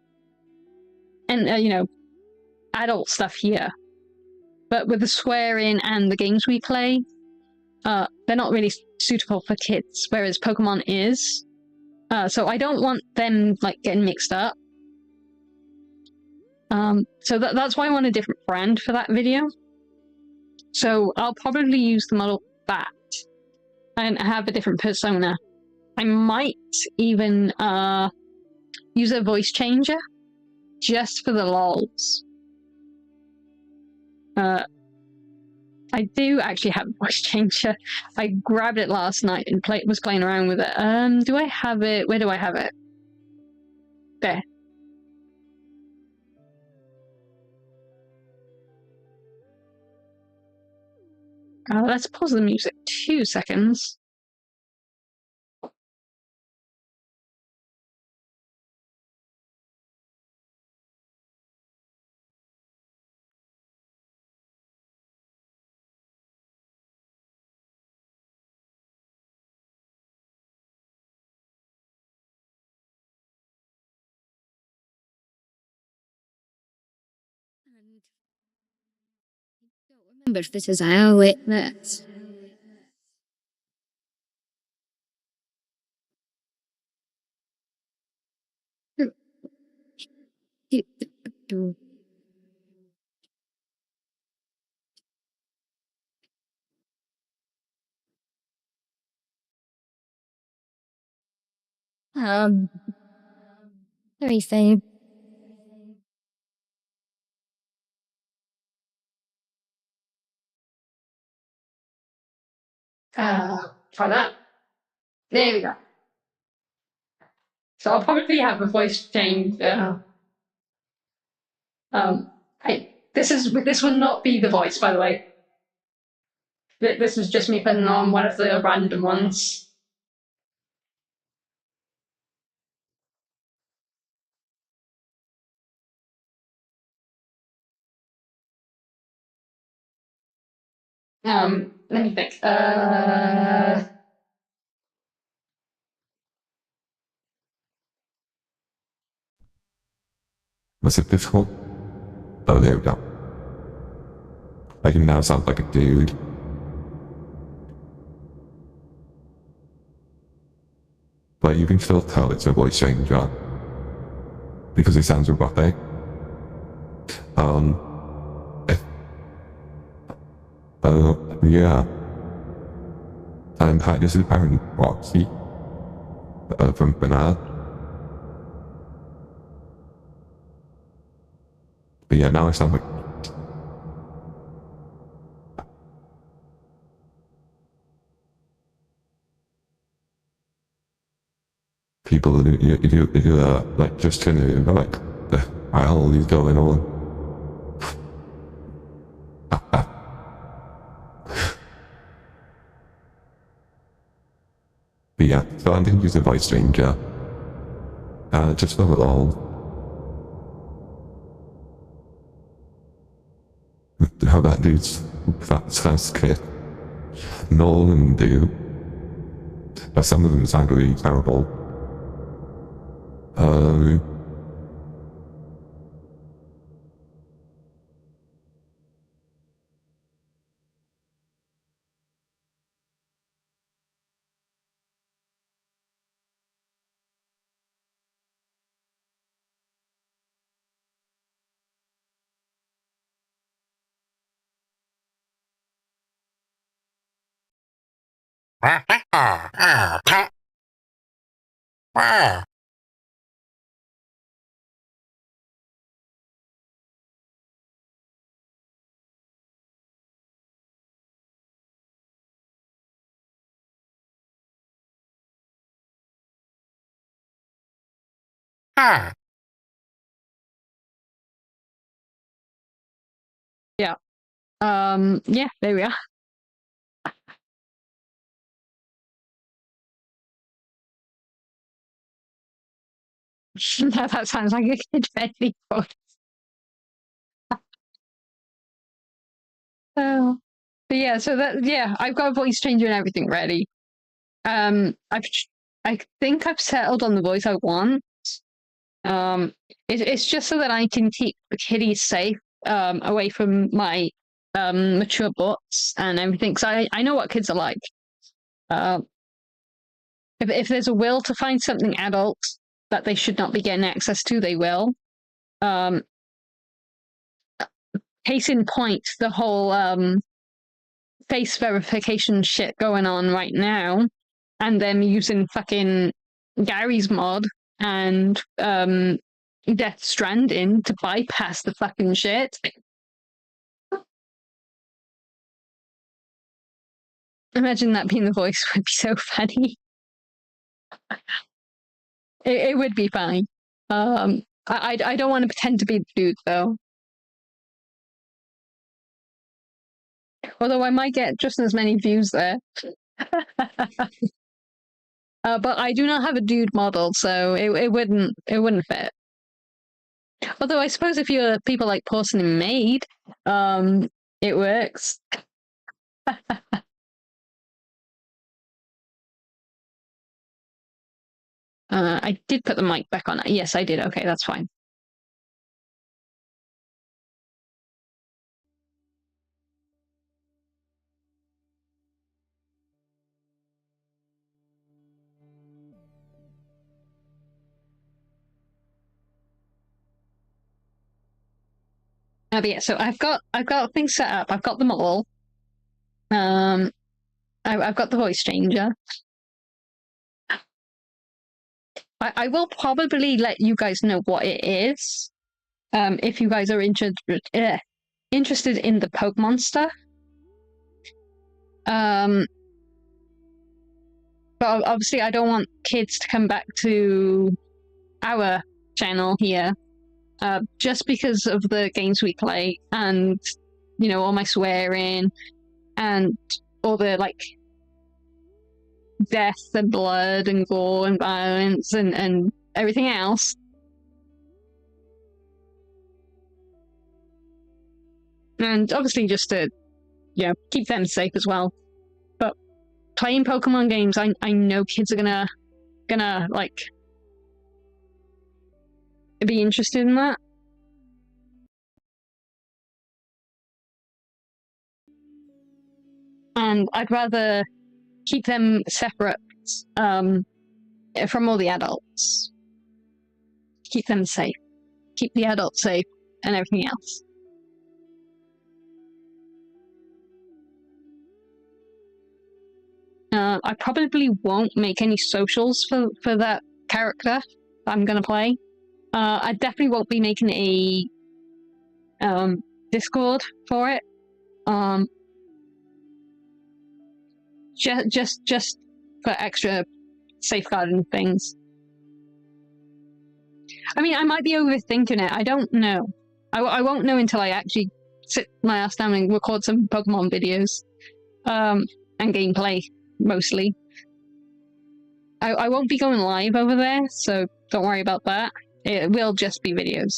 and you know, adult stuff here, but with the swearing and the games we play, they're not really suitable for kids, whereas Pokemon is. So I don't want them like getting mixed up. So that's why I want a different brand for that video. So I'll probably use the model Bat. and have a different persona. I might even use a voice changer just for the lols. I do actually have a voice changer. I grabbed it last night and was playing around with it. Do I have it? Where do I have it? There. Let's pause the music 2 seconds. I don't remember if this is how it works. Everything. Try that. There we go. So I'll probably have a voice change. This will not be the voice, by the way. This was just me putting on one of the random ones. Let me think. Was it difficult? Oh, there we go. I can now sound like a dude. But you can still tell it's a voice changer. Because it sounds robotic. Yeah. And this is apparently Roxy. From Banana. But yeah, now I sound like... people who like just kind of like the hell is going on. But yeah, so I'm going to use a voice changer. Just for a little. How that dude's that's kid. Nolan do. But some of them sound really terrible. Yeah. Yeah, there we are. Now that sounds like a kid friendly voice. Oh. But yeah, so I've got a voice changer and everything ready. I think I've settled on the voice I want. It's just so that I can keep kitties safe, away from my mature bots and everything. So I know what kids are like. If there's a will to find something adult that they should not be getting access to, they will. Case in point, the whole face verification shit going on right now, and them using fucking Gary's mod and Death Stranding to bypass the fucking shit. Imagine that being the voice would be so funny. It would be fine. I don't want to pretend to be the dude though. Although I might get just as many views there. But I do not have a dude model, so it wouldn't fit. Although I suppose if you're people like Porcelain Maid, it works. I did put the mic back on. Yes, I did. Okay, that's fine. But yeah, so I've got things set up. I've got them all. I've got the voice changer. I will probably let you guys know what it is, if you guys are interested in the Pokemon stuff. But obviously, I don't want kids to come back to our channel here, just because of the games we play, and all my swearing, and all the like death and blood and gore and violence and everything else. And obviously just to keep them safe as well. But playing Pokemon games, I know kids are gonna like be interested in that. And I'd rather keep them separate from all the adults. Keep them safe. Keep the adults safe and everything else. I probably won't make any socials for that character I'm gonna play. I definitely won't be making a Discord for it. Just for extra safeguarding things. I mean, I might be overthinking it. I don't know. I won't know until I actually sit my ass down and record some Pokemon videos, and gameplay mostly. I won't be going live over there, so don't worry about that. It will just be videos.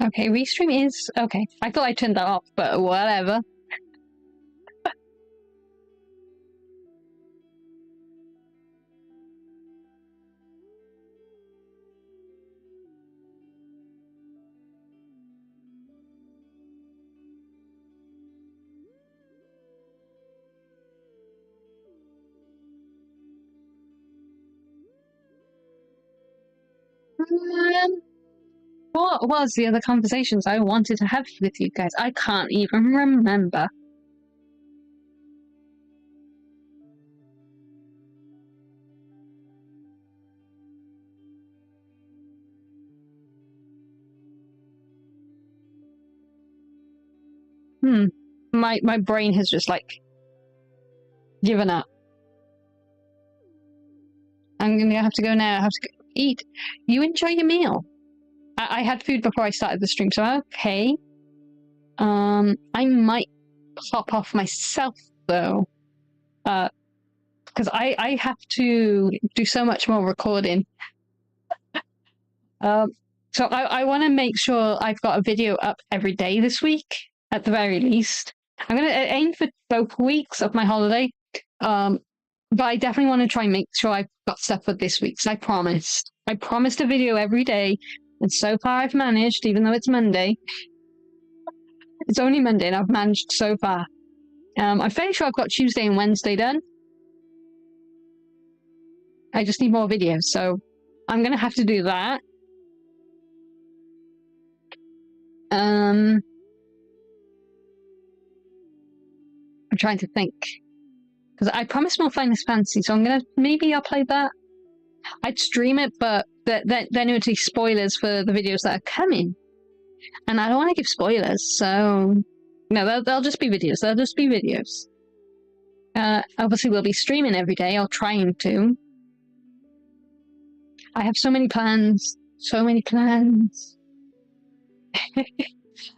Okay, restream is okay. I thought I turned that off, but whatever. What was the other conversations I wanted to have with you guys? I can't even remember. My brain has just like given up. I'm gonna have to go now. I have to go eat. You enjoy your meal. I had food before I started the stream, so okay. I might pop off myself though, because I have to do so much more recording. So I want to make sure I've got a video up every day this week, at the very least. I'm gonna aim for both weeks of my holiday, but I definitely want to try and make sure I've got stuff for this week. So I promised a video every day. And so far I've managed, even though it's Monday. It's only Monday and I've managed so far. I'm fairly sure I've got Tuesday and Wednesday done. I just need more videos, so I'm gonna have to do that. I'm trying to think. Because I promised more Final Fantasy, so maybe I'll play that. I'd stream it, but then it would be spoilers for the videos that are coming. And I don't want to give spoilers, so... No, they'll just be videos. They'll just be videos. Obviously, we'll be streaming every day, or trying to. I have so many plans. So many plans.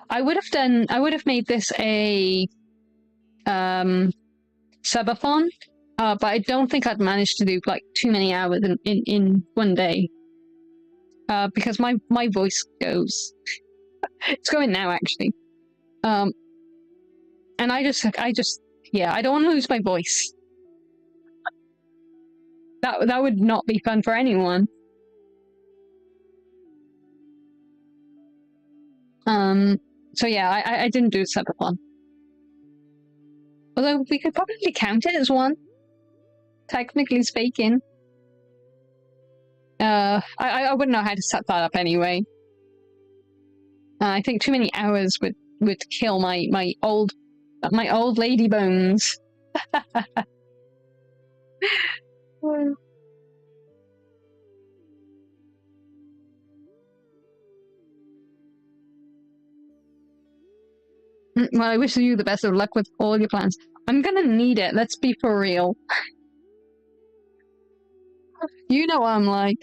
I would have made this a subathon, but I don't think I'd manage to do like too many hours in one day. Because my voice goes. It's going now, actually. And I just yeah, I don't want to lose my voice. That would not be fun for anyone. So yeah, I didn't do a subathon. Although we could probably count it as one, technically speaking. I wouldn't know how to set that up anyway. I think too many hours would kill my old lady bones. Well, I wish you the best of luck with all your plans. I'm gonna need it, let's be for real. You know what I'm like.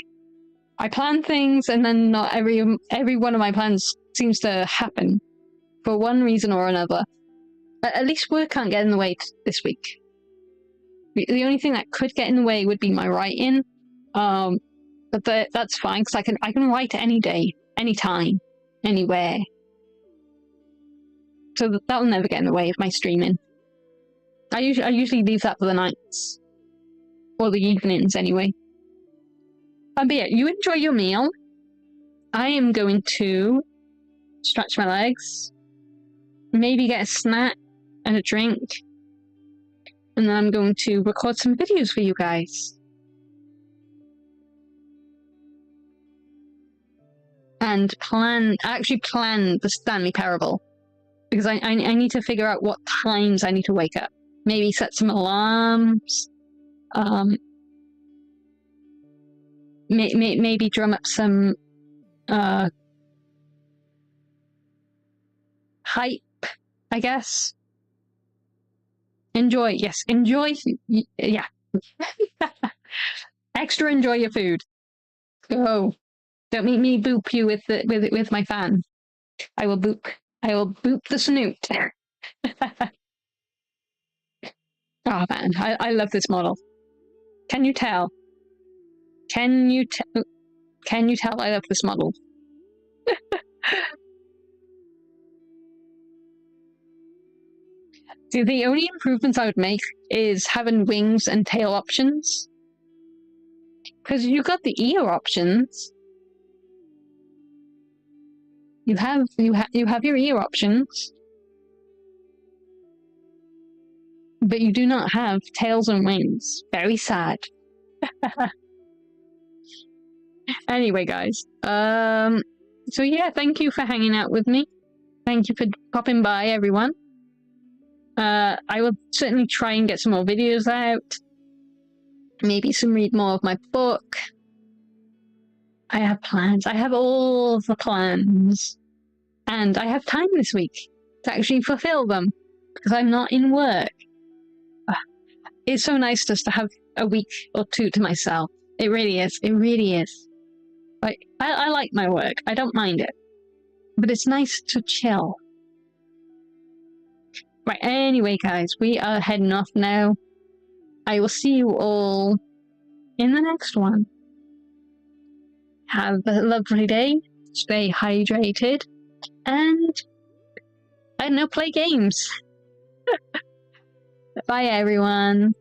I plan things and then not every one of my plans seems to happen. For one reason or another. At least work can't get in the way this week. The only thing that could get in the way would be my writing. But that's fine, because I can write any day, anytime, anywhere. So that will never get in the way of my streaming. I usually leave that for the nights. Or the evenings, anyway. But yeah, you enjoy your meal. I am going to stretch my legs. Maybe get a snack and a drink. And then I'm going to record some videos for you guys. And actually plan the Stanley Parable. Because I need to figure out what times I need to wake up. Maybe set some alarms. Maybe drum up some hype, I guess. Enjoy, yes, enjoy, yeah. Extra enjoy your food. Oh, don't make me boop you with my fan. I will boop the snoot. Oh man, I love this model. Can you tell? Can you tell I love this model? See, the only improvements I would make is having wings and tail options. Because you got the ear options. You have your ear options. But you do not have tails and wings. Very sad. Anyway, guys. So yeah, thank you for hanging out with me. Thank you for popping by, everyone. I will certainly try and get some more videos out. Maybe read more of my book. I have plans. I have all the plans. And I have time this week to actually fulfill them. Because I'm not in work. It's so nice just to have a week or two to myself. It really is. It really is. Like, I like my work. I don't mind it. But it's nice to chill. Right, anyway, guys, we are heading off now. I will see you all in the next one. Have a lovely day. Stay hydrated. And, I don't know, play games. Bye, everyone.